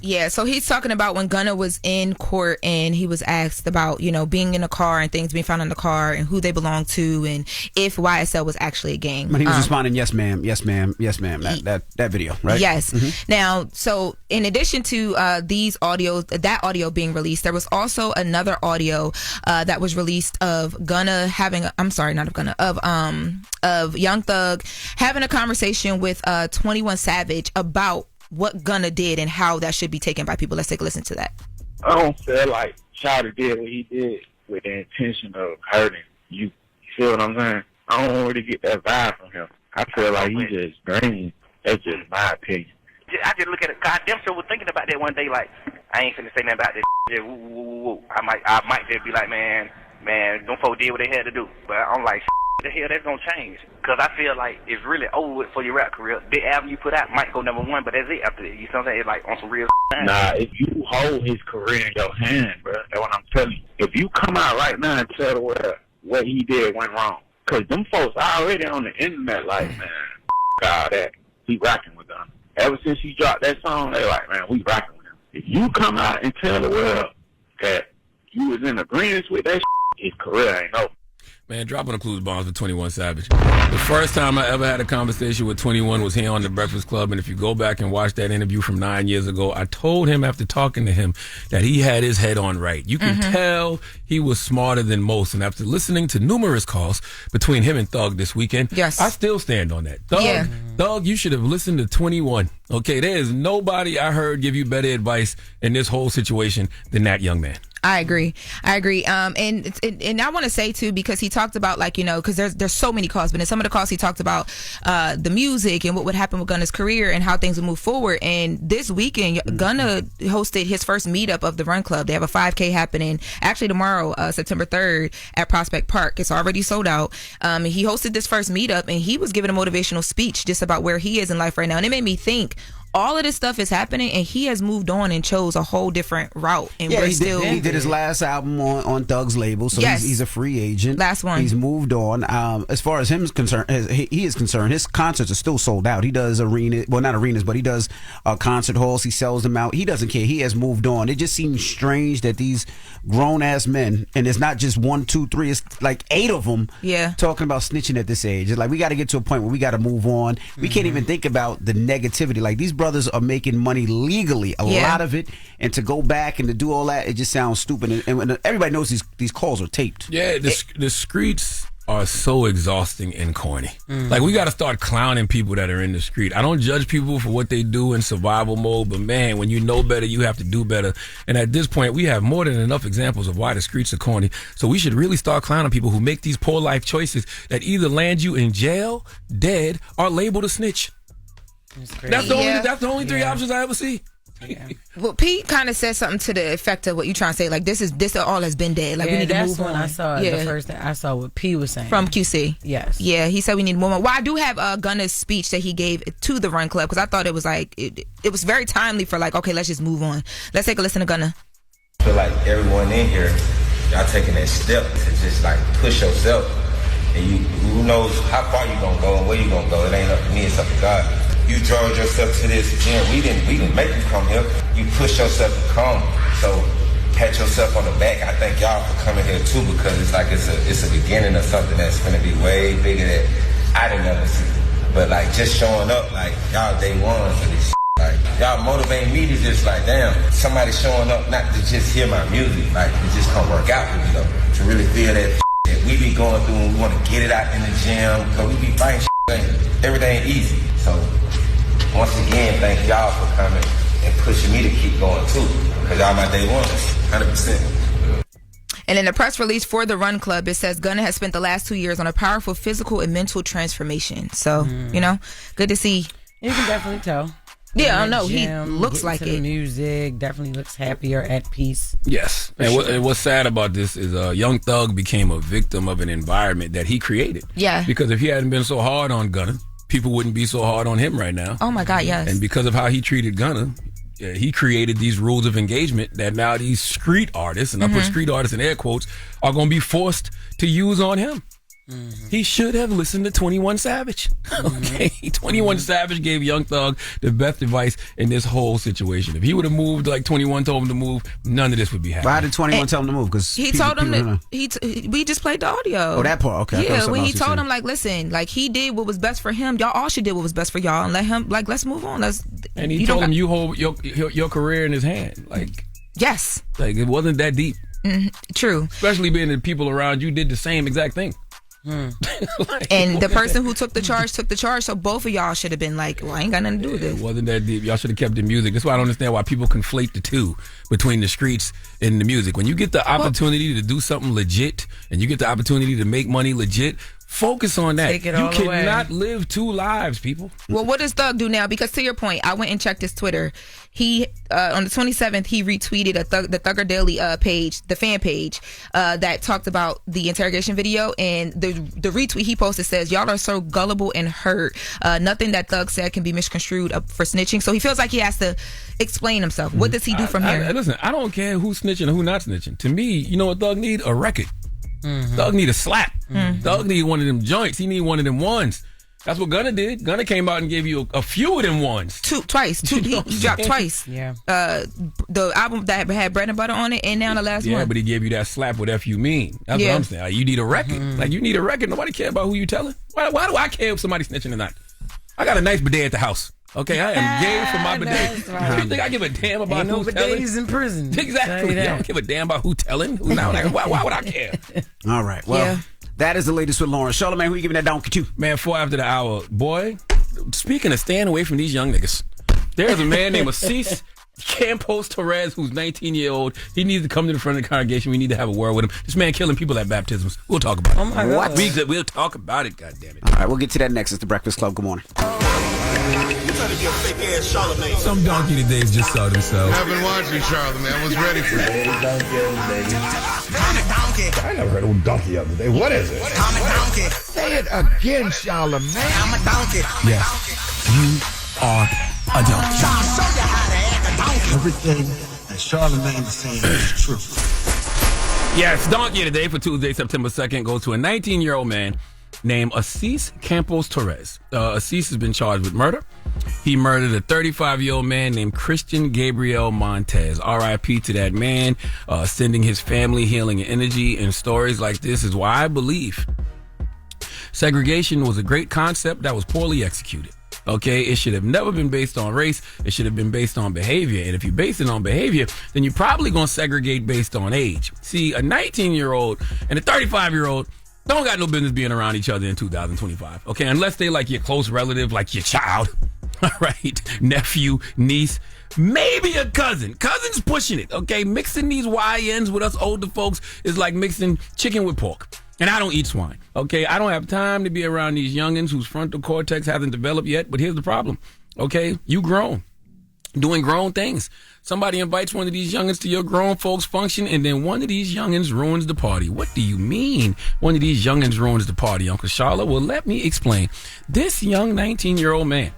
Speaker 13: Yeah, so he's talking about when Gunna was in court and he was asked about, being in a car and things being found in the car and who they belong to and if YSL was actually a gang.
Speaker 4: But he was responding, yes, ma'am, yes, ma'am, yes, ma'am, that video, right?
Speaker 13: Yes. Mm-hmm. Now, so in addition to these audios, that audio being released, there was also another audio that was released of Gunna of Young Thug having a conversation with 21 Savage about what Gunna did and how that should be taken by people. Let's take a listen to that.
Speaker 19: I don't feel like Shawty did what he did with the intention of hurting you. You feel what I'm saying? I don't really get that vibe from him. I feel like he just green. That's just my opinion.
Speaker 18: I just look at it. God damn sure was thinking about that one day. Like, I ain't finna say nothing about this. Just, woo, woo, woo, woo. I might just be like, man, them folks did what they had to do. But I'm like, the hell that's gonna change? Because I feel like it's really over with for your rap career. The album you put out might go number 1, but that's it after that. You know what I'm saying? It's like on some real time.
Speaker 19: Nah, if you hold his career in your hand, bro, that's what I'm telling you. If you come out right now and tell the world what he did went wrong, because them folks already on the internet like, man, all that. He rocking with them. Ever since he dropped that song, they like, man, we rocking with him. If you come out and tell the world that you was in agreement with that his career ain't over.
Speaker 2: Man, dropping the clues bombs with 21 Savage. The first time I ever had a conversation with 21 was here on The Breakfast Club, and if you go back and watch that interview from 9 years ago, I told him after talking to him that he had his head on right. You can tell he was smarter than most, and after listening to numerous calls between him and Thug this weekend, I still stand on that. Thug, you should have listened to 21. Okay, there is nobody I heard give you better advice in this whole situation than that young man.
Speaker 13: I agree. And I want to say too, because he talked about because there's so many calls, but in some of the calls he talked about the music and what would happen with Gunna's career and how things would move forward. And this weekend, Gunna hosted his first meetup of the Run Club. They have a 5K happening actually tomorrow, September 3rd at Prospect Park. It's already sold out. He hosted this first meetup and he was giving a motivational speech just about where he is in life right now. And it made me think, all of this stuff is happening, and he has moved on and chose a whole different route. And
Speaker 4: he did his last album on Thug's label, so he's a free agent.
Speaker 13: Last one.
Speaker 4: He's moved on. As far as him is concerned, his concerts are still sold out. He does not arenas, but he does concert halls. He sells them out. He doesn't care. He has moved on. It just seems strange that these grown ass men, and it's not just 1, 2, 3, it's like 8 of them, talking about snitching at this age. It's like we got to get to a point where we got to move on. We can't even think about the negativity. Like these brothers are making money legally, a lot of it, and to go back and to do all that, it just sounds stupid. And everybody knows these calls are taped.
Speaker 2: Yeah, the streets are so exhausting and corny. Like we got to start clowning people that are in the street. I don't judge people for what they do in survival mode, but man, when you know better, you have to do better. And at this point, we have more than enough examples of why the streets are corny. So we should really start clowning people who make these poor life choices that either land you in jail, dead, or labeled a snitch. That's the only 3 options I ever see.
Speaker 13: Well, Pete kind of said something to the effect of what you trying to say. Like this all has been dead. Like we need to move on.
Speaker 10: I saw the first thing I saw what P was saying
Speaker 13: from QC.
Speaker 10: Yes.
Speaker 13: Yeah, he said we need to move on. Well, I do have Gunna's speech that he gave to the Run Club because I thought it was like it was very timely for okay, let's just move on. Let's take a listen to Gunna.
Speaker 20: I feel like everyone in here, y'all taking that step to just push yourself, and who knows how far you gonna go and where you gonna go. It ain't up to me, it's up to God. You drove yourself to this gym. We didn't make you come here. You pushed yourself to come. So pat yourself on the back. I thank y'all for coming here too, because it's like it's a beginning of something that's gonna be way bigger that I didn't ever see. But like just showing up, like y'all day one for this shit. Like y'all motivate me to just like, damn, somebody showing up not to just hear my music, like to just come work out with me though, to really feel that shit that we be going through and we want to get it out in the gym, because we be fighting shit, everything easy. So once again, thank y'all for coming and pushing me to keep going too, because y'all my day ones, 100%.
Speaker 13: And in the press release for the Run Club, it says Gunna has spent the last 2 years on a powerful physical and mental transformation. So, you know, good to see.
Speaker 10: You can definitely tell.
Speaker 13: Yeah, I know. He looks like
Speaker 10: it.
Speaker 13: it.
Speaker 10: Music definitely looks happier, at peace.
Speaker 2: Yes. And what's sad about this is Young Thug became a victim of an environment that he created.
Speaker 13: Yeah.
Speaker 2: Because if he hadn't been so hard on Gunna, people wouldn't be so hard on him right now.
Speaker 13: Oh, my God, yes.
Speaker 2: And because of how he treated Gunna, he created these rules of engagement that now these street artists, and I put street artists in air quotes, are going to be forced to use on him. He should have listened to 21 Savage. Okay, 21 Savage gave Young Thug the best advice in this whole situation. If he would have moved like 21 told him to move, none of this would be happening.
Speaker 4: Why did 21 tell him to move? Because
Speaker 13: he told him that we just played the audio.
Speaker 4: Oh, that part. Okay.
Speaker 13: Yeah, when he told him like, listen, like he did what was best for him. Y'all all should do what was best for y'all, and let him like let's move on.
Speaker 2: And he told him you hold your career in his hand. Like
Speaker 13: yes,
Speaker 2: like it wasn't that deep.
Speaker 13: True.
Speaker 2: Especially being the people around you did the same exact thing.
Speaker 13: And the person who took the charge. So both of y'all should have been like, well, I ain't got nothing to do with this.
Speaker 2: It wasn't that deep. Y'all should have kept the music. That's why I don't understand why people conflate the two between the streets and the music. When you get the opportunity to do something legit and you get the opportunity to make money legit, focus on that.
Speaker 10: Take it
Speaker 2: you
Speaker 10: all
Speaker 2: cannot
Speaker 10: away.
Speaker 2: live two lives, people.
Speaker 13: Well, what does Thug do now? Because to your point, I went and checked his Twitter. He on the 27th he retweeted the Thugger Daily page, the fan page that talked about the interrogation video, and the retweet he posted says, "Y'all are so gullible and hurt. Nothing that Thug said can be misconstrued for snitching." So he feels like he has to explain himself. What does he do from here?
Speaker 2: Listen, I don't care who's snitching or who not snitching. To me, you know what Thug need? A record. Thug need a slap. Thug need one of them joints. He need one of them ones. That's what Gunna did. Gunna came out and gave you a few of them ones.
Speaker 13: Twice. He dropped twice.
Speaker 10: Yeah.
Speaker 13: The album that had Bread and Butter on it, and now the last one.
Speaker 2: Yeah, but he gave you that slap with F you mean. That's what I'm saying. Like, you need a record. Like, you need a record. Nobody care about who you telling. Why do I care if somebody's snitching or not? I got a nice bidet at the house. Okay, I am gay for my bidet.
Speaker 10: Right.
Speaker 2: You think I give a damn about
Speaker 10: Ain't no
Speaker 2: who's telling?
Speaker 10: bidets in prison.
Speaker 2: Exactly. I don't give a damn about who telling. Who's not. Like, why would I care?
Speaker 4: All right. Well, that is the latest with Loren. Charlamagne, who you giving that donkey to?
Speaker 2: Man, 4 after the hour. Boy, speaking of staying away from these young niggas, there's a man named Arce Campos Torres who's 19-year-old. He needs to come to the front of the congregation. We need to have a word with him. This man killing people at baptisms. We'll talk about it.
Speaker 10: Oh my God.
Speaker 4: What?
Speaker 2: We'll talk about it, goddammit.
Speaker 4: All right, we'll get to that next. It's the Breakfast Club. Good morning.
Speaker 2: Some donkey today's just saw themselves.
Speaker 21: I've been watching Charlamagne. I was ready for it.
Speaker 22: I never heard of a donkey the other day. What is it?
Speaker 23: I'm a donkey.
Speaker 22: Say it again, Charlamagne.
Speaker 23: I'm a donkey.
Speaker 2: Yes, you are a donkey.
Speaker 23: I'll show you how to act a donkey.
Speaker 22: Everything that Charlamagne is saying is true.
Speaker 2: Yes, donkey today for Tuesday, September 2nd goes to a 19-year-old man named Arce Campos Torres. Arce has been charged with murder. He murdered a 35-year-old man named Christian Gabriel Montez. R.I.P. to that man, sending his family healing and energy. And stories like this is why I believe segregation was a great concept that was poorly executed. Okay, it should have never been based on race. It should have been based on behavior. And if you base it on behavior, then you're probably going to segregate based on age. See, a 19-year-old and a 35-year-old don't got no business being around each other in 2025. Okay, unless they like your close relative, like your child. All right, nephew, niece, maybe a cousin. Cousin's pushing it. Okay, mixing these YNs with us older folks is like mixing chicken with pork. And I don't eat swine. Okay, I don't have time to be around these youngins whose frontal cortex hasn't developed yet. But here's the problem. Okay, you grown, doing grown things. Somebody invites one of these youngins to your grown folks function, and then one of these youngins ruins the party. What do you mean one of these youngins ruins the party, Uncle Charla? Well, let me explain. This young 19-year-old man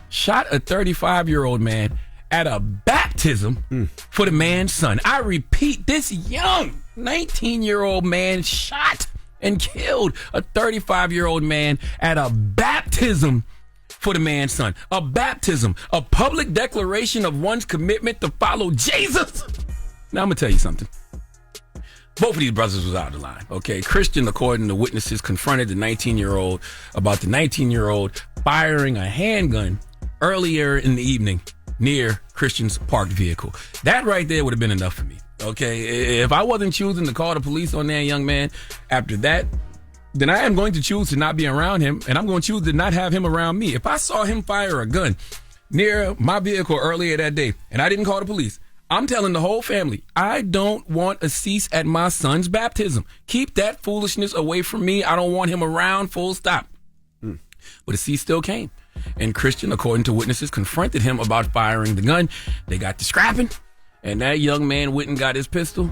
Speaker 2: shot a 35-year-old man at a baptism for the man's son. I repeat, this young 19-year-old man shot and killed a 35-year-old man at a baptism for the man's son. A baptism, a public declaration of one's commitment to follow Jesus. Now I'm gonna tell you something. Both of these brothers was out of the line. Okay, Christian, according to witnesses, confronted the 19-year-old about the 19-year-old firing a handgun earlier in the evening near Christian's parked vehicle. That right there would have been enough for me. Okay, if I wasn't choosing to call the police on that young man after that, then I am going to choose to not be around him, and I'm going to choose to not have him around me. If I saw him fire a gun near my vehicle earlier that day and I didn't call the police, I'm telling the whole family, I don't want a cease at my son's baptism. Keep that foolishness away from me. I don't want him around, full stop. But a cease still came. And Christian, according to witnesses, confronted him about firing the gun. They got to scrapping, and that young man went and got his pistol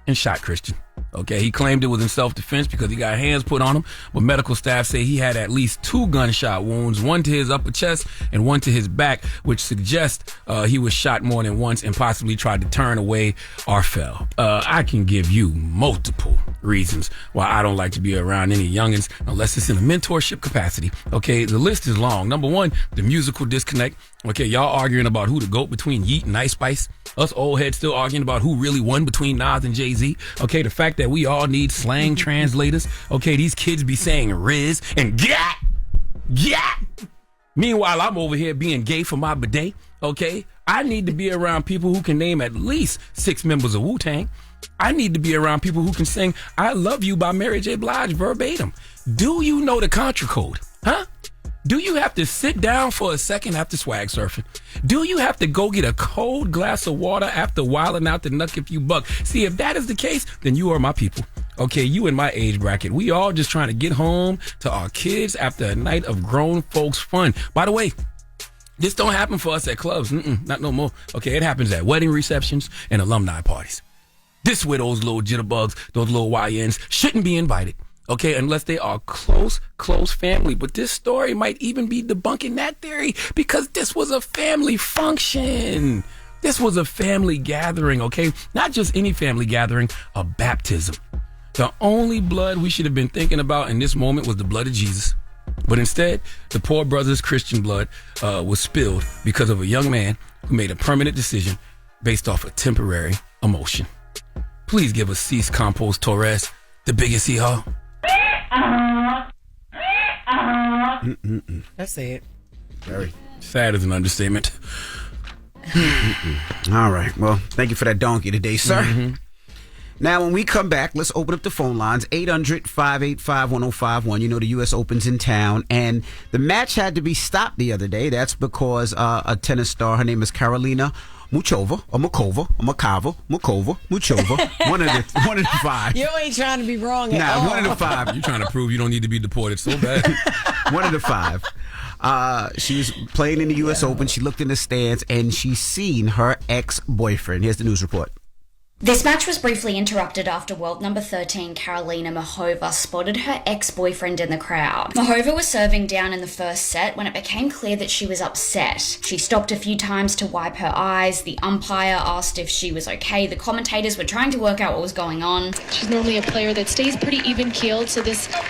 Speaker 2: and shot Christian. Okay, he claimed it was in self-defense because he got hands put on him, but medical staff say he had at least 2 gunshot wounds, one to his upper chest and one to his back, which suggests he was shot more than once and possibly tried to turn away or fell. I can give you multiple reasons why I don't like to be around any youngins unless it's in a mentorship capacity. Okay, the list is long. Number 1, the musical disconnect. Okay, y'all arguing about who the GOAT between Yeat and Ice Spice. Us old heads still arguing about who really won between Nas and Jay-Z. Okay, the fact that we all need slang translators. Okay, these kids be saying Riz and gat. Meanwhile, I'm over here being gay for my bidet. Okay, I need to be around people who can name at least 6 members of Wu-Tang. I need to be around people who can sing I Love You by Mary J. Blige verbatim. Do you know the contra code? Huh? Do you have to sit down for a second after swag surfing? Do you have to go get a cold glass of water after wilding out to Nuck If You Buck? See, if that is the case, then you are my people. Okay, you in my age bracket. We all just trying to get home to our kids after a night of grown folks fun. By the way, this don't happen for us at clubs. Not no more. Okay, it happens at wedding receptions and alumni parties. This is where those little jitterbugs, those little YNs shouldn't be invited. Okay, unless they are close family. But this story might even be debunking that theory because this was a family function. This was a family gathering, okay? Not just any family gathering, a baptism. The only blood we should have been thinking about in this moment was the blood of Jesus. But instead, the poor brother's Christian blood was spilled because of a young man who made a permanent decision based off a temporary emotion. Please give us Cease Campos Torres, the biggest hee-haw.
Speaker 10: That's it.
Speaker 2: Very sad is an understatement.
Speaker 4: All right. Well, thank you for that donkey today, sir.
Speaker 2: Mm-hmm.
Speaker 4: Now, when we come back, let's open up the phone lines, 800-585-1051. You know, the U.S. Open's in town, and the match had to be stopped the other day. That's because a tennis star, her name is Karolina Muchova, or Mukova, or Mukava, Mukova, Muchova, one of the 5.
Speaker 10: You ain't trying to be wrong at all.
Speaker 4: One of the 5.
Speaker 2: You're trying to prove you don't need to be deported so bad.
Speaker 4: One of the 5. She was playing in the U.S. Open. She looked in the stands, and she seen her ex-boyfriend. Here's the news report.
Speaker 1: This match was briefly interrupted after world number 13 Karolina Muchova spotted her ex-boyfriend in the crowd. Muchova was serving down in the first set when it became clear that she was upset. She stopped a few times to wipe her eyes. The umpire asked if she was okay. The commentators were trying to work out what was going on.
Speaker 5: She's normally a player that stays pretty even-keeled, so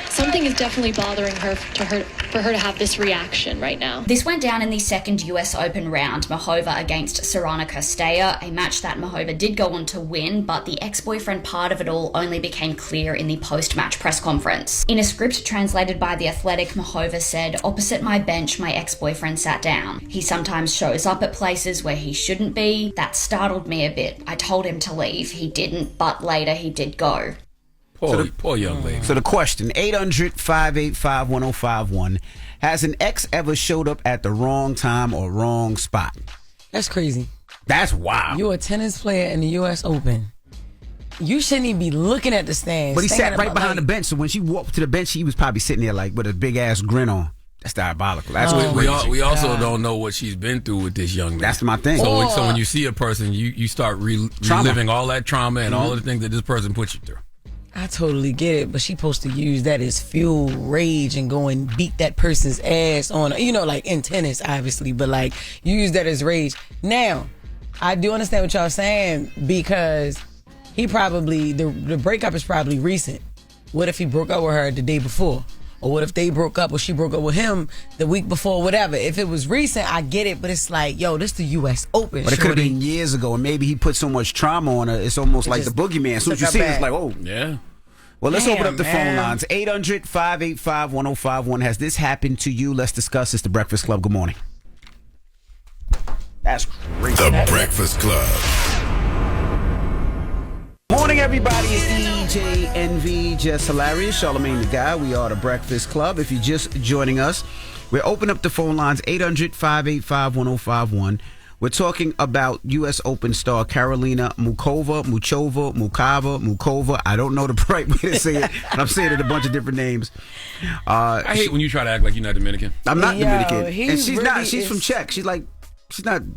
Speaker 5: something is definitely bothering her for her to have this reaction right now.
Speaker 1: This went down in the second US Open round, Muchova against Sorana Costella, a match that Muchova did go on to win, but the ex-boyfriend part of it all only became clear in the post-match press conference. In a script translated by The Athletic, Muchova said, "Opposite my bench, my ex-boyfriend sat down. He sometimes shows up at places where he shouldn't be. That startled me a bit. I told him to leave. He didn't, but later he did go."
Speaker 2: Poor young lady.
Speaker 4: So the question, 800-585-1051. Has an ex ever showed up at the wrong time or wrong spot?
Speaker 10: That's crazy.
Speaker 4: That's wild.
Speaker 10: You're a tennis player in the U.S. Open. You shouldn't even be looking at the stands.
Speaker 4: But he sat right behind the bench, so when she walked to the bench, he was probably sitting there like with a big ass grin on. That's diabolical. That's
Speaker 2: we also don't know what she's been through with this young man.
Speaker 4: That's my thing.
Speaker 2: So when you see a person, you start reliving all that trauma and all of the things that this person put you through.
Speaker 10: I totally get it, but she supposed to use that as fuel, rage, and go and beat that person's ass on, like in tennis, obviously, but like you use that as rage. Now, I do understand what y'all saying because he probably, the breakup is probably recent. What if he broke up with her the day before? Or what if they broke up or she broke up with him the week before, whatever. If it was recent, I get it, but it's like, yo, this the U.S. Open.
Speaker 4: But it could have been years ago, and maybe he put so much trauma on her, it's almost like the boogeyman. As soon as you see it, it's like, oh.
Speaker 2: Yeah.
Speaker 4: Well, let's open up the phone
Speaker 10: man.
Speaker 4: lines. 800-585-1051. Has this happened to you? Let's discuss. It's The Breakfast Club. Good morning. That's great.
Speaker 7: The Breakfast Club.
Speaker 4: Morning, everybody. It's DJ NV, Jess Hilarious, Charlamagne the Guy. We are The Breakfast Club. If you're just joining us, we're opening up the phone lines, 800-585-1051. We're talking about U.S. Open star Karolina Muchova. I don't know the right way to say it, but I'm saying it a bunch of different names.
Speaker 2: I hate when you try to act like you're not Dominican.
Speaker 4: I'm not Dominican. And she's
Speaker 10: really
Speaker 4: not. She's from Czech. She's not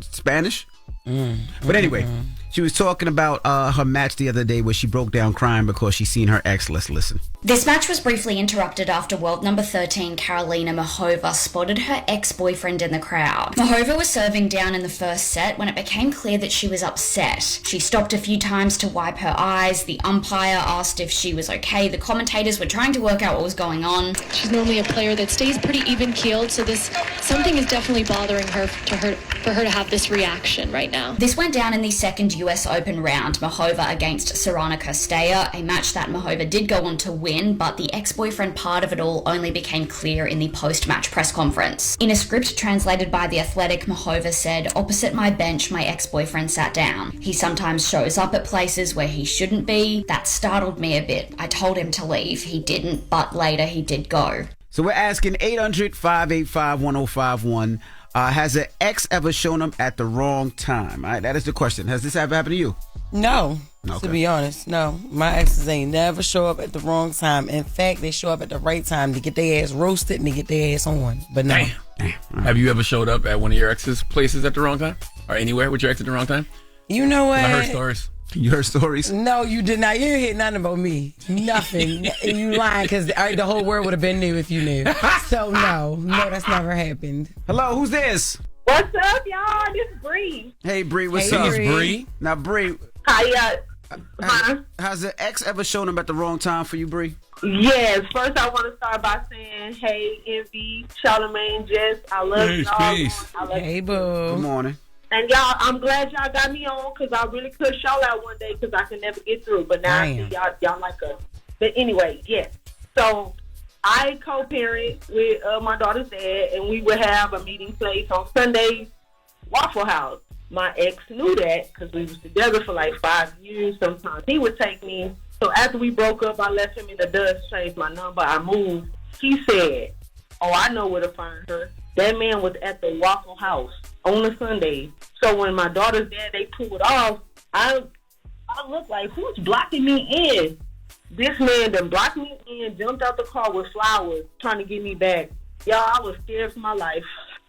Speaker 4: Spanish. But anyway, she was talking about her match the other day where she broke down crying because she seen her ex. Let's listen.
Speaker 1: This match was briefly interrupted after world number 13 Karolina Muchova spotted her ex-boyfriend in the crowd. Muchova was serving down in the first set when it became clear that she was upset. She stopped a few times to wipe her eyes. The umpire asked if she was okay. The commentators were trying to work out what was going on.
Speaker 5: She's normally a player that stays pretty even-keeled, so something is definitely bothering her for her to have this reaction right now.
Speaker 1: This went down in the second US Open round, Muchova against Sarana Staya, a match that Muchova did go on to win, but the ex-boyfriend part of it all only became clear in the post-match press conference. In a script translated by The Athletic, Muchova said, "Opposite my bench, my ex-boyfriend sat down. He sometimes shows up at places where he shouldn't be. That startled me a bit. I told him to leave. He didn't, but later he did go."
Speaker 4: So we're asking 800-585-1051. Has an ex ever shown up at the wrong time? All right, that is the question. Has this ever happened to you?
Speaker 10: No.
Speaker 4: Okay.
Speaker 10: To be honest, no. My exes ain't never show up at the wrong time. In fact, they show up at the right time to get their ass roasted and to get their ass on. But no.
Speaker 4: Damn.
Speaker 2: Have you ever showed up at one of your ex's places at the wrong time? Or anywhere with your ex at the wrong time?
Speaker 10: You know what?
Speaker 2: I heard stories.
Speaker 4: You heard stories?
Speaker 10: No, you did not. You didn't hear nothing about me. Nothing. You lying because the whole world would have been new if you knew. So no, that's never happened.
Speaker 4: Hello, who's this?
Speaker 6: What's up, y'all? This is Bree.
Speaker 4: Hey, Bree, what's
Speaker 10: Hey,
Speaker 4: up?
Speaker 10: Bree.
Speaker 4: Now, Bree,
Speaker 6: Hi,
Speaker 4: has an ex ever shown up at the wrong time for you, Bree?
Speaker 6: Yes. First, I want to start by saying, hey, Envy, Charlamagne, Jess, I love y'all.
Speaker 2: Peace.
Speaker 6: I love
Speaker 10: Hey,
Speaker 6: you.
Speaker 10: boo.
Speaker 4: Good morning.
Speaker 6: And y'all, I'm glad y'all got me on because I really could y'all out one day because I could never get through. But now I see y'all like us. But anyway, yes. So I co-parent with my daughter's dad, and we would have a meeting place on Sundays, Waffle House. My ex knew that because we was together for like 5 years. Sometimes he would take me. So after we broke up, I left him in the dust, changed my number, I moved. He said, "Oh, I know where to find her." That man was at the Waffle House on a Sunday. So when my daughter's dad, they pulled off, I looked like, who's blocking me in? This man done blocked me in, jumped out the car with flowers, trying to get me back. Y'all, I was scared for my life.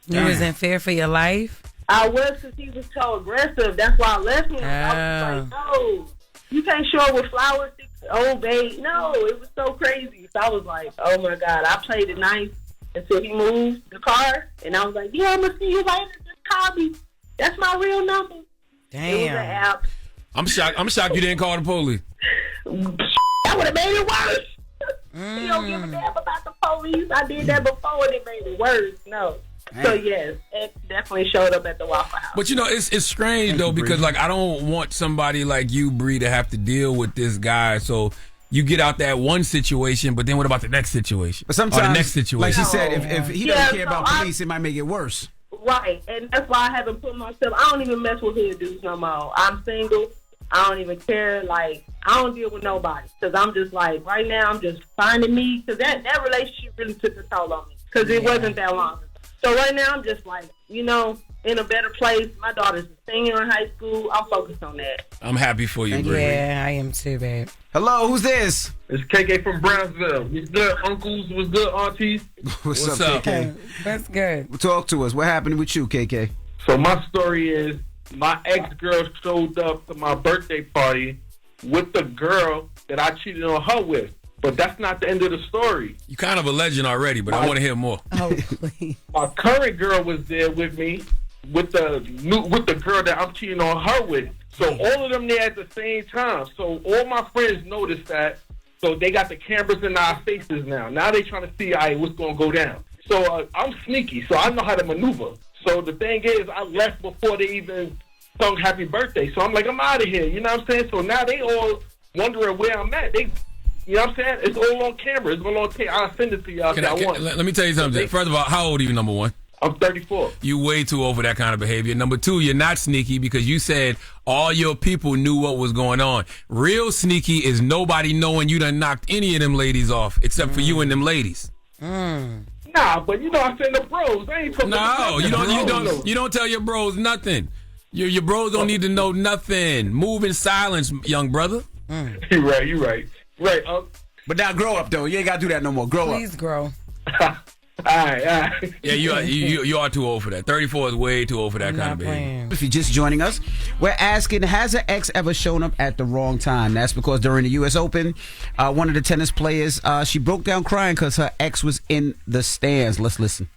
Speaker 10: You was in fear for your life?
Speaker 6: I was because he was so aggressive. That's why I left him. I was like, no, you can't show up with flowers. Oh, babe. No, it was so crazy. So I was like, oh, my God. I played it nice until he moved the car. And I was like, yeah, I'm going to see you later. Just call me. That's my real number.
Speaker 10: Damn.
Speaker 6: It was an app.
Speaker 2: I'm shocked you didn't call the police.
Speaker 6: That would have made it worse. You don't give a damn about the police. I did that before and it made it worse. No. So yes, it definitely showed up at the Waffle House.
Speaker 2: But you know, it's strange though because like I don't want somebody like you, Bree, to have to deal with this guy. So you get out that one situation, but then what about the next situation?
Speaker 4: But sometimes,
Speaker 2: or the next situation,
Speaker 4: like she said, if he doesn't care about police, it might make it worse.
Speaker 6: Right, and that's why I haven't put myself. I don't even mess with hood dudes no more. I'm single. I don't even care. Like I don't deal with nobody because I'm just like right now. I'm just finding me because that relationship really took a toll on me because it wasn't that long. So right now, I'm just like, in a better place. My daughter's a senior in high school. I'm focused on that.
Speaker 2: I'm happy for you, Bree.
Speaker 10: Yeah, I am too, babe.
Speaker 4: Hello, who's this?
Speaker 12: It's KK from Brownsville. What's good, uncles? What's good, aunties?
Speaker 4: What's up, KK?
Speaker 10: That's good.
Speaker 4: Talk to us. What happened with you, KK?
Speaker 12: So my story is my ex-girl showed up to my birthday party with the girl that I cheated on her with. But that's not the end of the story.
Speaker 2: You kind of a legend already, but I want to hear more.
Speaker 10: Oh, please.
Speaker 12: My current girl was there with me, with the girl that I'm cheating on her with. So all of them there at the same time. So all my friends noticed that, So they got the cameras in our faces now. Now they trying to see, all right, what's going to go down. So I'm sneaky, so I know how to maneuver. So the thing is, I left before they even sung happy birthday. So I'm like, I'm out of here. You know what I'm saying? So now they all wondering where I'm at. They, you know what I'm saying? It's all on camera. It's all on tape. I'll send it to y'all if I want.
Speaker 2: Let me tell you something. First of all, how old are you, number one?
Speaker 12: I'm 34.
Speaker 2: You way too old for that kind of behavior. Number two, you're not sneaky because you said all your people knew what was going on. Real sneaky is nobody knowing you done knocked any of them ladies off except for you and them ladies.
Speaker 12: Nah, but you know I send the bros. I ain't talking
Speaker 2: No, you don't tell your bros nothing. Your bros don't need to know nothing. Move in silence, young brother.
Speaker 12: You're right. Right.
Speaker 4: But now grow up though. You ain't gotta do that no more. Grow up.
Speaker 10: Please grow.
Speaker 12: All right.
Speaker 2: Yeah, you are too old for that. 34 is way too old for that kind of behavior.
Speaker 4: If you're just joining us, we're asking, has an ex ever shown up at the wrong time? That's because during the U.S. Open, one of the tennis players, she broke down crying because her ex was in the stands. Let's listen.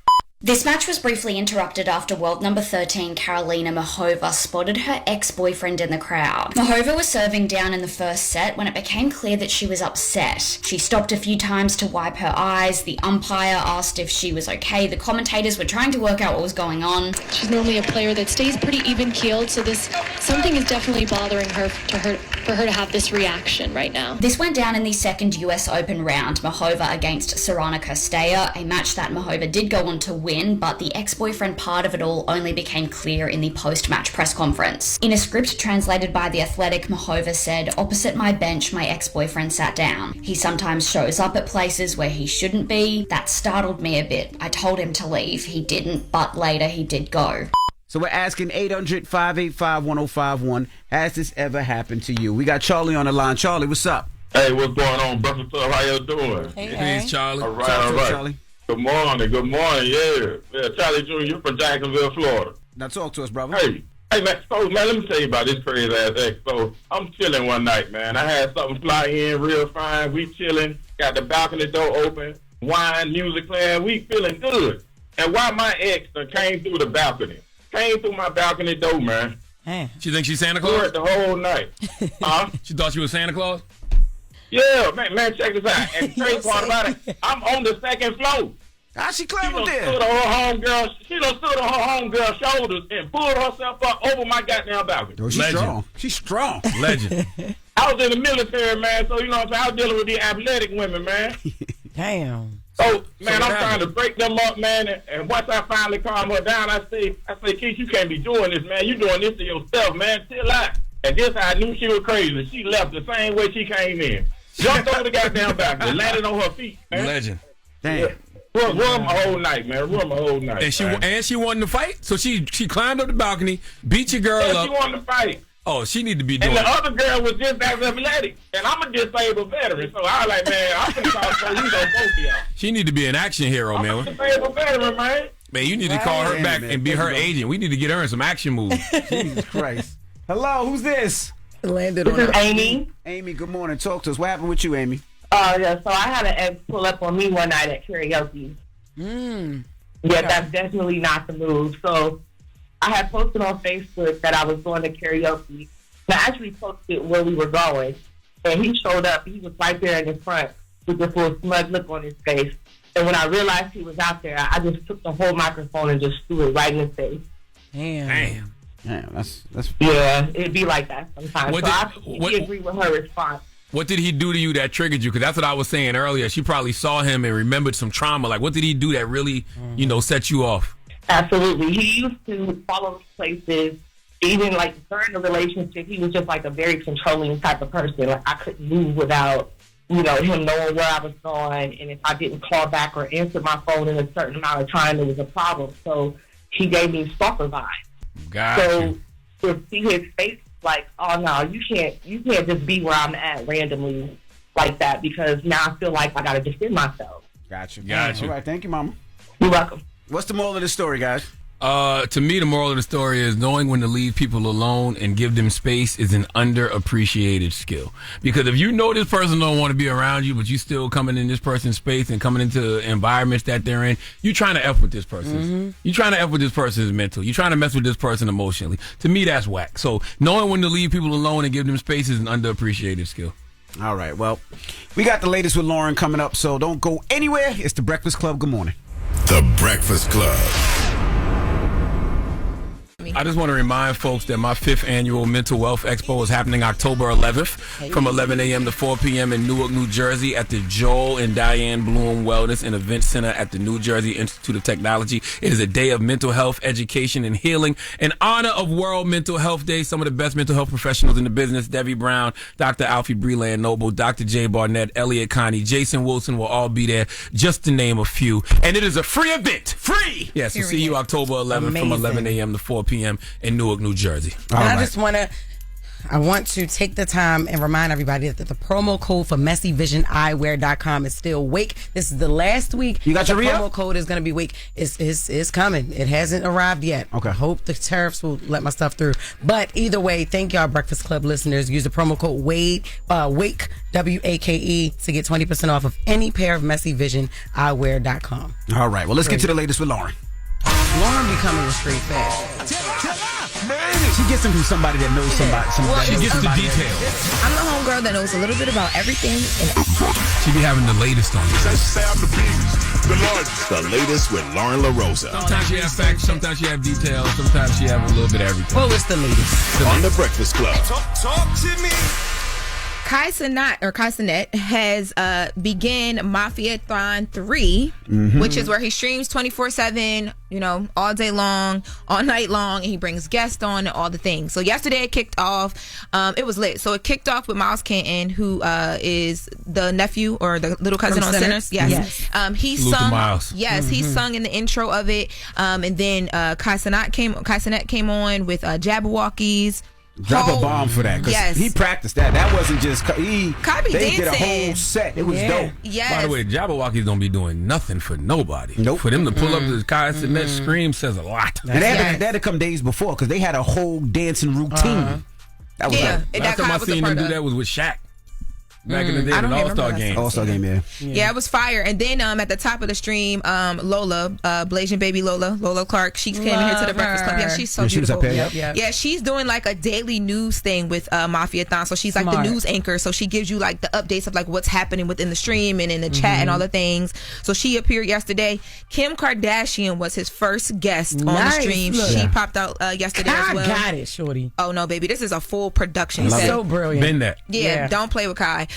Speaker 1: This match was briefly interrupted after world number 13 Karolina Muchova spotted her ex-boyfriend in the crowd. Muchova was serving down in the first set when it became clear that she was upset. She stopped a few times to wipe her eyes. The umpire asked if she was okay. The commentators were trying to work out what was going on.
Speaker 5: She's normally a player that stays pretty even-keeled, so something is definitely bothering her for her to have this reaction right now.
Speaker 1: This went down in the second US Open round, Muchova against Ciofalo, a match that Muchova did go on to win, but the ex-boyfriend part of it all only became clear in the post-match press conference. In a script translated by The Athletic, Muchova said, "Opposite my bench, my ex-boyfriend sat down. He sometimes shows up at places where he shouldn't be. That startled me a bit. I told him to leave. He didn't, but later he did go."
Speaker 4: So we're asking 800-585-1051, has this ever happened to you? We got Charlie on the line. Charlie, what's up?
Speaker 9: Hey, what's going on, Breakfast Club? How y'all doing?
Speaker 2: Hey, Charlie.
Speaker 9: All right.
Speaker 4: Charlie.
Speaker 9: Good morning, yeah. Charlie Jr., you're from Jacksonville, Florida.
Speaker 4: Now talk to us, brother.
Speaker 9: Hey, man, let me tell you about this crazy ass ex. So I'm chilling one night, man. I had something fly in real fine. We chilling, got the balcony door open, wine, music playing. We feeling good. And while my ex came through the balcony, came through my balcony door, man.
Speaker 2: She thinks she's Santa Claus?
Speaker 9: The whole night. Huh?
Speaker 2: She thought she was Santa Claus?
Speaker 9: Yeah, man, check this out. And the crazy part about it, I'm on the second floor.
Speaker 4: How she clever there?
Speaker 9: She done stood on her homegirl's shoulders and pulled herself up over my goddamn balcony.
Speaker 4: Oh, she's strong. She's strong.
Speaker 2: Legend.
Speaker 9: I was in the military, man, so you know what I'm saying? I was dealing with the athletic women, man.
Speaker 10: Damn.
Speaker 9: So, man, I'm trying to break them up, man, and once I finally calm her down, I say, Keith, you can't be doing this, man. You doing this to yourself, man. Chill out. And this I knew she was crazy. She left the same way she came in. Jumped over the goddamn balcony, landed on her feet, man.
Speaker 2: Legend.
Speaker 4: Damn.
Speaker 9: Yeah. Run my whole night, man. Run my whole night.
Speaker 2: And she wanted to fight, so she climbed up the balcony, beat your girl up.
Speaker 9: She wanted to fight.
Speaker 2: Oh, she need to be doing.
Speaker 9: And the other girl was just as athletic, and I'm a disabled veteran, so I was like, man, I'm gonna call police on both of y'all.
Speaker 2: She need to be an action hero, man.
Speaker 9: I'm a disabled veteran, man.
Speaker 2: Man, you need to call her back and be her agent. We need to get her in some action moves.
Speaker 4: Jesus Christ. Hello, who's this?
Speaker 10: Landed
Speaker 6: This
Speaker 10: on
Speaker 6: is
Speaker 10: her.
Speaker 6: Amy.
Speaker 4: Amy, good morning. Talk to us. What happened with you, Amy?
Speaker 6: Yeah, so I had an ex pull up on me one night at karaoke. Yeah, that's definitely not the move. So I had posted on Facebook that I was going to karaoke. I actually posted where we were going, and he showed up. He was right there in the front with this little smug look on his face. And when I realized he was out there, I just took the whole microphone and just threw it right in his face.
Speaker 10: Damn.
Speaker 4: That's
Speaker 6: Yeah, it'd be like that sometimes. So I completely agree with her response.
Speaker 2: What did he do to you that triggered you? Because that's what I was saying earlier. She probably saw him and remembered some trauma. Like, what did he do that really, set you off?
Speaker 6: Absolutely. He used to follow me places. Even, like, during the relationship, he was just, like, a very controlling type of person. Like, I couldn't move without, him knowing where I was going. And if I didn't call back or answer my phone in a certain amount of time, there was a problem. So he gave me stalker vibes. So to see his face, like, oh no, you can't just be where I'm at randomly like that, because now I feel like I gotta defend myself.
Speaker 4: Gotcha.
Speaker 2: Gotcha.
Speaker 4: All right, thank you, Mama.
Speaker 6: You're welcome.
Speaker 4: What's the moral of the story, guys?
Speaker 2: To me, the moral of the story is knowing when to leave people alone and give them space is an underappreciated skill. Because if you know this person don't want to be around you, but you still coming in this person's space and coming into environments that they're in, you trying to F with this person. You trying to F with this person's mental. You trying to mess with this person emotionally. To me, that's whack. So knowing when to leave people alone and give them space is an underappreciated skill.
Speaker 4: All right. Well, we got the latest with Loren coming up, so don't go anywhere. It's the Breakfast Club. Good morning.
Speaker 7: The Breakfast Club.
Speaker 2: I just want to remind folks that my 5th annual Mental Wealth Expo is happening October 11th from 11 a.m. to 4 p.m. in Newark, New Jersey at the Joel and Diane Bloom Wellness and Event Center at the New Jersey Institute of Technology. It is a day of mental health, education, and healing in honor of World Mental Health Day. Some of the best mental health professionals in the business, Debbie Brown, Dr. Alfie Breland Noble, Dr. Jay Barnett, Elliot Connie, Jason Wilson will all be there, just to name a few. And it is a free event. Free! Yes, we'll see you October 11th from 11 a.m. to 4 p.m. in Newark, New Jersey.
Speaker 10: I want to take the time and remind everybody that the promo code for messyvisioneyewear.com is still WAKE. This is the last week.
Speaker 4: You got your
Speaker 10: promo code is going to be WAKE. It's coming. It hasn't arrived yet.
Speaker 4: Okay.
Speaker 10: I hope the tariffs will let my stuff through. But either way, thank y'all Breakfast Club listeners. Use the promo code WAKE, WAKE, to get 20% off of any pair of messyvisioneyewear.com.
Speaker 4: All right. Well, let's get to the latest with Loren.
Speaker 10: Loren becoming a street fast.
Speaker 4: She gets them from somebody that knows somebody.
Speaker 2: She gets the details.
Speaker 13: I'm the homegirl that knows a little bit about everything and everybody.
Speaker 2: She be having the latest on this.
Speaker 7: The latest with Loren LoRosa.
Speaker 2: Sometimes she have facts, sometimes she have details, sometimes she have a little bit of everything.
Speaker 10: Well, it's the latest.
Speaker 7: On the Breakfast Club.
Speaker 8: Talk to me.
Speaker 13: Kai Cenat has began Mafiathon 3, which is where he streams 24/7, all day long, all night long, and he brings guests on and all the things. So yesterday it kicked off. It was lit. So it kicked off with Miles Canton, who is the nephew or the little cousin
Speaker 10: From
Speaker 13: on
Speaker 10: Sinners?
Speaker 13: Yes. He
Speaker 2: Salute to
Speaker 13: sung.
Speaker 2: Miles.
Speaker 13: Yes, he sung in the intro of it. And then Kai Cenat came on with Jabberwockies.
Speaker 4: Drop a bomb for that, because he practiced that. That wasn't just they did a whole set. It was dope.
Speaker 13: Yes.
Speaker 2: By the way, Jabberwockies don't be doing nothing for nobody.
Speaker 4: Nope.
Speaker 2: For them to pull up the Kai Cenat scream says a lot.
Speaker 4: And they had to come days before, because they had a whole dancing routine. That was
Speaker 2: last time I seen them do that was with Shaq. Back in the day, an All-Star game.
Speaker 4: All-Star game, yeah.
Speaker 13: Yeah, it was fire. And then at the top of the stream, Lola, Blasian baby Lola Clark, she came in here to the Breakfast Club. Yeah, she's so beautiful.
Speaker 4: She was up here,
Speaker 13: Yeah, she's doing like a daily news thing with Mafiathon. So she's like the news anchor. So she gives you like the updates of like what's happening within the stream and in the chat and all the things. So she appeared yesterday. Kim Kardashian was his first guest on the stream. She popped out yesterday as well.
Speaker 10: Got it, shorty.
Speaker 13: Oh no, baby, this is a full production.
Speaker 10: So brilliant.
Speaker 2: Been that.
Speaker 13: Yeah, don't play with Kai.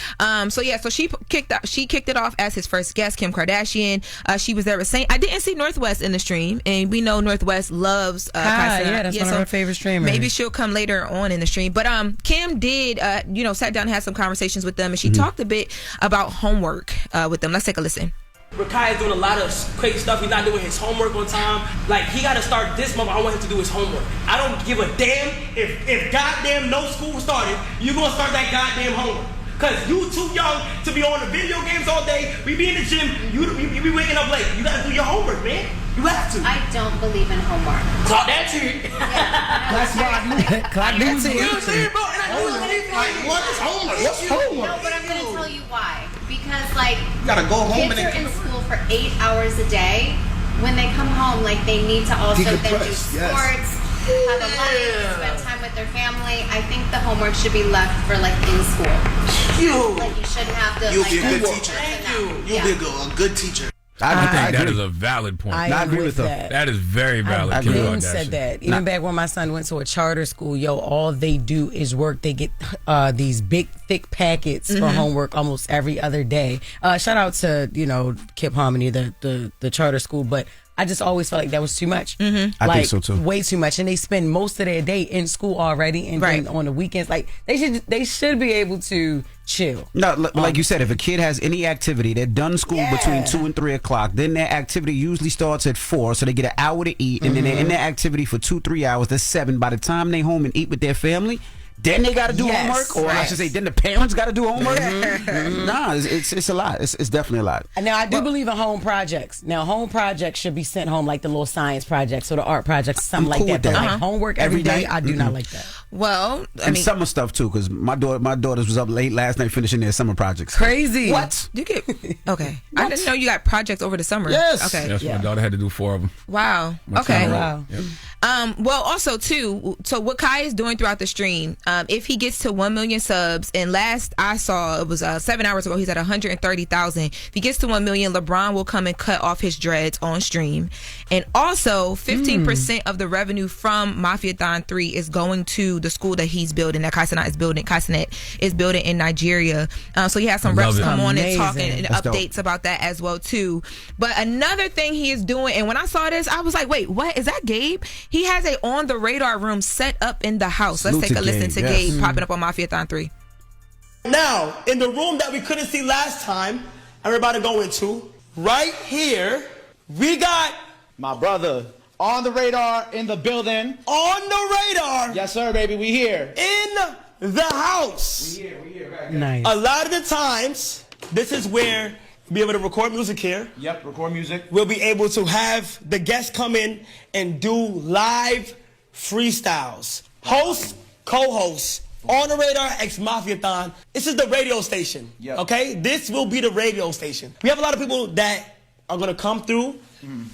Speaker 13: So she kicked it off as his first guest, Kim Kardashian. She was there with Saint. I didn't see Northwest in the stream, and we know Northwest loves Kai.
Speaker 10: Yeah, that's one of her favorite streamers.
Speaker 13: Maybe she'll come later on in the stream. But Kim did, sat down and had some conversations with them, and she talked a bit about homework with them. Let's take a listen.
Speaker 11: Kai is doing a lot of crazy stuff. He's not doing his homework on time. Like, he got to start this month. I want him to do his homework. I don't give a damn if goddamn no school started, you're going to start that goddamn homework. Because you too young to be on the video games all day. We be in the gym. You be waking up late. You got to do your homework, man. You have to.
Speaker 14: I don't believe in homework.
Speaker 11: Clock that shit.
Speaker 10: That's why clock that shit.
Speaker 11: You know what I'm saying, bro? And I do anything. Like, what is homework? What's homework?
Speaker 14: No, but I'm going to tell you why. Because, like,
Speaker 11: you gotta go home
Speaker 14: kids are in school for 8 hours a day. When they come home, like, they need to also then do sports, have a life, spend time with their family. I think the homework should be left for, like, in school. Like, you shouldn't have to,
Speaker 11: You'll
Speaker 14: like,
Speaker 11: be a good
Speaker 14: go
Speaker 11: teacher.
Speaker 14: You'll
Speaker 11: be a good teacher.
Speaker 2: I think that is a valid point.
Speaker 10: I agree with that.
Speaker 2: That is very valid.
Speaker 10: I said that. Even back when my son went to a charter school, all they do is work. They get these big, thick packets for homework almost every other day. Shout out to, Kip Harmony, the charter school, but I just always felt like that was too much.
Speaker 4: I think so too.
Speaker 10: Way too much. And they spend most of their day in school already, and then on the weekends, like they should be able to chill.
Speaker 4: No, like you said, if a kid has any activity, they're done school between 2 and 3 o'clock. Then their activity usually starts at 4, so they get an hour to eat, and then they're in their activity for 2-3 hours. That's 7. By the time they home and eat with their family, then they got to do homework, or I should say, then the parents got to do homework. Nah, it's a lot. It's definitely a lot.
Speaker 10: Now, I do believe in home projects. Now, home projects should be sent home, like the little science projects or the art projects, something like that. But like homework every day, I do not like that.
Speaker 13: Well,
Speaker 4: and summer stuff too, because my daughters was up late last night finishing their summer projects.
Speaker 10: Crazy.
Speaker 13: What? You get okay? I didn't know you got projects over the summer.
Speaker 4: Yes.
Speaker 13: Okay.
Speaker 2: Yes, my daughter had to do 4 of them.
Speaker 13: Wow.
Speaker 2: My
Speaker 13: Okay.
Speaker 2: Wow.
Speaker 13: Well, also too. So what Kai is doing throughout the stream, if he gets to 1 million subs, and last I saw it was 7 hours ago, he's at 130,000. If he gets to 1 million, LeBron will come and cut off his dreads on stream, and also 15% of the revenue from Mafiathon 3 is going to the school that he's building, that Kaisenet is building. Kaisenet is building in Nigeria. So he has some reps come on and talk and updates about that as well too. But another thing he is doing, and when I saw this, I was like, wait, what is that, Gabe? He has a on the radar room set up in the house. Let's take a listen to Gabe popping up on Mafiathon 3.
Speaker 11: Now, in the room that we couldn't see last time, and we're about to go into, right here, we got
Speaker 3: my brother on the radar in the building.
Speaker 11: On the radar.
Speaker 3: Yes, sir, baby. We here.
Speaker 11: In the house.
Speaker 3: We here.
Speaker 10: Nice.
Speaker 11: A lot of the times, this is where we'll be able to record music here.
Speaker 3: Yep, record music.
Speaker 11: We'll be able to have the guests come in and do live freestyles. Hosts, co-hosts, on the radar, ex-Mafiathon. This is the radio station.
Speaker 3: Yep.
Speaker 11: Okay? This will be the radio station. We have a lot of people that are going to come through,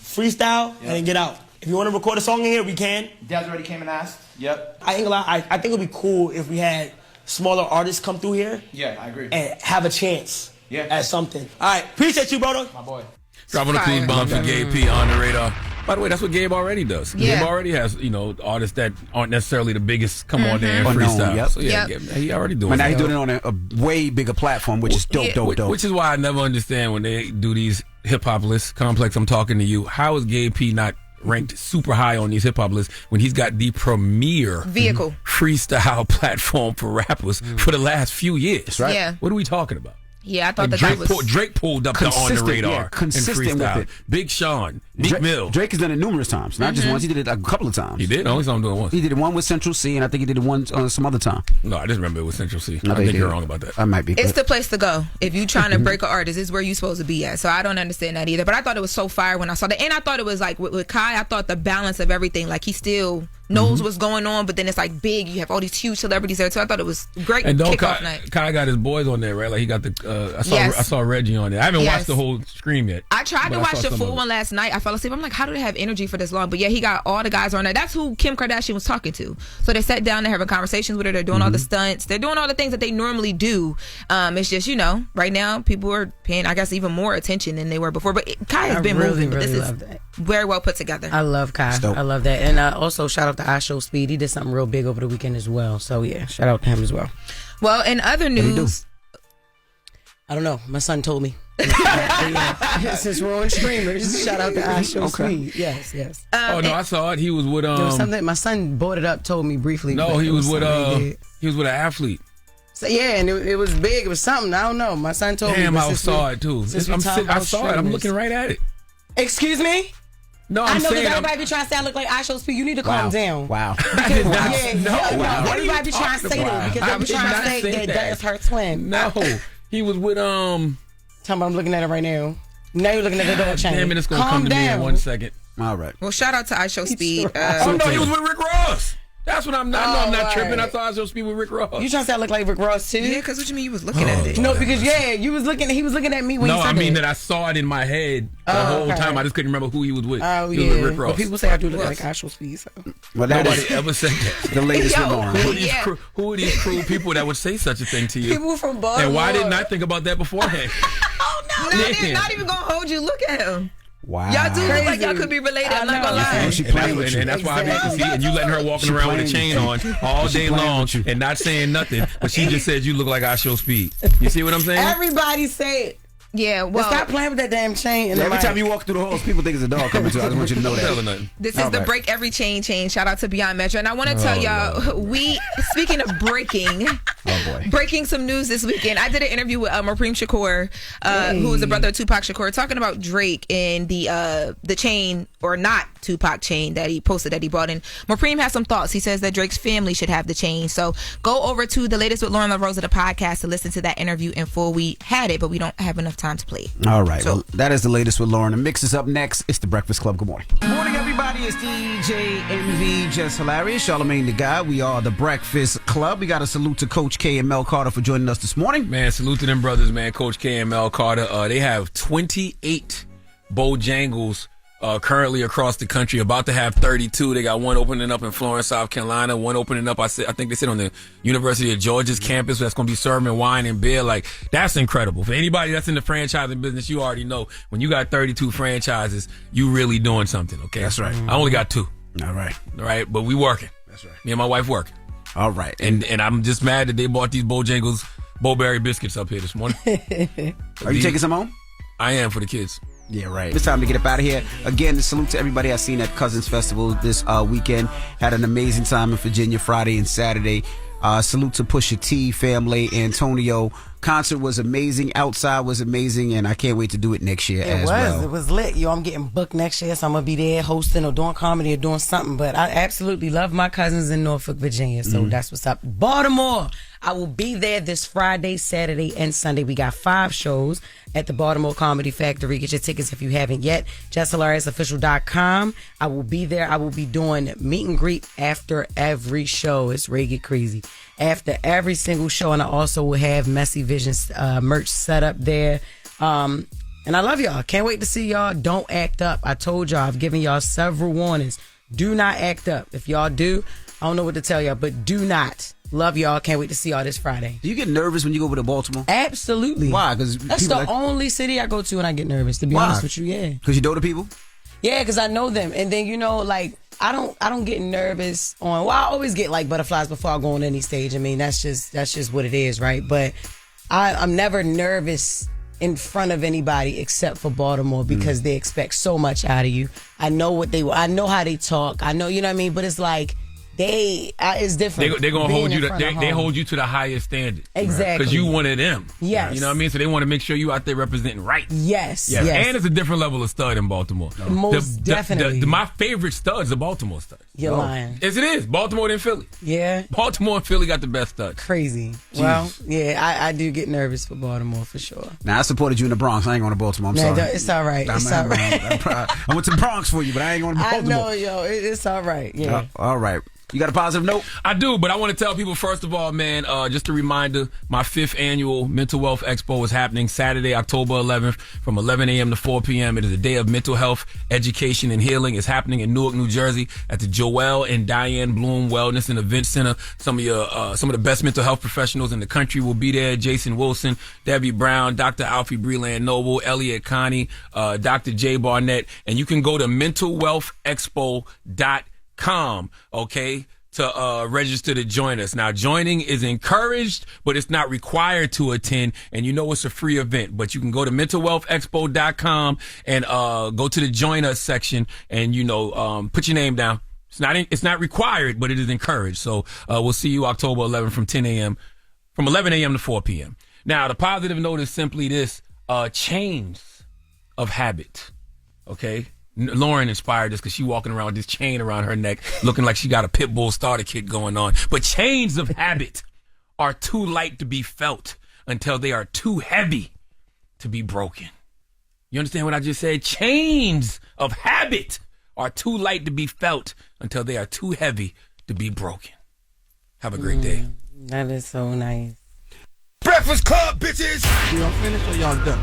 Speaker 11: freestyle, and then get out. If you want to record a song in here, we can.
Speaker 3: Daz already came and asked. Yep.
Speaker 11: I ain't gonna lie, I think it would be cool if we had smaller artists come through here.
Speaker 3: Yeah, I agree.
Speaker 11: And have a chance at something. All right, appreciate you, brother.
Speaker 3: My boy.
Speaker 2: Dropping the clues bomb for Gabe P on the radar. By the way, that's what Gabe already does.
Speaker 13: Yeah.
Speaker 2: Gabe already has, artists that aren't necessarily the biggest come on there and freestyle.
Speaker 4: Yep.
Speaker 2: So yeah, Gabe, he already doing
Speaker 4: But now
Speaker 2: it.
Speaker 4: he's doing it on a way bigger platform, which is dope.
Speaker 2: Which is why I never understand when they do these hip hop lists. Complex, I'm talking to you. How is Gabe P not ranked super high on these hip hop lists when he's got the premier
Speaker 13: vehicle
Speaker 2: freestyle platform for rappers for the last few years? Right?
Speaker 13: Yeah.
Speaker 2: What are we talking about?
Speaker 13: Yeah, I thought
Speaker 2: Drake pulled up there on the radar.
Speaker 4: Yeah, consistent
Speaker 2: and
Speaker 4: with it.
Speaker 2: Big Sean, Meek Mill.
Speaker 4: Drake has done it numerous times, not just once. He did it a couple of times.
Speaker 2: He did? Only saw him do it once.
Speaker 4: He did it one with Central C, and I think he did it one some other time.
Speaker 2: No, I just remember it was Central C.
Speaker 4: No,
Speaker 2: I think you're wrong about that.
Speaker 4: I might be.
Speaker 13: It's the place to go if you're trying to break an artist. It's where you're supposed to be at. So I don't understand that either. But I thought it was so fire when I saw that, and I thought it was like with Kai. I thought the balance of everything, like he still knows what's going on, but then it's like big. You have all these huge celebrities there too. I thought it was great.
Speaker 2: And
Speaker 13: kickoff night.
Speaker 2: Kai got his boys on there, right? Like he got the. I saw Reggie on there. I haven't watched the whole stream yet.
Speaker 13: I tried to watch the full one last night. I fell asleep. I'm like, how do they have energy for this long? But yeah, he got all the guys on there. That's who Kim Kardashian was talking to. So they sat down, they're having conversations with her. They're doing all the stunts. They're doing all the things that they normally do. It's just, right now people are paying, I guess, even more attention than they were before. But Kai has been moving. But this is very well put together.
Speaker 10: I love Kai. I love that. And also shout out to I Show Speed. He did something real big over the weekend as well. So yeah, shout out to him as well.
Speaker 13: Well, in other news,
Speaker 10: I don't know. My son told me. Since we're on streamers, shout out to I Show Speed. Yes.
Speaker 2: I saw it. He was with
Speaker 10: there was something my son brought it up, told me briefly.
Speaker 2: No, he was with an athlete.
Speaker 10: So yeah, and it was big. It was something. I don't know. My son told me.
Speaker 2: Damn, I saw it too. I saw it. I'm looking right at it.
Speaker 10: Excuse me?
Speaker 2: No,
Speaker 10: I know because everybody be trying to say I look like I Show Speed. You need to calm down.
Speaker 4: Wow.
Speaker 10: Because everybody be trying to say that because they be trying to say that that's her twin.
Speaker 2: No, he was with
Speaker 10: Talking about I'm looking at it right now. Now you're looking at the dog chain.
Speaker 2: Damn it, it's gonna come to me in 1 second.
Speaker 4: All right.
Speaker 13: Well, shout out to I Show Speed.
Speaker 2: Oh no, he was with Rick Ross. That's what I'm not. No, I'm not tripping. I thought I was supposed to be with Rick Ross.
Speaker 10: You trying to sound like Rick Ross too?
Speaker 13: Yeah, because what you mean you was looking at it?
Speaker 10: No, because you was looking. He was looking at me when you said
Speaker 2: I mean that I saw it in my head the whole time. I just couldn't remember who he was with.
Speaker 10: Oh
Speaker 2: he was with Rick Ross.
Speaker 10: Well, people say I do look like actual Speed. So.
Speaker 4: Well,
Speaker 2: nobody ever said that.
Speaker 4: The latest with Lauren.
Speaker 2: Who are these cruel people that would say such a thing to you?
Speaker 10: People from Baltimore.
Speaker 2: And why didn't I think about that beforehand?
Speaker 13: Oh no, they're not even gonna hold you. Look at him.
Speaker 4: Wow.
Speaker 13: Y'all do look like y'all could be related. I'm not gonna lie.
Speaker 4: She playing with you.
Speaker 2: And that's why I be able to see. And you letting her walking around with a chain on all day long and not saying nothing. But she just said you look like I Show Speed. You see what I'm saying?
Speaker 10: Everybody say it.
Speaker 13: Yeah, well,
Speaker 10: stop playing with that damn chain.
Speaker 4: Every time you walk through the halls, people think it's a dog coming to. I just want you to know that.
Speaker 13: This is the Break Every Chain. Shout out to Beyond Metro. And I want to tell y'all, speaking of breaking, breaking some news this weekend, I did an interview with Mopreem Shakur, who is the brother of Tupac Shakur, talking about Drake and the chain, or not Tupac chain, that he posted that he brought in. Mopreem has some thoughts. He says that Drake's family should have the chain. So go over to the latest with Loren LoRosa, the podcast, to listen to that interview in full. We had it, but we don't have enough time to play.
Speaker 4: All right. So, well, that is the latest with Lauren. The mix is up next. It's the Breakfast Club. Good morning. Good morning, everybody. It's DJ MV, Jess Hilarious, Charlamagne the Guy. We are the Breakfast Club. We got a salute to Coach K and Mel Carter for joining us this morning.
Speaker 2: Man, salute to them brothers, man. Coach K and Mel Carter. They have 28 Bojangles currently across the country, about to have 32. They got one opening up in Florence, South Carolina, one opening up, I think they said on the University of Georgia's campus that's going to be serving wine and beer. Like, that's incredible. For anybody that's in the franchising business, you already know when you got 32 franchises, you really doing something, okay?
Speaker 4: That's right.
Speaker 2: I only got 2.
Speaker 4: All right.
Speaker 2: All right, but we working.
Speaker 4: That's right.
Speaker 2: Me and my wife working.
Speaker 4: All right.
Speaker 2: And I'm just mad that they bought these Bojangles Bowberry biscuits up here this morning.
Speaker 4: Are you taking some home?
Speaker 2: I am, for the kids.
Speaker 4: Yeah, right. It's time to get up out of here. Again, salute to everybody I seen at Cousins Festival this weekend. Had an amazing time in Virginia Friday and Saturday. Salute to Pusha T, family, Antonio. Concert was amazing. Outside was amazing, and I can't wait to do it next year as well.
Speaker 10: It was lit. Yo, I'm getting booked next year, so I'm going to be there hosting or doing comedy or doing something. But I absolutely love my cousins in Norfolk, Virginia, so that's what's up. Baltimore, I will be there this Friday, Saturday, and Sunday. We got 5 shows at the Baltimore Comedy Factory. Get your tickets if you haven't yet. JessHilariousOfficial.com. I will be there. I will be doing meet and greet after every show. It's ready to get crazy. After every single show, and I also will have Messy Visions merch set up there. And I love y'all. Can't wait to see y'all. Don't act up. I told y'all, I've given y'all several warnings. Do not act up. If y'all do, I don't know what to tell y'all, but do not. Love y'all. Can't wait to see y'all this Friday.
Speaker 4: Do you get nervous when you go over to Baltimore?
Speaker 10: Absolutely.
Speaker 4: Why? Because
Speaker 10: that's the only city I go to and I get nervous, to be honest with you. Yeah.
Speaker 4: Because you know the people?
Speaker 10: Yeah, because I know them. And then, like, I don't get nervous on, I always get like butterflies before I go on any stage. I mean, that's just what it is, right? But I'm never nervous in front of anybody except for Baltimore because they expect so much out of you. I know I know how they talk. I know, you know what I mean? But it's like, it's different.
Speaker 2: They're gonna hold you. They hold you to the highest standard.
Speaker 10: Exactly.
Speaker 2: Because you one of them.
Speaker 10: Yes.
Speaker 2: You know what I mean? So they want to make sure you out there representing right.
Speaker 10: Yes.
Speaker 2: And it's a different level of stud in Baltimore.
Speaker 10: Most definitely.
Speaker 2: My favorite studs are Baltimore studs.
Speaker 10: You're lying.
Speaker 2: Yes, it is. Baltimore and Philly.
Speaker 10: Yeah.
Speaker 2: Baltimore and Philly got the best studs.
Speaker 10: Crazy.
Speaker 2: Jeez.
Speaker 10: Well, yeah, I do get nervous for Baltimore for sure.
Speaker 4: Now, I supported you in the Bronx. I ain't going to Baltimore. I'm sorry.
Speaker 10: It's all right. It's all right.
Speaker 4: I went to the Bronx for you, but I ain't going to Baltimore.
Speaker 10: I know, yo. It's all right. Yeah.
Speaker 4: All right. You got a positive note?
Speaker 2: I do, but I want to tell people, first of all, man, just a reminder, my 5th annual Mental Wealth Expo is happening Saturday, October 11th from 11 a.m. to 4 p.m. It is a day of mental health, education, and healing. It's happening in Newark, New Jersey at the Joelle and Diane Bloom Wellness and Event Center. Some of the best mental health professionals in the country will be there. Jason Wilson, Debbie Brown, Dr. Alfie Breland Noble, Elliot Connie, Dr. Jay Barnett. And you can go to mentalwealthexpo.com, okay, to register to join us. Now, joining is encouraged, but it's not required to attend, and you know it's a free event. But you can go to mentalwealthexpo.com and go to the join us section and, put your name down. It's not required, but it is encouraged. So we'll see you October 11th from 11 a.m. to 4 p.m. Now, the positive note is simply this, chains of habit, okay? Loren inspired this because she walking around with this chain around her neck looking like she got a pit bull starter kit going on. But chains of habit are too light to be felt until they are too heavy to be broken. You understand what I just said? Chains of habit are too light to be felt until they are too heavy to be broken. Have a great day.
Speaker 10: That is so nice.
Speaker 8: Breakfast Club, bitches!
Speaker 21: Y'all finished or y'all done?